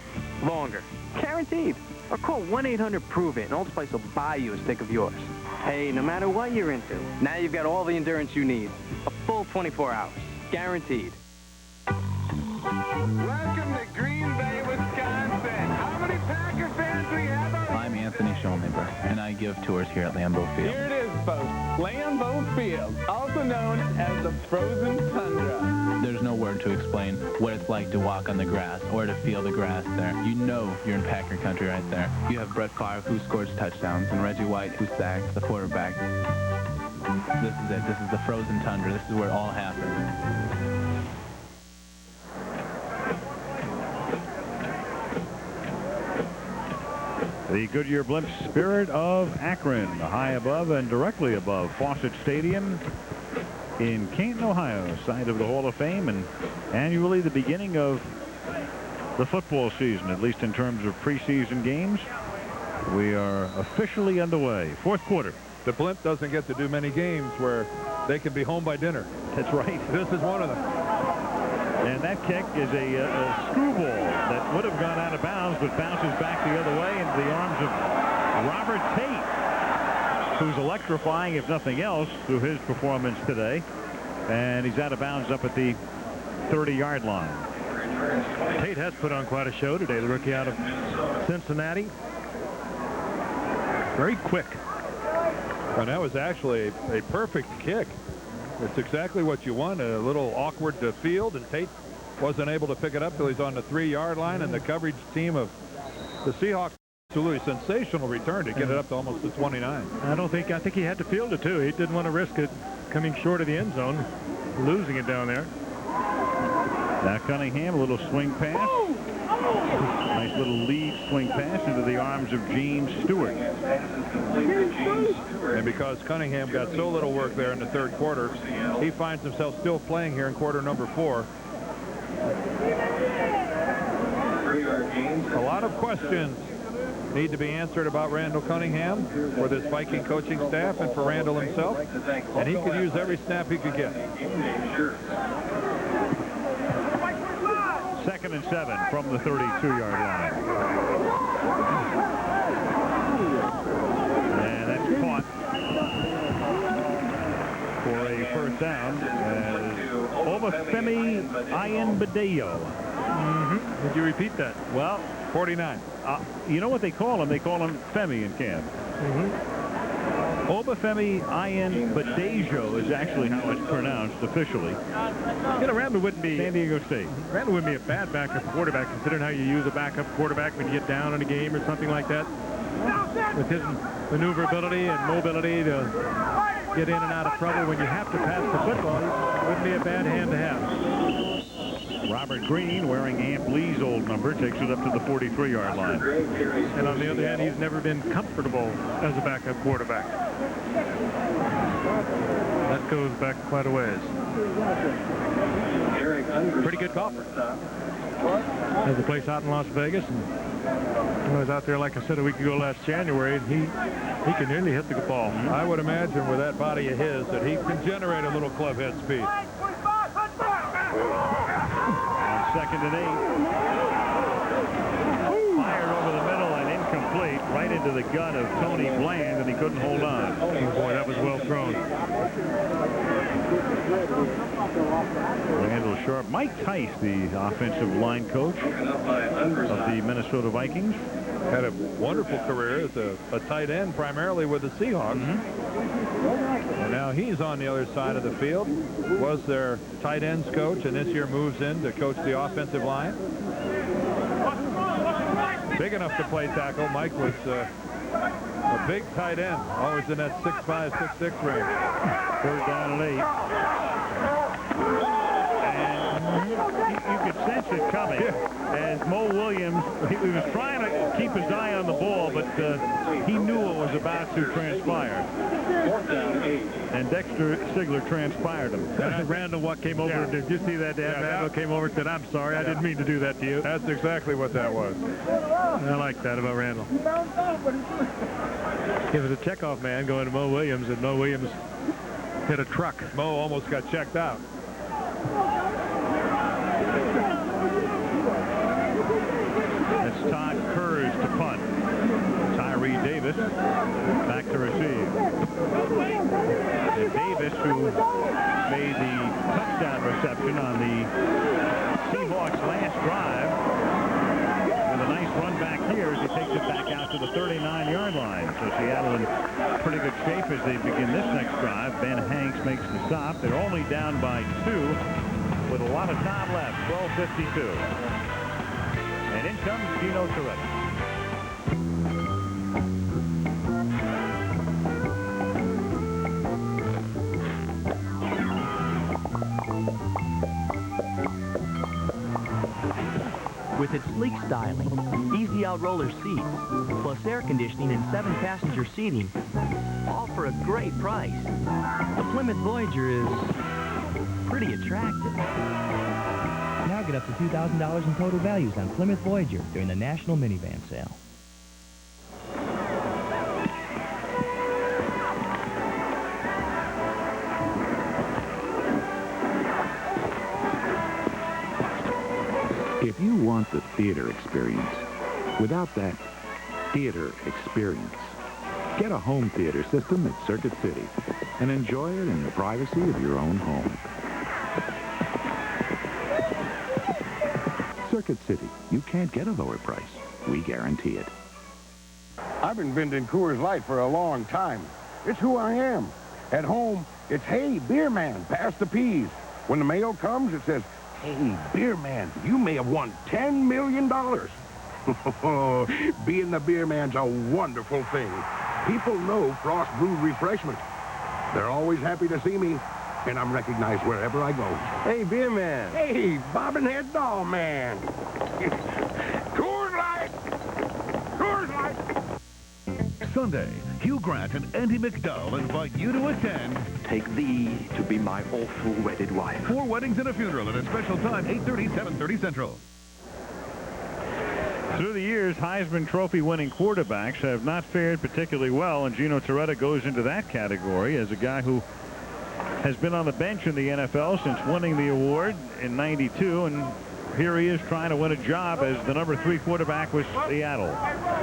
longer. Guaranteed. Or call 1-800-PROVE-IT and Old Spice will buy you a stick of yours. Hey, no matter what you're into, now you've got all the endurance you need. A full 24 hours. Guaranteed. Welcome to Green Bay, Wisconsin. How many Packer fans we have out here? I'm Anthony Schoenleber, and I give tours here at Lambeau Field. Here it is, folks. Lambeau Field, also known as the frozen tundra. There's no word to explain what it's like to walk on the grass or to feel the grass there. You know you're in Packer country right there. You have Brett Favre, who scores touchdowns, and Reggie White, who sacks the quarterback. This is it. This is the frozen tundra. This is where it all happens. The Goodyear Blimp Spirit of Akron, high above and directly above Fawcett Stadium in Canton, Ohio, site of the Hall of Fame, and annually the beginning of the football season, at least in terms of preseason games. We are officially underway. Fourth quarter. The Blimp doesn't get to do many games where they can be home by dinner. That's right. This is one of them. And that kick is a screwball that would have gone out of bounds, but bounces back the other way into the arms of Robert Tate, who's electrifying, if nothing else, through his performance today. And he's out of bounds up at the 30-yard line. Tate has put on quite a show today, the rookie out of Cincinnati. Very quick. And that was actually a perfect kick. It's exactly what you want, a little awkward to field, and Tate wasn't able to pick it up till he's on the 3-yard line, and the coverage team of the Seahawks, absolutely sensational return to get it up to almost the 29. I think he had to field it too. He didn't want to risk it coming short of the end zone, losing it down there. Now Cunningham, a little swing pass. Nice little lead swing pass into the arms of Gene Stewart. And because Cunningham got so little work there in the third quarter, he finds himself still playing here in quarter number 4. A lot of questions need to be answered about Randall Cunningham for this Viking coaching staff and for Randall himself. And he could use every snap he could get. 2nd and 7 from the 32-yard line. And that's caught for a first down as Obafemi Ayenbadeyo. Did you repeat that? Well, 49. You know what they call him? They call him Femi in camp. Obafemi Ayenbadeyo is actually how it's pronounced officially. You know, Randall wouldn't be San Diego State. Randall wouldn't be a bad backup quarterback, considering how you use a backup quarterback when you get down in a game or something like that. With his maneuverability and mobility to get in and out of trouble when you have to pass the football, he wouldn't be a bad hand to have. Robert Green, wearing Amp Lee's old number, takes it up to the 43-yard line. And on the other hand, he's never been comfortable as a backup quarterback. That goes back quite a ways. Pretty good golfer. Has a place out in Las Vegas, and I was out there, like I said, a week ago last January, and he can nearly hit the ball. I would imagine with that body of his that he can generate a little club head speed. 2nd and 8. Fired over the middle and incomplete, right into the gut of Tony Bland, and he couldn't hold on. Oh boy, that was well thrown. Randall Sharp. Mike Tice, the offensive line coach of the Minnesota Vikings, had a wonderful career as a tight end, primarily with the Seahawks. And now he's on the other side of the field. Was their tight ends coach, and this year moves in to coach the offensive line. big enough to play tackle. Mike was a big tight end, always in that 6'5", 6'6" range. 3rd down and 8. And you could sense it coming as Mo Williams, he was trying to keep his eye on the ball, but he knew what was about to transpire. And Dexter Sigler transpired him. That's a random what came over. Yeah. Did you see that? Dan Randall came over and said, "I'm sorry, I didn't mean to do that to you." That's exactly what that was. I like that about Randall. It was a checkoff man going to Mo Williams, and Mo Williams hit a truck. Mo almost got checked out. It's Todd Kurz to punt. Tyree Davis back to receive. And Davis, who made the touchdown reception on the Seahawks last drive, with a nice run back here as he takes it back out to the 39-yard line. So Seattle in pretty good shape as they begin this next drive. Ben Hanks makes the stop. They're only down by 2 with a lot of time left. 12:52. And in comes Gino Toretta. With its sleek styling, easy out-roller seats, plus air conditioning and 7-passenger seating, all for a great price. The Plymouth Voyager is pretty attractive. Now get up to $2,000 in total values on Plymouth Voyager during the National Minivan Sale. If you want the theater experience, without that theater experience, get a home theater system at Circuit City and enjoy it in the privacy of your own home. Circuit City, you can't get a lower price. We guarantee it. I've been vending Coors Light for a long time. It's who I am. At home, it's, "Hey, beer man, pass the peas." When the mail comes, it says, "Hey, beer man, you may have won $10 million. Being the beer man's a wonderful thing. People know Frost Brewed Refreshment. They're always happy to see me, and I'm recognized wherever I go. Hey, beer man. Hey, bobbin' head doll man. Coors Light! Coors Light! Sunday, Hugh Grant and Andy McDowell invite you to attend Take Thee to Be My Awful Wedded Wife. 4 Weddings and a Funeral at a special time, 8:30, 7:30 Central. Through the years, Heisman Trophy winning quarterbacks have not fared particularly well, and Gino Toretta goes into that category as a guy who has been on the bench in the NFL since winning the award in '92, and here he is trying to win a job as the number 3 quarterback with Seattle.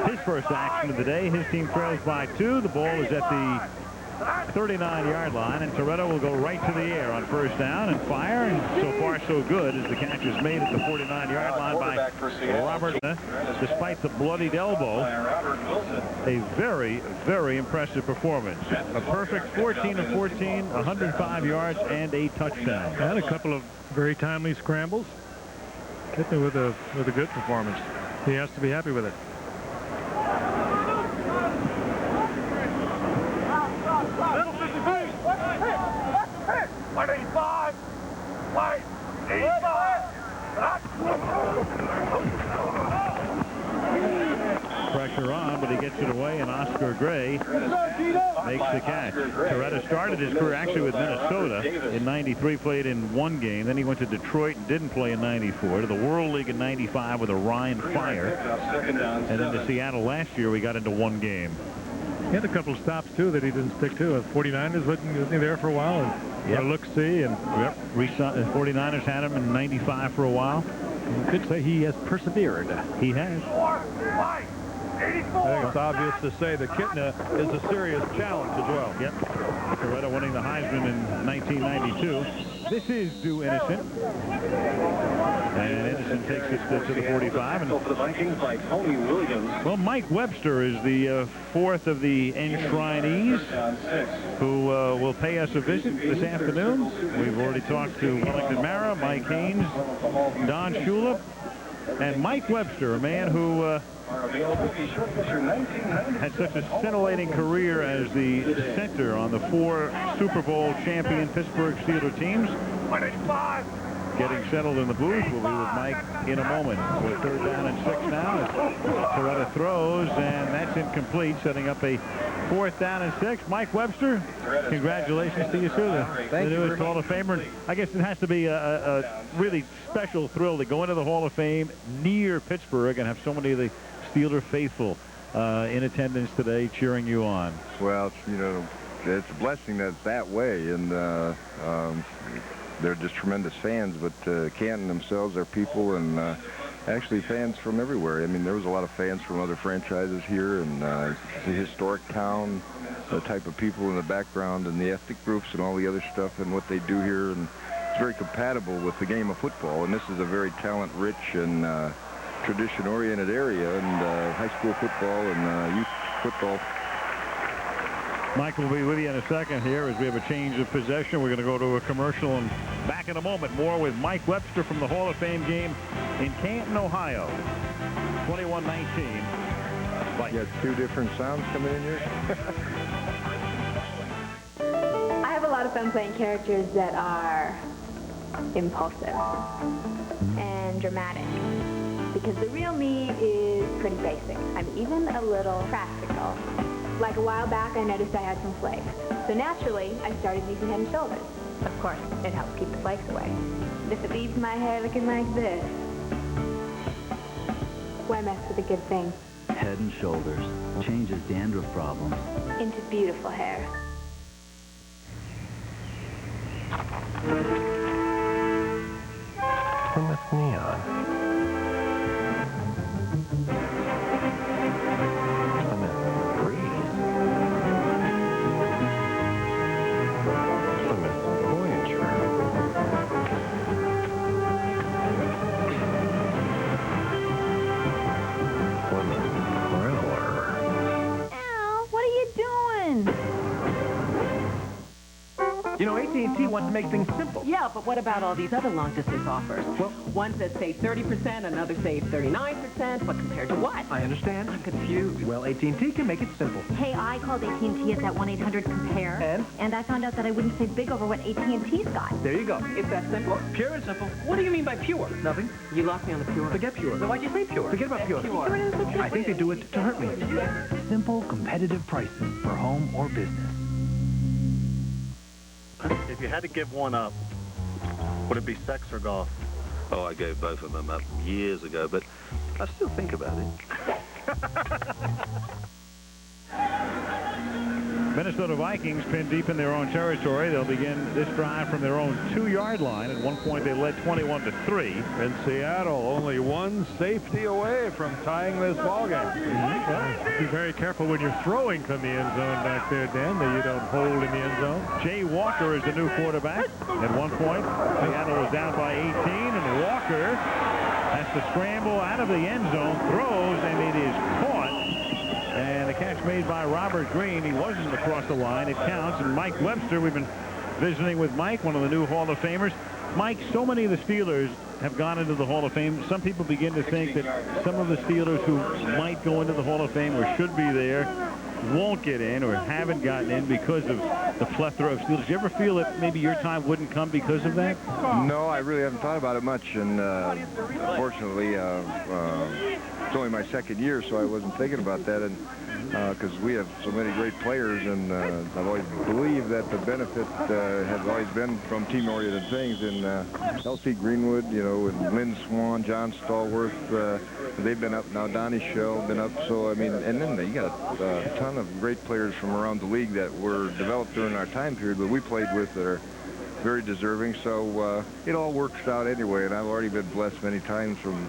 His first action of the day, his team trails by 2. The ball is at the 39-yard line, and Toretta will go right to the air on first down and fire, and so far so good as the catch is made at the 49-yard line by Robert. Despite the bloodied elbow, a very, very impressive performance. A perfect 14 of 14, 105 yards, and a touchdown. And a couple of very timely scrambles. Hit me with a good performance. He has to be happy with it. Pressure on, but he gets it away, and Oscar Gray makes the catch. Toretta started his career actually with Minnesota in '93, played in 1 game. Then he went to Detroit and didn't play in '94, to the World League in '95 with Orion Fire. And then to Seattle last year, we got into 1 game. He had a couple of stops, too, that he didn't stick to. 49ers wasn't he there for a while? And look-see. And 49ers had him in '95 for a while. You could say he has persevered. He has. I think it's obvious to say that Kitna is a serious challenge as well. Yep. Toretta winning the Heisman in 1992. This is due Innocent. And Innocent takes it to the 45. And for the Vikings by Tony Williams. Well, Mike Webster is the 4th of the enshrinees who will pay us a visit this afternoon. We've already talked to Wellington Mara, Mike Haynes, Don Shula, And Mike Webster, a man who had such a scintillating career as the center on the 4 Super Bowl champion Pittsburgh Steelers teams. 185. Getting settled in the booth. We'll be with Mike in a moment. We're 3rd down and 6 now. Coretta throws, and that's incomplete, setting up a 4th down and 6. Mike Webster, congratulations to you, sir. The newest Hall of Famer. I guess it has to be a really special thrill to go into the Hall of Fame near Pittsburgh and have so many of the Steeler faithful in attendance today cheering you on. Well, you know, it's a blessing that it's that way, and they're just tremendous fans, but Canton themselves are people, and actually fans from everywhere. I mean, there was a lot of fans from other franchises here, and it's a historic town, the type of people in the background and the ethnic groups and all the other stuff and what they do here, and it's very compatible with the game of football, and this is a very talent-rich and tradition-oriented area, and high school football and youth football. Mike will be with you in a second here as we have a change of possession. We're going to go to a commercial and back in a moment. More with Mike Webster from the Hall of Fame game in Canton, Ohio. 21-19. You got 2 different sounds coming in here? I have a lot of fun playing characters that are impulsive and dramatic, because the real me is pretty basic. I'm even a little practical. Like a while back, I noticed I had some flakes. So naturally, I started using Head & Shoulders. Of course, it helps keep the flakes away. And if it leaves my hair looking like this, why mess with a good thing? Head & Shoulders changes dandruff problems Into beautiful hair. Plymouth Neon. You know, AT&T wants to make things simple. Yeah, but what about all these other long-distance offers? Well, one says save 30%, another save 39%, but compared to what? I understand. I'm confused. Well, AT&T can make it simple. Hey, I called AT&T at that 1-800-COMPARE. And I found out that I wouldn't save big over what AT&T's got. There you go. It's that simple? Pure and simple. What do you mean by pure? Nothing. You lost me on the pure. Forget pure. So why'd you say pure? Forget about pure. I think they do it to hurt me. Simple, competitive prices for home or business. If you had to give one up, would it be sex or golf? Oh, I gave both of them up years ago, but I still think about it. Minnesota Vikings pinned deep in their own territory. They'll begin this drive from their own 2-yard line. At one point, they led 21-3. And Seattle only one safety away from tying this ballgame. Well, be very careful when you're throwing from the end zone back there, Dan, that you don't hold in the end zone. Jay Walker is the new quarterback. At one point, Seattle was down by 18, and Walker has to scramble out of the end zone, throws, and it is caught. And a catch made by Robert Green. He wasn't across the line. It counts. And Mike Webster, we've been visiting with Mike, one of the new Hall of Famers. Mike, so many of the Steelers have gone into the Hall of Fame. Some people begin to think that some of the Steelers who might go into the Hall of Fame or should be there won't get in or haven't gotten in because of the plethora of Steelers. Do you ever feel that maybe your time wouldn't come because of that? No, I really haven't thought about it much, and fortunately, it's only my second year, so I wasn't thinking about that, and because we have so many great players, and I've always believed that the benefit has always been from team-oriented things, and L.C. Greenwood, you know, and Lynn Swan, John Stallworth, they've been up now. Donnie Shell been up, so I mean, and then you got a ton of great players from around the league that were developed during our time period that we played with that are very deserving. So it all works out anyway, and I've already been blessed many times from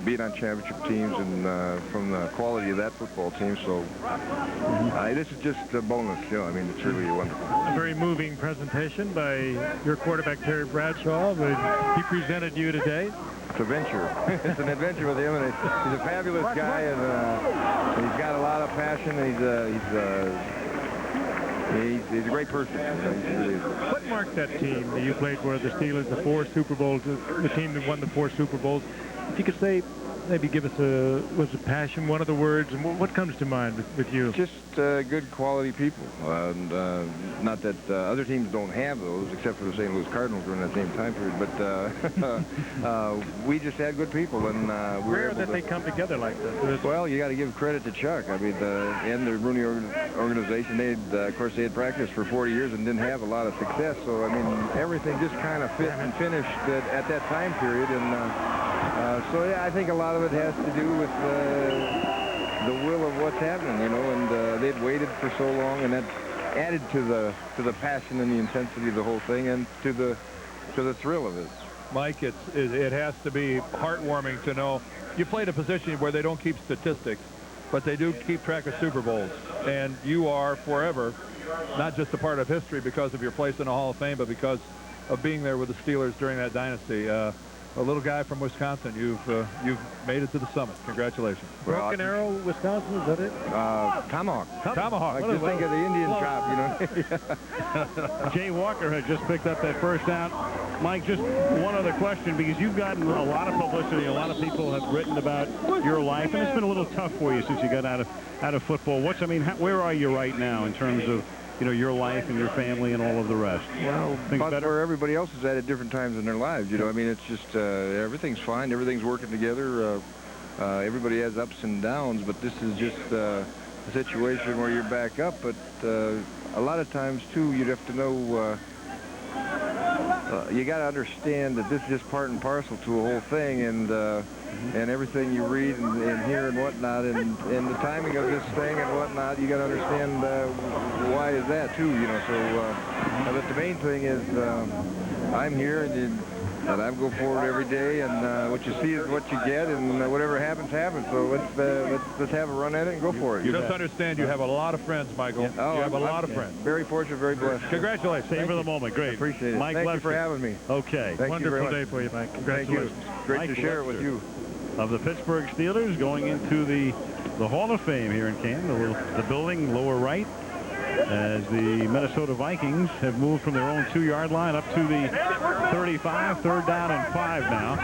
being on championship teams and from the quality of that football team. So this is just a bonus, you know. I mean, it's really wonderful. A very moving presentation by your quarterback, Terry Bradshaw. He presented you today. It's a venture. It's an adventure with him, and he's a fabulous guy, and he's got a lot of passion. He's He's a great person. He really is. What marked that team that you played for, the Steelers, the 4 Super Bowls, the team that won the 4 Super Bowls? If you could say, maybe give us was it passion, one of the words, and what comes to mind with you? Just good quality people. And not that other teams don't have those, except for the St. Louis Cardinals during that same time period, but we just had good people. And rare that they come together like this. Well, you got to give credit to Chuck. I mean, and the Rooney organization, of course, they had practiced for 40 years and didn't have a lot of success. So, I mean, everything just kind of fit and finished at that time period. And so, yeah, I think a lot of it has to do with the will of what's happening, you know, and they'd waited for so long, and that added to the passion and the intensity of the whole thing, and to the thrill of it. Mike, it has to be heartwarming to know you played a position where they don't keep statistics, but they do keep track of Super Bowls, and you are forever not just a part of history because of your place in the Hall of Fame, but because of being there with the Steelers during that dynasty. A little guy from Wisconsin, you've made it to the summit. Congratulations. Broken Arrow, Wisconsin, is that it? Tomahawk. Tomahawk. I just think of the Indian chop, you know. Jay Walker had just picked up that first down. Mike, just one other question, because you've gotten a lot of publicity. A lot of people have written about your life, and it's been a little tough for you since you got out of football. Where are you right now in terms of, you know, your life and your family and all of the rest? Well, about where everybody else is at different times in their lives, you know. I mean, it's just everything's fine. Everything's working together. Everybody has ups and downs, but this is just a situation where you're back up. But a lot of times, too, you'd have to know, you got to understand that this is just part and parcel to a whole thing, and everything you read and hear and whatnot, and the timing of this thing and whatnot, you got to understand why is that too, you know. So, but the main thing is I'm here, and I go forward every day, and what you see is what you get, and whatever happens, happens. So let's have a run at it and go for it. You just understand you have a lot of friends, Michael. Yeah. You have a lot of friends. Very fortunate, very blessed. Congratulations. Savor the moment. Great. Appreciate it. Mike Thank Lefster. you for having me. Okay. Thank you very Wonderful much. day for you, Mike. Thank you. Congratulations. Great Mike to share it Lefster with you. Of the Pittsburgh Steelers going into the Hall of Fame here in Canton, the building lower right, as the Minnesota Vikings have moved from their own 2-yard line up to the 35, 3rd down and 5 now,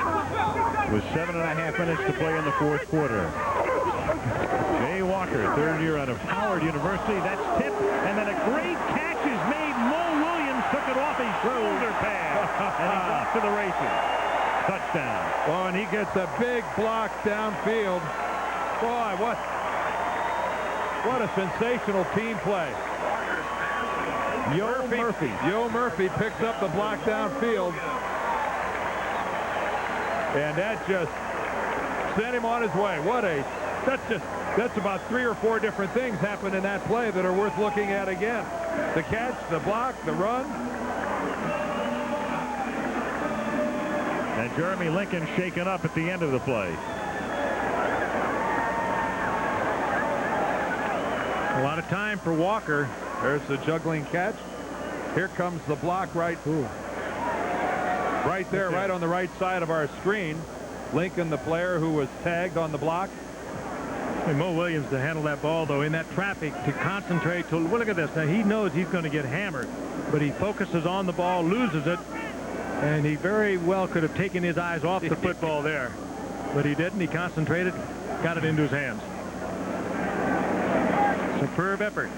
with 7.5 minutes to play in the 4th quarter. Jay Walker, 3rd year out of Howard University. That's tipped, and then a great catch is made. Mo Williams took it off his shoulder pad, and he's off to the races. Touchdown. Oh, and he gets a big block downfield. Boy, what a sensational team play. Yo Murphy picks up the block downfield, and that just sent him on his way. That's about 3 or 4 different things happened in that play that are worth looking at again. The catch, the block, the run. And Jeremy Lincoln shaken up at the end of the play. A lot of time for Walker. There's the juggling catch. Here comes the block right there, right on the right side of our screen. Lincoln, the player who was tagged on the block. And Mo Williams to handle that ball, though, in that traffic, to concentrate. Well, look at this. Now, he knows he's going to get hammered, but he focuses on the ball, loses it, and he very well could have taken his eyes off the football there. But he didn't. He concentrated, got it into his hands. Superb effort.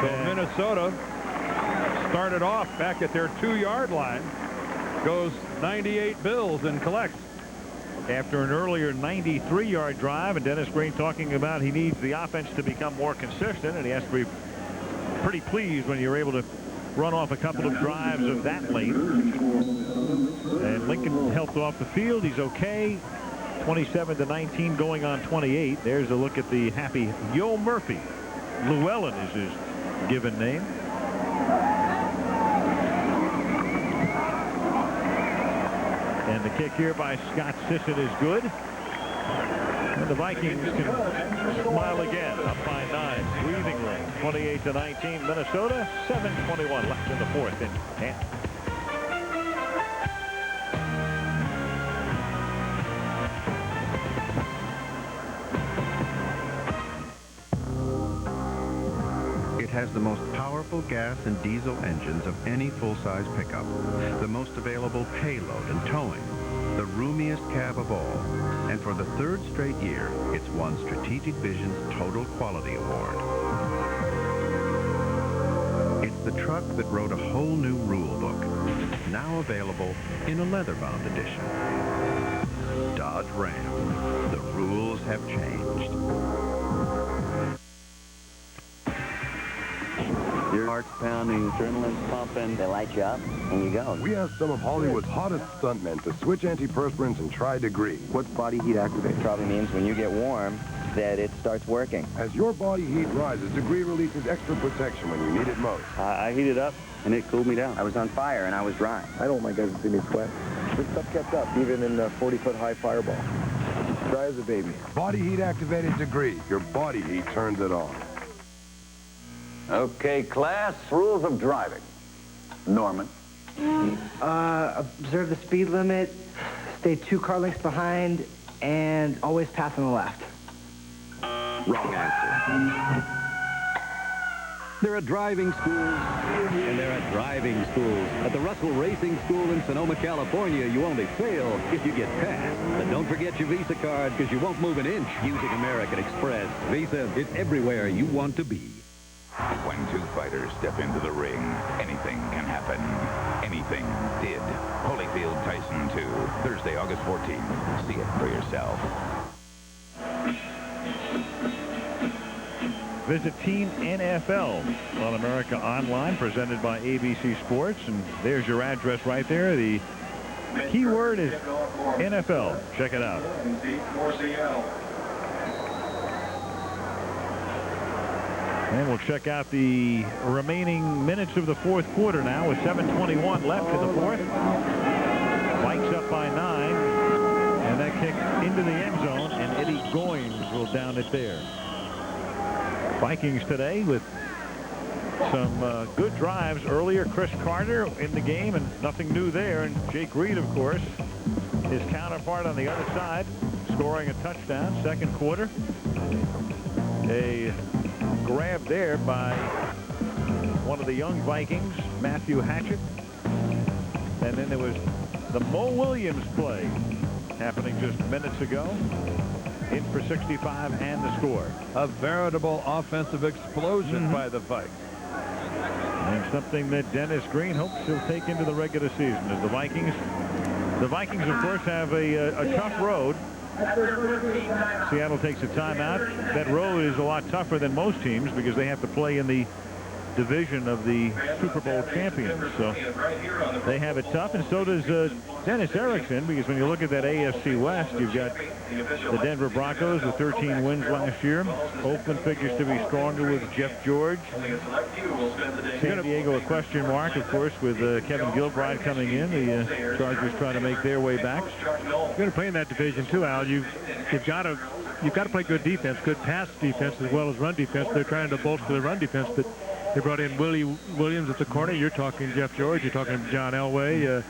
So Minnesota started off back at their 2-yard line, goes 98 Bills and collects. After an earlier 93-yard drive, and Dennis Green talking about he needs the offense to become more consistent, and he has to be pretty pleased when you're able to run off a couple of drives of that late. And Lincoln helped off the field. He's okay. 27-19 going on 28. There's a look at the happy Yo Murphy. Llewellyn is his given name. And the kick here by Scott Sisson is good. And the Vikings can smile again. Up by 9. Breathing room. 28-19 Minnesota. 7:21 left in the 4th in Canton. has the most powerful gas and diesel engines of any full-size pickup, the most available payload and towing, the roomiest cab of all, and for the third straight year, it's won Strategic Vision's Total Quality Award. It's the truck that wrote a whole new rule book, now available in a leather-bound edition. Dodge Ram. The rules have changed. Your heart's pounding, adrenaline's pumping. They light you up, and you go. We asked some of Hollywood's hottest stuntmen to switch antiperspirants and try Degree. What's body heat activate? Probably means when you get warm, that it starts working. As your body heat rises, Degree releases extra protection when you need it most. I heated up, and it cooled me down. I was on fire, and I was dry. I don't want my guys to see me sweat. This stuff kept up, even in 40-foot high fireball. Dry as a baby. Body heat activated Degree. Your body heat turns it on. Okay, class, rules of driving. Norman. Observe the speed limit, stay 2 car lengths behind, and always pass on the left. Wrong answer. There are driving schools, and there are driving schools. At the Russell Racing School in Sonoma, California, you only fail if you get passed. But don't forget your Visa card, because you won't move an inch using American Express. Visa is everywhere you want to be. When two fighters step into the ring, anything can happen. Anything did. Holyfield Tyson 2, Thursday, August 14th. See it for yourself. Visit Team NFL on America Online, presented by ABC Sports. And there's your address right there. The keyword is NFL. Check it out. And we'll check out the remaining minutes of the fourth quarter now with 7:21 left in the fourth. Vikes up by 9. And that kick into the end zone, and Eddie Goins will down it there. Vikings today with some good drives earlier. Chris Carter in the game, and nothing new there. And Jake Reed, of course, his counterpart on the other side, scoring a touchdown, second quarter. A grab there by one of the young Vikings, Matthew Hatchett. And then there was the Mo Williams play happening just minutes ago. In for 65 and the score. A veritable offensive explosion by the Vikes. And something that Dennis Green hopes he'll take into the regular season. As the Vikings, of course, have a tough road. Seattle takes a timeout. That road is a lot tougher than most teams because they have to play in the division of the Super Bowl champions. So they have it tough, and so does Dennis Erickson, because when you look at that AFC West, you've got the Denver Broncos with 13 wins last year. Oakland figures to be stronger with Jeff George. San Diego a question mark, of course, with Kevin Gilbride coming in. The Chargers trying to make their way back. You're going to play in that division too, Al. You've got to play good defense, good pass defense as well as run defense. They're trying to bolster the run defense, but they brought in Willie Williams at the corner. You're talking Jeff George. You're talking John Elway.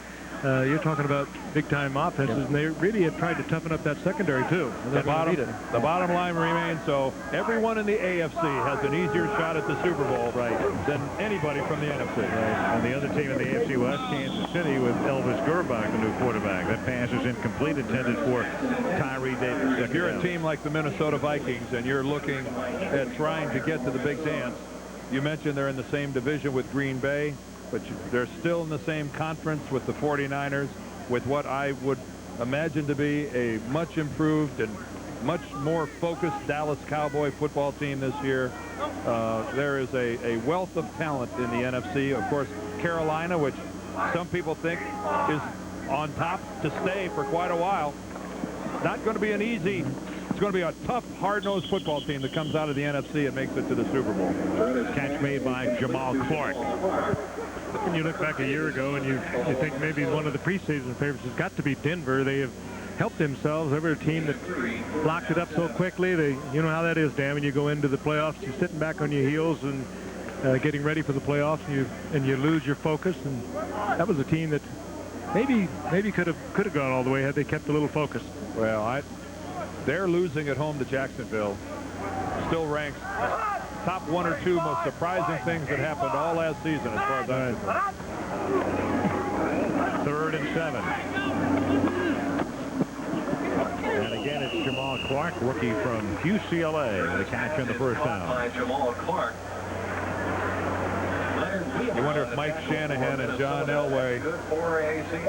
You're talking about big-time offenses, and they really have tried to toughen up that secondary, too. The bottom line remains, so everyone in the AFC has an easier shot at the Super Bowl than anybody from the NFC. Right. And the other team in the AFC West, Kansas City, with Elvis Gerbach, the new quarterback. That pass is incomplete, intended for Tyree Davis. If you're a team like the Minnesota Vikings and you're looking at trying to get to the big dance, you mentioned they're in the same division with Green Bay, but they're still in the same conference with the 49ers, with what I would imagine to be a much improved and much more focused Dallas Cowboy football team this year. There is a wealth of talent in the NFC. Of course, Carolina, which some people think is on top to stay for quite a while. Not going to be an easy. It's going to be a tough, hard-nosed football team that comes out of the NFC and makes it to the Super Bowl. Catch made by Jamal Clark. When you look back a year ago and you think maybe one of the preseason favorites has got to be Denver, they have helped themselves. Every team that blocked it up so quickly, you know how that is, Dan. When you go into the playoffs, you're sitting back on your heels and getting ready for the playoffs, and you lose your focus. And that was a team that maybe could have gone all the way had they kept a little focus. Well, they're losing at home to Jacksonville. Still ranks top 1 or 2 most surprising things that happened all last season as far as I'm concerned. 3rd and 7. And again, it's Jamal Clark, rookie from UCLA, with a catch in the first down. Jamal Clark. You wonder if Mike Shanahan and John Elway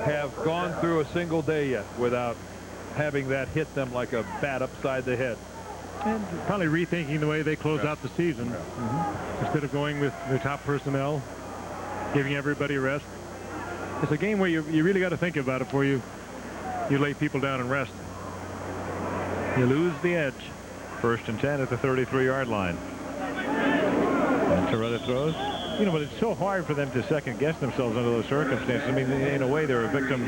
have gone through a single day yet without having that hit them like a bat upside the head. And probably rethinking the way they close out the season. Instead of going with the top personnel, giving everybody rest. It's a game where you really got to think about it before you lay people down and rest. You lose the edge. 1st and 10 at the 33-yard line. And Toretta throws. You know, but it's so hard for them to second-guess themselves under those circumstances. I mean, in a way, they're a victim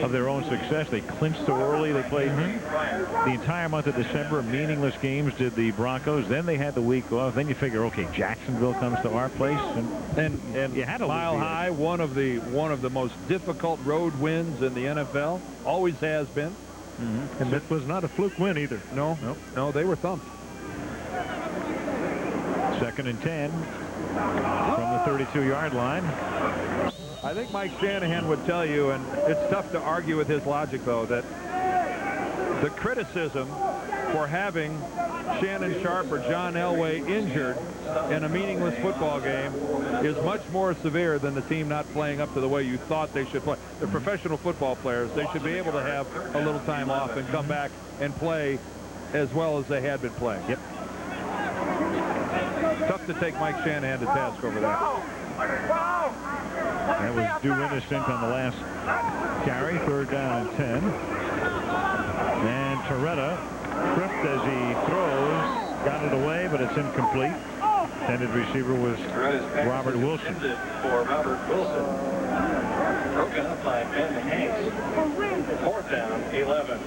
of their own success. They clinched so early. They played the entire month of December, meaningless games, did the Broncos. Then they had the week off. Then you figure, okay, Jacksonville comes to our place. And you had a Mile High, one of the most difficult road wins in the NFL. Always has been. And that was not a fluke win either. No, they were thumped. 2nd and 10 from the 32-yard line. I think Mike Shanahan would tell you, and it's tough to argue with his logic, though, that the criticism for having Shannon Sharpe or John Elway injured in a meaningless football game is much more severe than the team not playing up to the way you thought they should play. The professional football players, they should be able to have a little time off and come back and play as well as they had been playing. Yep. Tough to take Mike Shanahan to task over that. That was due innocent on the last carry. 3rd down and 10. And Toretta tripped as he throws. Got it away, but it's incomplete. Intended receiver was Robert Wilson. For Robert Wilson. Broken up by Ben Hanks. 4th down, 11.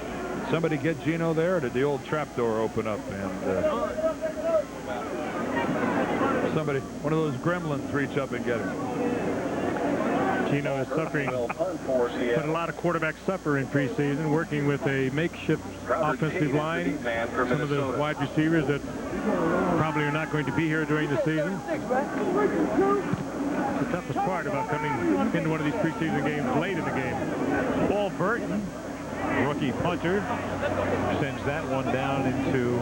Somebody get Gino there, or did the old trapdoor open up and somebody, one of those gremlins, reach up and get him? Gino is suffering. But a lot of quarterbacks suffer in preseason, working with a makeshift offensive line. Some of the wide receivers that probably are not going to be here during the season. The toughest part about coming into one of these preseason games late in the game. Paul Burton, rookie punter, sends that one down into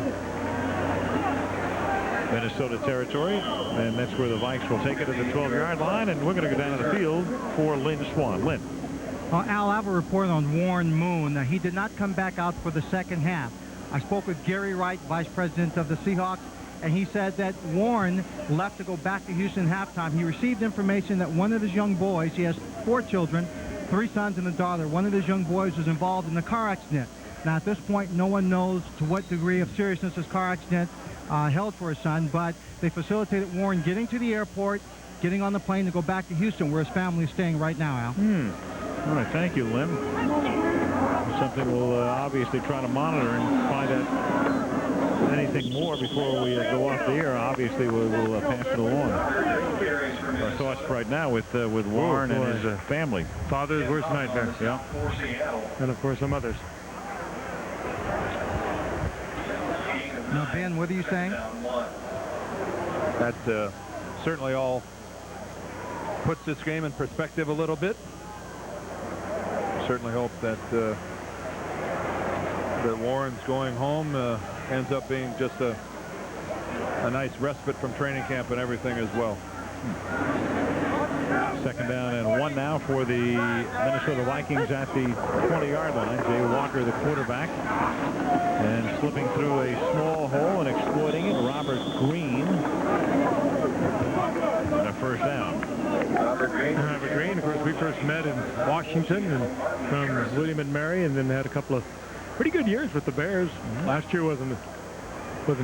Minnesota territory, and that's where the Vikes will take it at the 12-yard line, and we're going to go down to the field for Lynn Swan. Lynn. Al, I have a report on Warren Moon. He did not come back out for the second half. I spoke with Gary Wright, vice president of the Seahawks, and he said that Warren left to go back to Houston halftime. He received information that one of his young boys, he has 4 children, 3 sons and a daughter, one of his young boys was involved in a car accident. Now, at this point, no one knows to what degree of seriousness this car accident held for his son, but they facilitated Warren getting to the airport, getting on the plane to go back to Houston, where his family is staying right now, Al. All right, thank you, Lynn. Something we'll obviously try to monitor and find out anything more before we go off the air. Obviously, we'll pass it along. Our thoughts right now with Warren and his family. Father's worst nightmare. Yeah. And, of course, some others. Now, Ben, what are you saying? That certainly all puts this game in perspective a little bit. Certainly hope that that Warren's going home ends up being just a nice respite from training camp and everything as well. 2nd down and 1 now for the Minnesota Vikings at the 20-yard line. Jay Walker, the quarterback, and slipping through a small hole and exploiting it, Robert Green. And a 1st down. Robert Green, of course, we first met in Washington and from William and Mary, and then had a couple of pretty good years with the Bears. Last year wasn't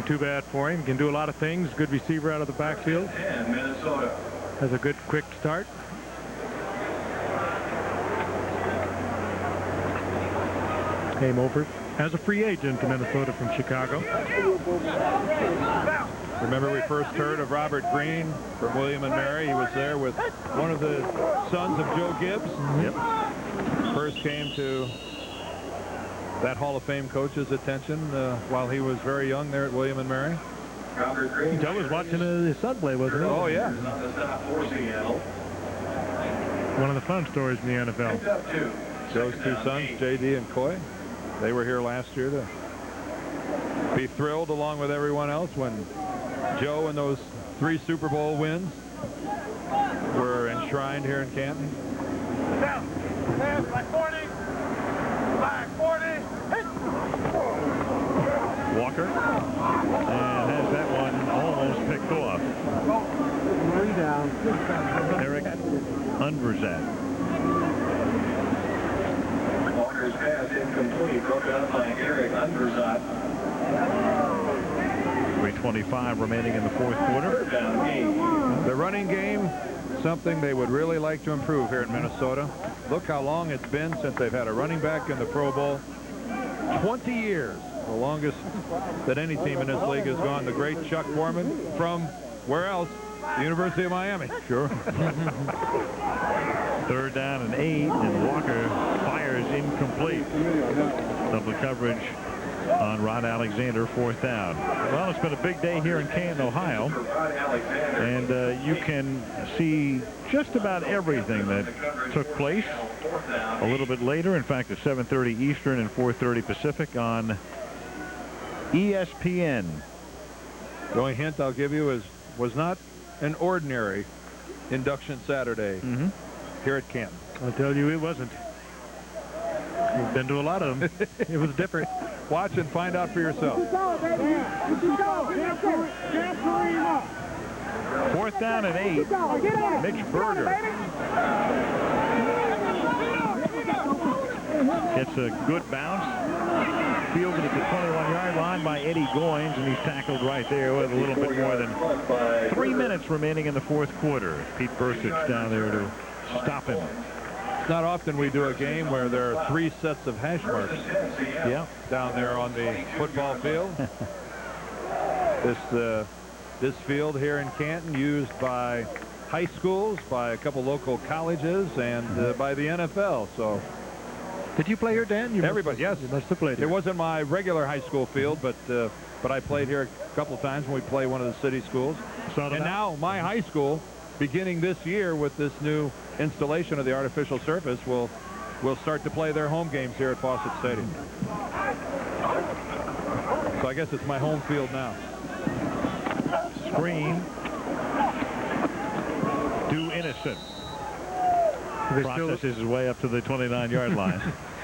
too bad for him. Can do a lot of things. Good receiver out of the backfield. Minnesota. Has a good quick start. Came over as a free agent to Minnesota from Chicago. Remember, we first heard of Robert Green from William and Mary. He was there with one of the sons of Joe Gibbs. Yep. First came to that Hall of Fame coach's attention while he was very young there at William and Mary. Joe was watching his son play, wasn't he? Oh, yeah. One of the fun stories in the NFL. Joe's two sons, J.D. and Coy, they were here last year to be thrilled along with everyone else when Joe and those 3 Super Bowl wins were enshrined here in Canton. Down. Back 40. Back 40. Walker. And has that one almost picked off. 3 down. Eric Unverzat. Walker's pass incomplete, broken up by Eric Unverzat. 3:25 remaining in the fourth quarter. The running game, something they would really like to improve here in Minnesota. Look how long it's been since they've had a running back in the Pro Bowl. 20 years, the longest that any team in this league has gone. The great Chuck Foreman from where else? The University of Miami. Sure. 3rd down and 8, and Walker fires incomplete. Double coverage on Rod Alexander, 4th down. Well, it's been a big day here in Canton, Ohio, and you can see just about everything that took place a little bit later. In fact, at 7:30 Eastern and 4:30 Pacific on ESPN. The only hint I'll give you is was not an ordinary induction Saturday here at Canton. I'll tell you, it wasn't. We've been to a lot of them. It was different. Watch and find out for yourself. 4th down and 8. Mitch Berger gets a good bounce. Fielded at the 21-yard line by Eddie Goins, and he's tackled right there with a little bit more than 3 minutes remaining in the fourth quarter. Pete Bursich down there to stop him. It's not often we do a game where there are 3 sets of hash marks. Yeah, down there on the football field. This field here in Canton used by high schools, by a couple local colleges, and by the NFL. So, did you play here, Dan? Everybody, yes. You must have played here. It wasn't my regular high school field, but I played here a couple times when we play one of the city schools. And now my high school, beginning this year with this new installation of the artificial surface, will start to play their home games here at Fawcett Stadium. So I guess it's my home field now. Screen. Due innocent. Processes his way up to the 29-yard line.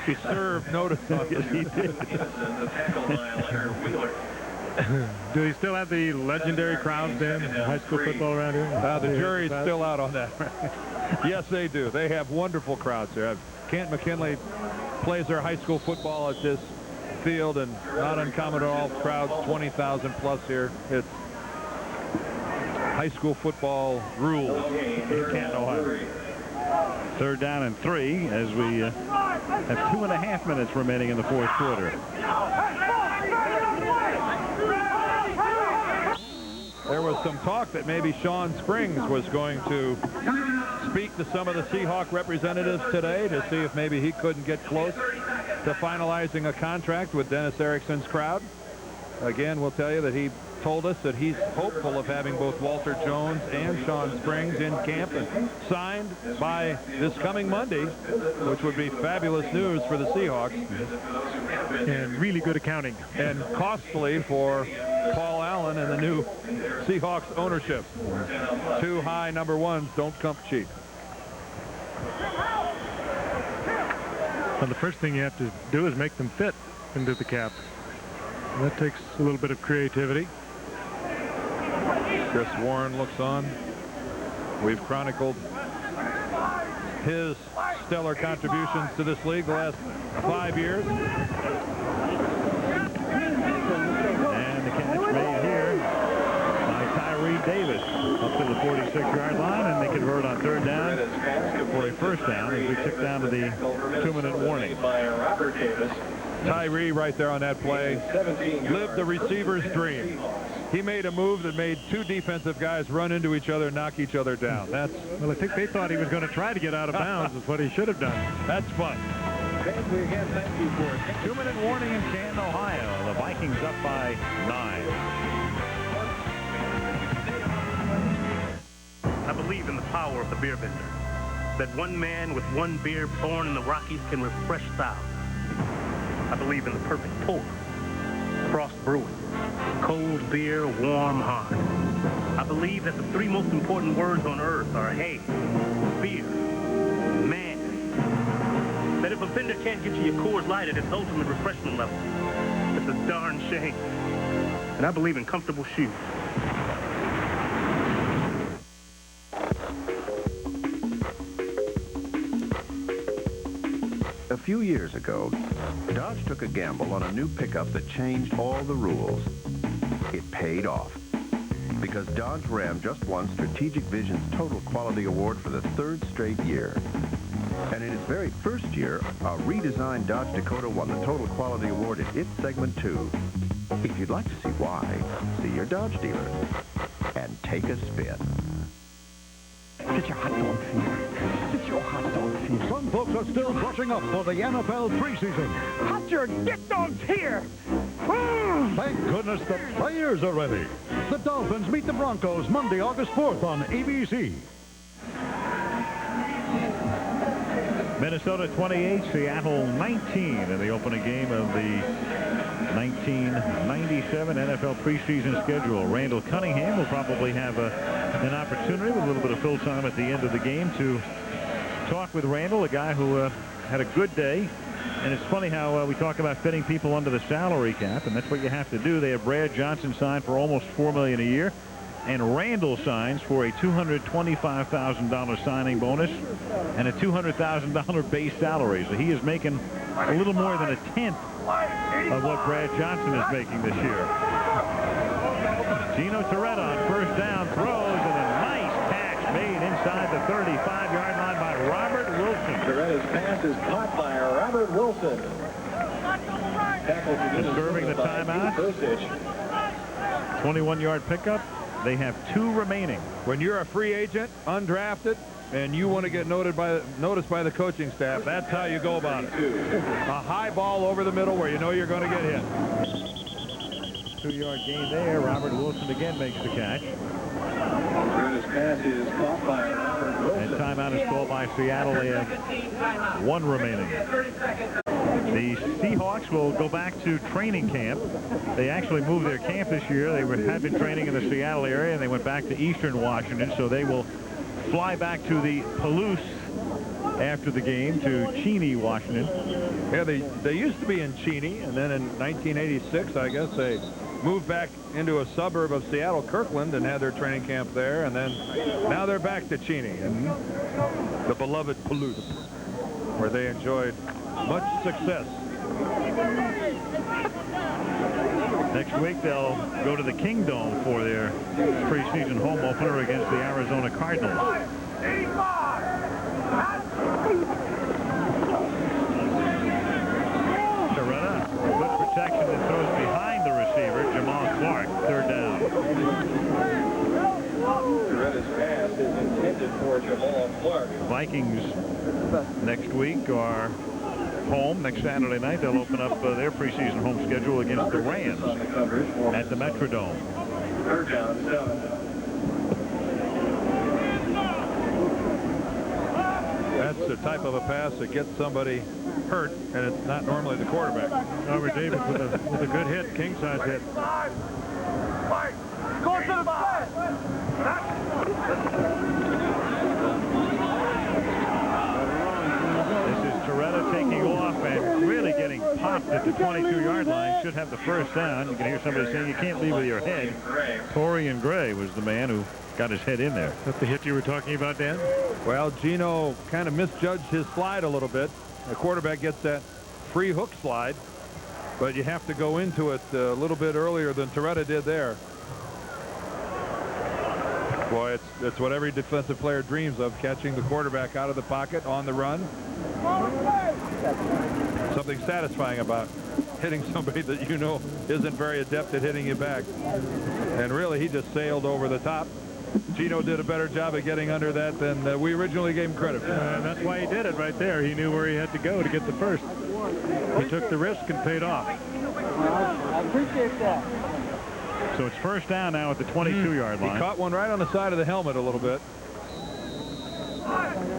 He served notice on yes, he did. Do you still have the legendary crowds, Dan, in high school football around here? The jury's still out on that. Yes, they do. They have wonderful crowds here. Kent McKinley plays their high school football at this field, and not uncommon at all. Crowds 20,000 plus here. It's high school football rules in Canton, Ohio. 3rd down and 3 as we have 2.5 minutes remaining in the fourth quarter. There was some talk that maybe Sean Springs was going to speak to some of the Seahawk representatives today to see if maybe he couldn't get close to finalizing a contract with Dennis Erickson's crowd. Again, we'll tell you that he told us that he's hopeful of having both Walter Jones and Sean Springs in camp and signed by this coming Monday, which would be fabulous news for the Seahawks. And really good accounting. And costly for Paul Allen and the new Seahawks ownership. 2 high number 1s don't come cheap. Well, the first thing you have to do is make them fit into the cap. And that takes a little bit of creativity. Chris Warren looks on. We've chronicled his stellar contributions to this league the last 5 years. And the catch made here by Tyree Davis up to the 46-yard line, and they convert on 3rd down for a 1st down as we tick down to the 2-minute warning. Tyree right there on that play lived the receiver's dream. He made a move that made 2 defensive guys run into each other and knock each other down. Well, I think they thought he was going to try to get out of bounds is what he should have done. That's fun. We again thank you for it. 2-minute warning in Canton, Ohio. The Vikings up by 9. power of the beer vendor. That one man with one beer born in the Rockies can refresh thousands. I believe in the perfect pour. Frost Brewing. Cold beer, warm heart. I believe that the three most important words on earth are hay, beer, man. That if a vendor can't get you your Coors Light at its ultimate refreshment level, it's a darn shame. And I believe in comfortable shoes. A few years ago, Dodge took a gamble on a new pickup that changed all the rules. It paid off, because Dodge Ram just won Strategic Vision's Total Quality Award for the 3rd straight year. And in its very first year, a redesigned Dodge Dakota won the Total Quality Award in its segment too. If you'd like to see why, see your Dodge dealer and take a spin. Get your hot dog fever. Get your hot dog fever. Some folks are still brushing up for the NFL preseason. Hot your dick dogs here. Thank goodness the players are ready. The Dolphins meet the Broncos Monday, August 4th on ABC. Minnesota 28, Seattle 19 in the opening game of the 1997 NFL preseason schedule. Randall Cunningham will probably have an opportunity with a little bit of fill time at the end of the game to talk with Randall, a guy who had a good day. And it's funny how we talk about fitting people under the salary cap, and that's what you have to do. They have Brad Johnson signed for almost $4 million a year, and Randall signs for a $225,000 signing bonus and a $200,000 base salary. So he is making a little more than a tenth of what Brad Johnson is making this year. Gino Torretta on first down throws, and a nice catch made inside the 35-yard line by Robert Wilson. Toretta's pass is caught by Robert Wilson. Disturbing the timeout. 21-yard pickup. They have 2 remaining. When you're a free agent, undrafted, and you want to get noticed by the coaching staff, that's how you go about it. A high ball over the middle where you know you're going to get hit. 2-yard gain there. Robert Wilson again makes the catch. Pass is caught by Robert Wilson. And timeout is called by Seattle. They have 1 remaining. The Seahawks will go back to training camp. They actually moved their camp this year. They had been training in the Seattle area, and they went back to eastern Washington. So they will fly back to the Palouse after the game to Cheney, Washington. Yeah, they used to be in Cheney, and then in 1986, I guess, they moved back into a suburb of Seattle, Kirkland, and had their training camp there, and then now they're back to Cheney, and the beloved Palouse, where they enjoyed much success. Next week, they'll go to the Kingdome for their preseason home opener against the Arizona Cardinals. Torretta, good protection that throws behind the receiver, Jamal Clark, 3rd down. Toretta's pass is intended for Jamal Clark. Vikings next week are home next Saturday night. They'll open up their preseason home schedule against the Rams at the Metrodome. 3rd down, 7. That's the type of a pass that gets somebody hurt, and it's not normally the quarterback. Robert Davis with a good hit, king size hit. Go to the side. This is Torretta taking off and really getting popped at the 22-yard line. Should have the first down. You can hear somebody saying you can't leave with your head. Torian Gray was the man who got his head in there. That's the hit you were talking about, Dan? Well, Gino kind of misjudged his slide a little bit. The quarterback gets that free hook slide, but you have to go into it a little bit earlier than Torretta did there. Boy, it's what every defensive player dreams of, catching the quarterback out of the pocket on the run. Something satisfying about hitting somebody that you know isn't very adept at hitting you back. And really, he just sailed over the top. Gino did a better job of getting under that than we originally gave him credit for. And that's why he did it right there. He knew where he had to go to get the first. He took the risk and paid off. I appreciate that. So it's first down now at the 22-yard line. He caught one right on the side of the helmet a little bit.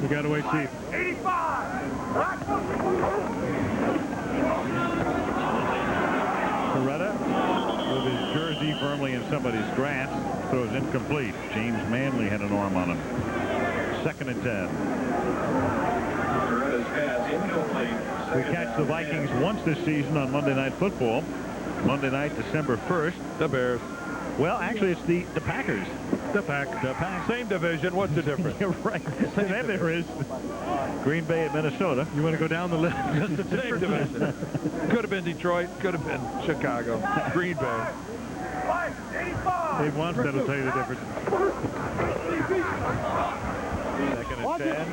You got to wait, see. 85. Coretta with his jersey firmly in somebody's grasp throws incomplete. James Manley had an arm on him. 2nd and 10. We catch the Vikings once this season on Monday Night Football. Monday night, December 1st. The Bears. Well, actually, it's the Packers. The Pack. Same division. What's the difference? You're right. Then there is Green Bay at Minnesota. You want to go down the list? Same division. Could have been Detroit. Could have been Chicago. Green Bay. Dave Wanstead will tell you the difference. 2nd and 10.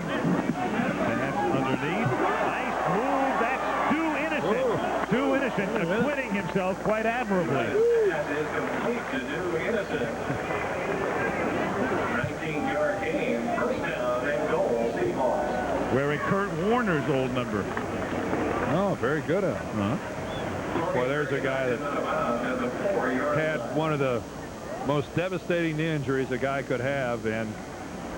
Pass underneath. Nice move. That's too innocent. Too innocent. Acquitting himself quite admirably. That is complete to do innocent. 19-yard gain. First down and goal. Seahawks. Wearing Kurt Warner's old number. Oh, very good. Boy, there's a guy that had one of the most devastating injuries a guy could have and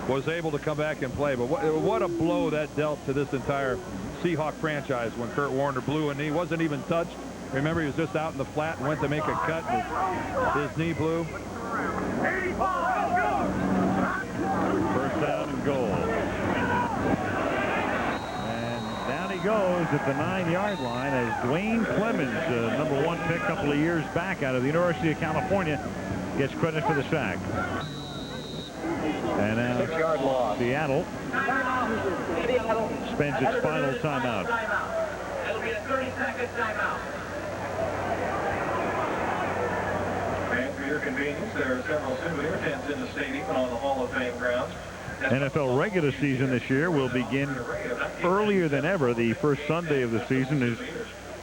was able to come back and play. But what a blow that dealt to this entire Seahawk franchise when Kurt Warner blew a knee. Wasn't even touched. Remember, he was just out in the flat and went to make a cut. And his knee blew. First down and goal. And down he goes at the 9-yard line as Dwayne Clemens, number 1 pick a couple of years back out of the University of California, gets credit for the sack. And now Seattle spends its final timeout. It'll be a 30-second timeout. And for your convenience, there are several souvenir tents in the stadium and on the Hall of Fame grounds. NFL regular season this year will begin earlier than ever. The first Sunday of the season is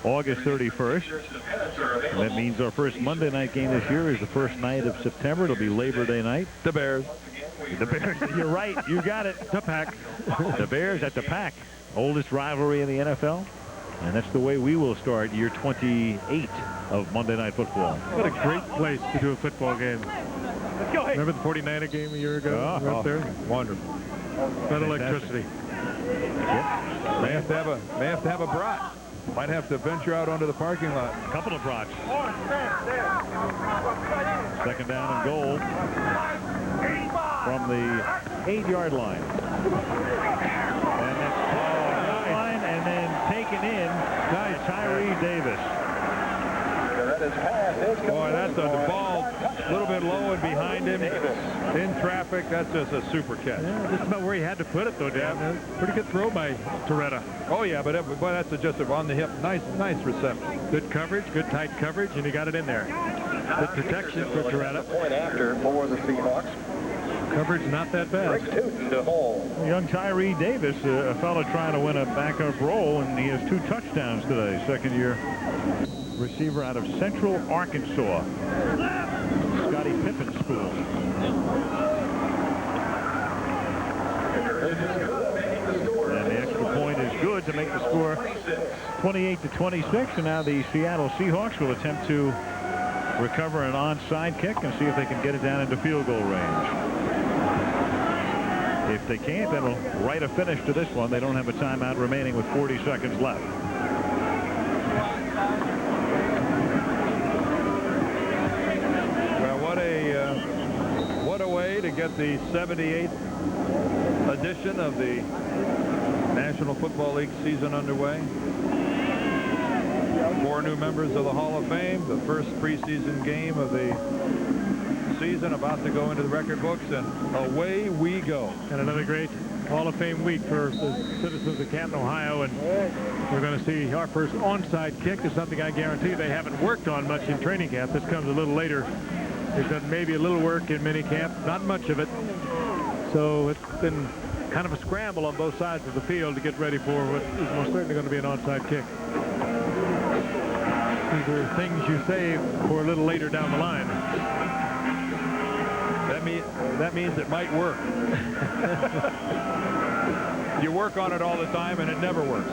August 31st. And that means our first Monday night game this year is the first night of September. It'll be Labor Day night. The Bears. The Bears. You're right. You got it. The Pack. The Bears at the Pack. Oldest rivalry in the NFL. And that's the way we will start year 28 of Monday Night Football. What a great place to do a football game. Remember the 49er game a year ago? Right there? Wonderful. That electricity. Yep. May have to have a brat. Might have to venture out onto the parking lot. A couple of brats. 2nd down and goal from the 8-yard line. And that's line and then taken in by Tyree Davis. Boy, that's a ball a little bit low and behind him in traffic. That's just a super catch. Yeah, just about where he had to put it, though, Dan. Pretty good throw by Coretta. Oh, yeah, but that's just on the hip. Nice reception. Good coverage, good tight coverage, and he got it in there. Good protection for Coretta. Point after for the Seahawks. Coverage not that bad. Young Tyree Davis, a fellow trying to win a backup role, and he has 2 touchdowns today. 2nd-year receiver out of Central Arkansas. Scottie Pippen School. And the extra point is good to make the score 28-26. And now the Seattle Seahawks will attempt to recover an onside kick and see if they can get it down into field goal range. If they can't, that'll write a finish to this one. They don't have a timeout remaining with 40 seconds left. Well, what a way to get the 78th edition of the National Football League season underway. 4 new members of the Hall of Fame. The first preseason game of the season about to go into the record books, and away we go. And another great Hall of Fame week for the citizens of Canton, Ohio, and we're going to see our first onside kick. Is something I guarantee they haven't worked on much in training camp. This comes a little later. They've done maybe a little work in mini camp, not much of it. So it's been kind of a scramble on both sides of the field to get ready for what is most certainly going to be an onside kick. These are things you save for a little later down the line. That means it might work. You work on it all the time, and it never works.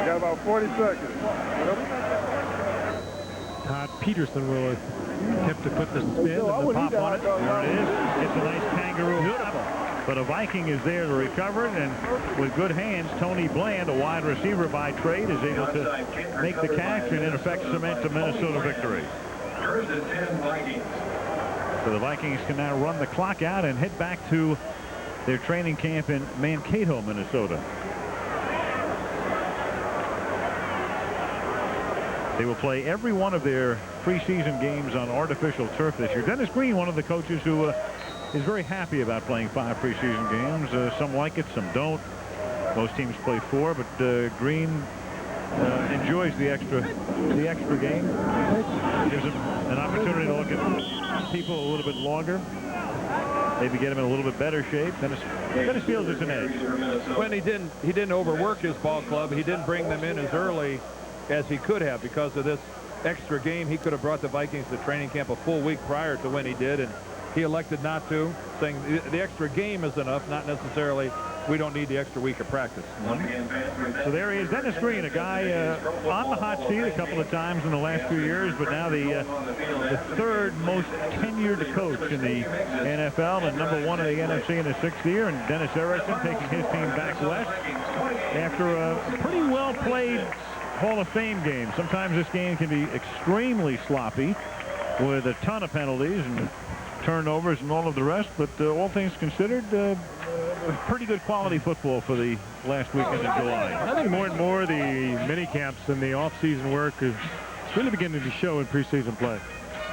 Got about 40 seconds. Todd Peterson will attempt to put the spin and the pop on it. There it is. It's a nice kangaroo. Beautiful. But a Viking is there to recover it, and with good hands, Tony Bland, a wide receiver by trade, is able to make the catch and in effect cement the Minnesota victory. So the Vikings can now run the clock out and head back to their training camp in Mankato, Minnesota. They will play every one of their preseason games on artificial turf this year. Dennis Green, one of the coaches who is very happy about playing 5 preseason games. Some like it, some don't. Most teams play 4, but Green enjoys the extra game. Gives him an opportunity to look at people a little bit longer. Maybe get him in a little bit better shape. Dennis feels it's an edge. When he didn't overwork his ball club. He didn't bring them in as early as he could have because of this extra game. He could have brought the Vikings to training camp a full week prior to when he did, and he elected not to, saying the extra game is enough, not necessarily we don't need the extra week of practice. So there he is, Dennis Green, a guy on the hot seat a couple of times in the last few years, but now the third most tenured coach in the NFL and #1 in the NFC in his 6th year, and Dennis Erickson taking his team back west after a pretty well played Hall of Fame game. Sometimes this game can be extremely sloppy with a ton of penalties and turnovers and all of the rest, but all things considered, pretty good quality football for the last weekend in July. I think more and more the mini camps and the off-season work is really beginning to show in preseason play.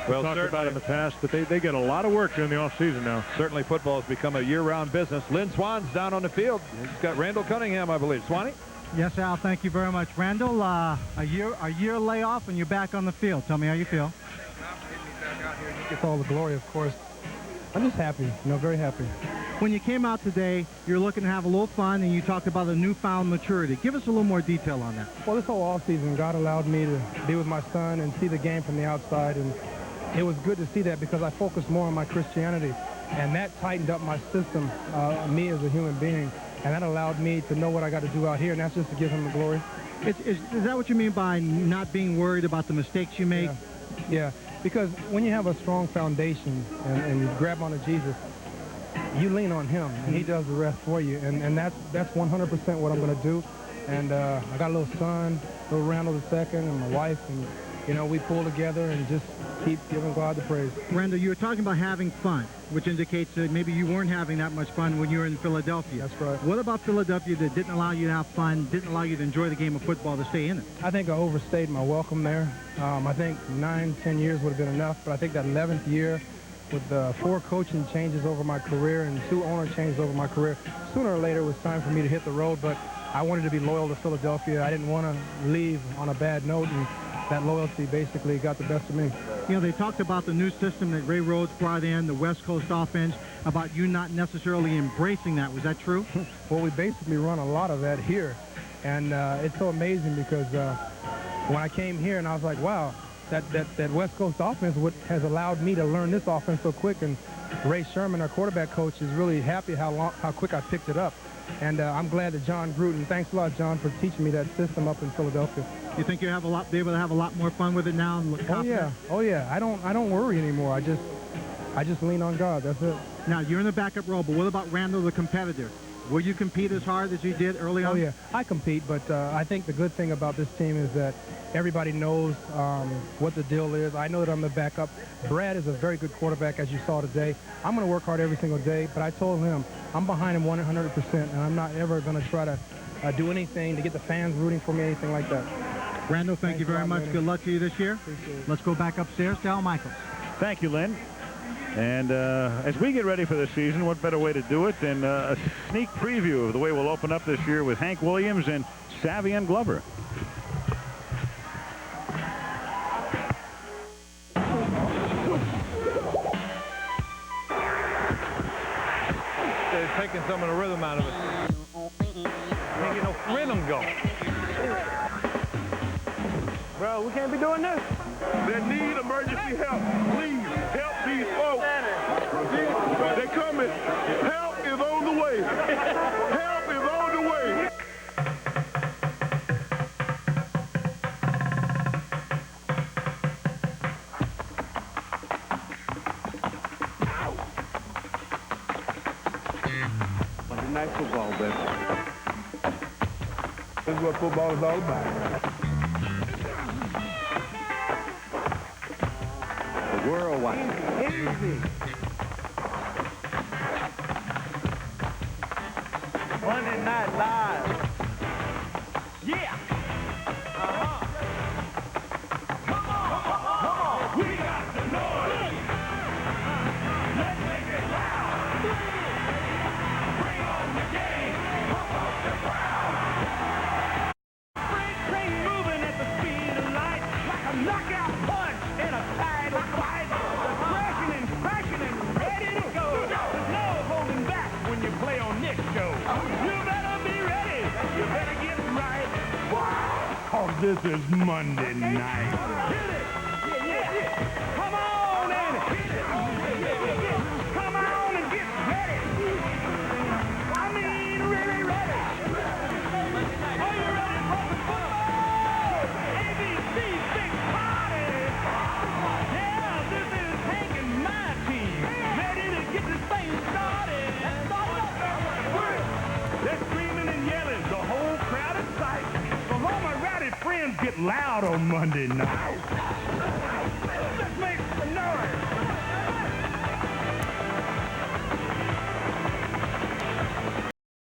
Well, we talked about it in the past, but they get a lot of work during the off-season now. Certainly football has become a year-round business. Lynn Swan's down on the field. He's got Randall Cunningham, I believe. Swanee? Yes, Al, thank you very much. Randall, a year layoff and you're back on the field. Tell me how you feel. He gets all the glory, of course. I'm just happy, very happy. When you came out today, you're looking to have a little fun, and you talked about a newfound maturity. Give us a little more detail on that. Well, this whole offseason, God allowed me to be with my son and see the game from the outside, and it was good to see that because I focused more on my Christianity, and that tightened up my system, me as a human being, and that allowed me to know what I got to do out here, and that's just to give him the glory. Is that what you mean by not being worried about the mistakes you make? Yeah, because when you have a strong foundation and you grab onto Jesus, you lean on him, and he does the rest for you, and that's 100% what I'm going to do. And I got a little son, little Randall II, and my wife, and we pull together and just keep giving God the praise. Randall, you were talking about having fun, which indicates that maybe you weren't having that much fun when you were in Philadelphia. That's right. What about Philadelphia that didn't allow you to have fun, didn't allow you to enjoy the game of football to stay in it? I think I overstayed my welcome there. I think 9-10 years would have been enough, but I think that 11th year with 4 coaching changes over my career and 2 owner changes over my career, sooner or later it was time for me to hit the road, but I wanted to be loyal to Philadelphia. I didn't want to leave on a bad note, and that loyalty basically got the best of me. They talked about the new system that Ray Rhodes brought in, the West Coast offense, about you not necessarily embracing that. Was that true? Well, we basically run a lot of that here, and it's so amazing because when I came here and I was like, wow, that West Coast offense has allowed me to learn this offense so quick, and Ray Sherman, our quarterback coach, is really happy how quick I picked it up. And I'm glad that John Gruden, thanks a lot, John, for teaching me that system up in Philadelphia. You think you'll be able to have a lot more fun with it now? And Oh yeah. I don't worry anymore. I just lean on God. That's it. Now you're in the backup role, but what about Randall, the competitor? Will you compete as hard as you did early on? Oh yeah, I compete, but I think the good thing about this team is that everybody knows what the deal is. I know that I'm the backup. Brad is a very good quarterback, as you saw today. I'm going to work hard every single day, but I told him I'm behind him 100%, and I'm not ever going to try to do anything to get the fans rooting for me, anything like that. Randall, thank you very much. Good luck to you this year. Let's go back upstairs to Al Michaels. Thank you, Lynn. And as we get ready for the season, what better way to do it than a sneak preview of the way we'll open up this year with Hank Williams and Savion Glover. They're taking some of the rhythm out of it. Can't get no rhythm going. Bro, we can't be doing this. They need emergency help. Please help these folks. They're coming. Help is on the way. Help is on the way. football, Ben. This is what football is all about. The world watching. Easy. Monday Night Live. Yeah. Come on. We got the noise. Let's make it loud. Bring on the game. Pump up the crowd. Freight train moving at the speed of light, like a knockout punch in a tidal fight. Crashing and crashing and ready to go. There's no holding back when you play on this show. You better be ready. You better get right. Oh, this is Monday night. Come on and hit it. Come on and get ready. I mean, really ready. Are you ready for the football? ABC Big Party. Yeah, this is Hank and my team. Ready to get this thing started. They're screaming and yelling. The whole crowd is excited. So all my rowdy friends get loud on Monday night.